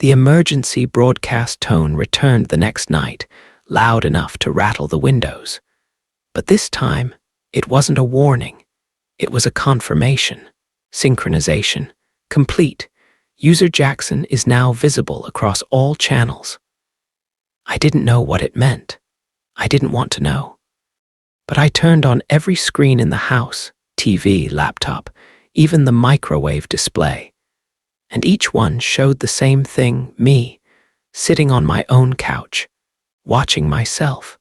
The emergency broadcast tone returned the next night, loud enough to rattle the windows. But this time, it wasn't a warning. It was a confirmation. Synchronization. Complete. User Jackson is now visible across all channels. I didn't know what it meant. I didn't want to know. But I turned on every screen in the house, TV, laptop, even the microwave display. And each one showed the same thing, me, sitting on my own couch, watching myself.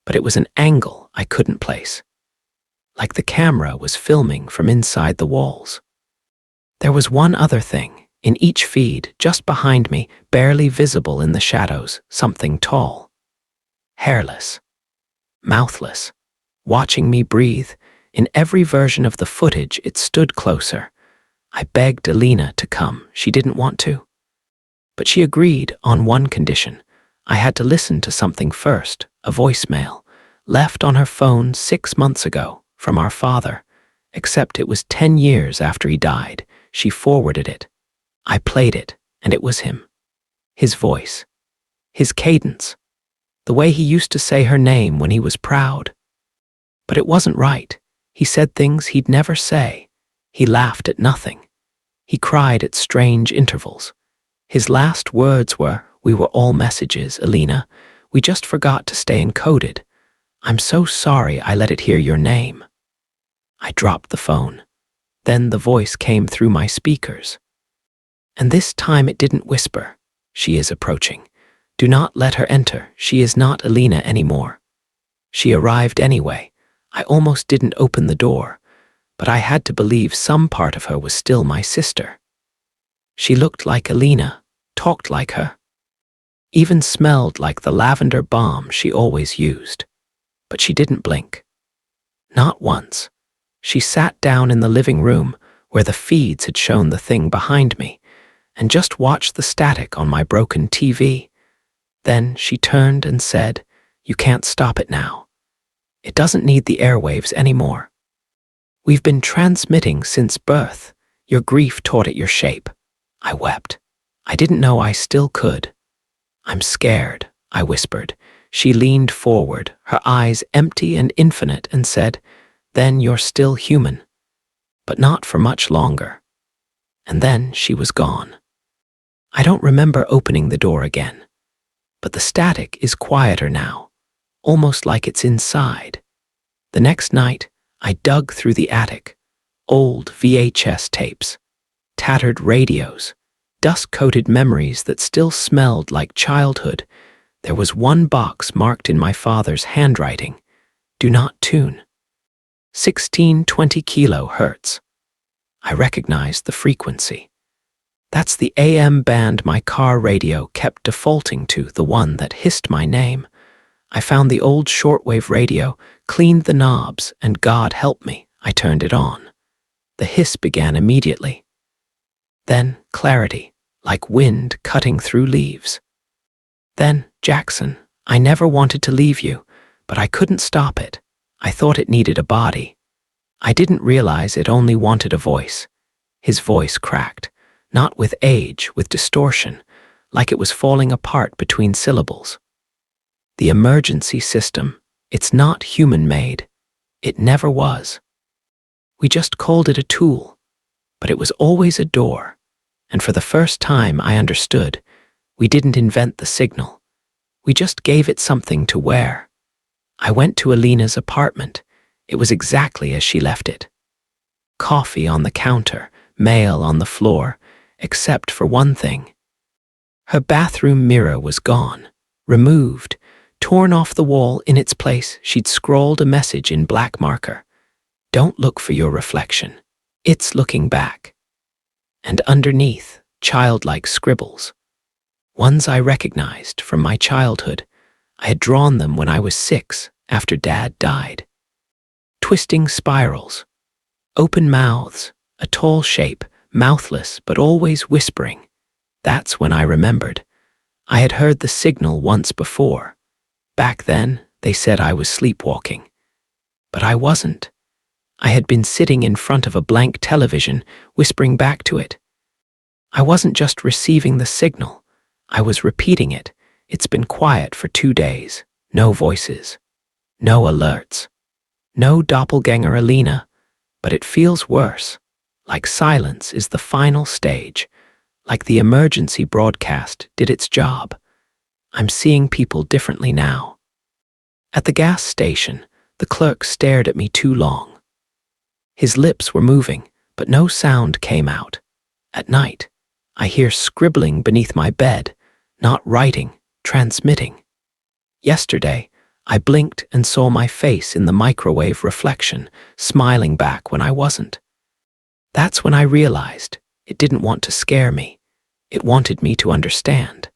But it was an angle I couldn't place. Like the camera was filming from inside the walls. There was one other thing, in each feed, just behind me, barely visible in the shadows, something tall. Hairless. Mouthless. Watching me breathe. In every version of the footage, it stood closer. I begged Alina to come. She didn't want to. But she agreed on one condition. I had to listen to something first, a voicemail, left on her phone 6 months ago, from our father. Except it was 10 years after he died. She forwarded it. I played it, and it was him. His voice. His cadence. The way he used to say her name when he was proud. But it wasn't right. He said things he'd never say. He laughed at nothing. He cried at strange intervals. His last words were, "We were all messages, Alina. We just forgot to stay encoded. I'm so sorry I let it hear your name." I dropped the phone. Then the voice came through my speakers. And this time it didn't whisper. "She is approaching. Do not let her enter. She is not Alina anymore." She arrived anyway. I almost didn't open the door, but I had to believe some part of her was still my sister. She looked like Alina, talked like her, even smelled like the lavender balm she always used. But she didn't blink. Not once. She sat down in the living room where the feeds had shown the thing behind me and just watched the static on my broken TV. Then she turned and said, "You can't stop it now. It doesn't need the airwaves anymore. We've been transmitting since birth. Your grief taught it your shape." I wept. I didn't know I still could. "I'm scared," I whispered. She leaned forward, her eyes empty and infinite, and said, "Then you're still human. But not for much longer." And then she was gone. I don't remember opening the door again, but the static is quieter now, almost like it's inside. The next night, I dug through the attic, old VHS tapes, tattered radios, dust-coated memories that still smelled like childhood. There was one box marked in my father's handwriting, "Do not tune." 1620 kilohertz. I recognized the frequency. That's the AM band my car radio kept defaulting to, the one that hissed my name. I found the old shortwave radio, cleaned the knobs, and God help me, I turned it on. The hiss began immediately. Then clarity, like wind cutting through leaves. Then, Jackson, I never wanted to leave you, but I couldn't stop it. I thought it needed a body. I didn't realize it only wanted a voice. His voice cracked, not with age, with distortion, like it was falling apart between syllables. The emergency system, it's not human-made. It never was. We just called it a tool, but it was always a door. And for the first time I understood, we didn't invent the signal. We just gave it something to wear. I went to Alina's apartment. It was exactly as she left it. Coffee on the counter, mail on the floor, except for one thing. Her bathroom mirror was gone, removed, torn off the wall. In its place, she'd scrawled a message in black marker. "Don't look for your reflection. It's looking back." And underneath, childlike scribbles. Ones I recognized from my childhood. I had drawn them when I was 6, after Dad died. Twisting spirals, open mouths, a tall shape, mouthless but always whispering. That's when I remembered. I had heard the signal once before. Back then, they said I was sleepwalking. But I wasn't. I had been sitting in front of a blank television, whispering back to it. I wasn't just receiving the signal. I was repeating it. It's been quiet for 2 days. No voices. No alerts. No doppelganger Alina. But it feels worse. Like silence is the final stage. Like the emergency broadcast did its job. I'm seeing people differently now. At the gas station, the clerk stared at me too long. His lips were moving, but no sound came out. At night, I hear scribbling beneath my bed, not writing, transmitting. Yesterday, I blinked and saw my face in the microwave reflection, smiling back when I wasn't. That's when I realized it didn't want to scare me. It wanted me to understand.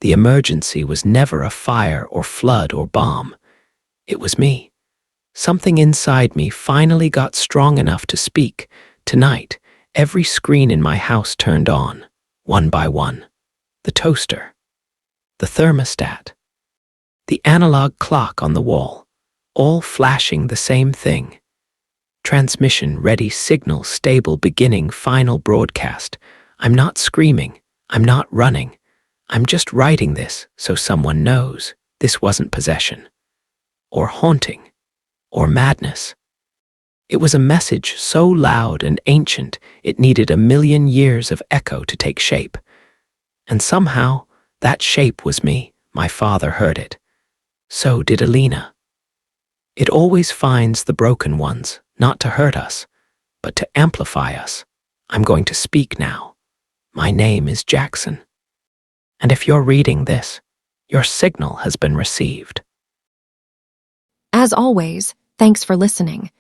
The emergency was never a fire or flood or bomb. It was me. Something inside me finally got strong enough to speak. Tonight, every screen in my house turned on, one by one. The toaster, the thermostat, the analog clock on the wall, all flashing the same thing. Transmission ready, signal stable, beginning, final broadcast. I'm not screaming. I'm not running. I'm just writing this so someone knows this wasn't possession, or haunting, or madness. It was a message so loud and ancient it needed 1,000,000 years of echo to take shape. And somehow, that shape was me. My father heard it. So did Alina. It always finds the broken ones, not to hurt us, but to amplify us. I'm going to speak now. My name is Jackson. And if you're reading this, your signal has been received. As always, thanks for listening.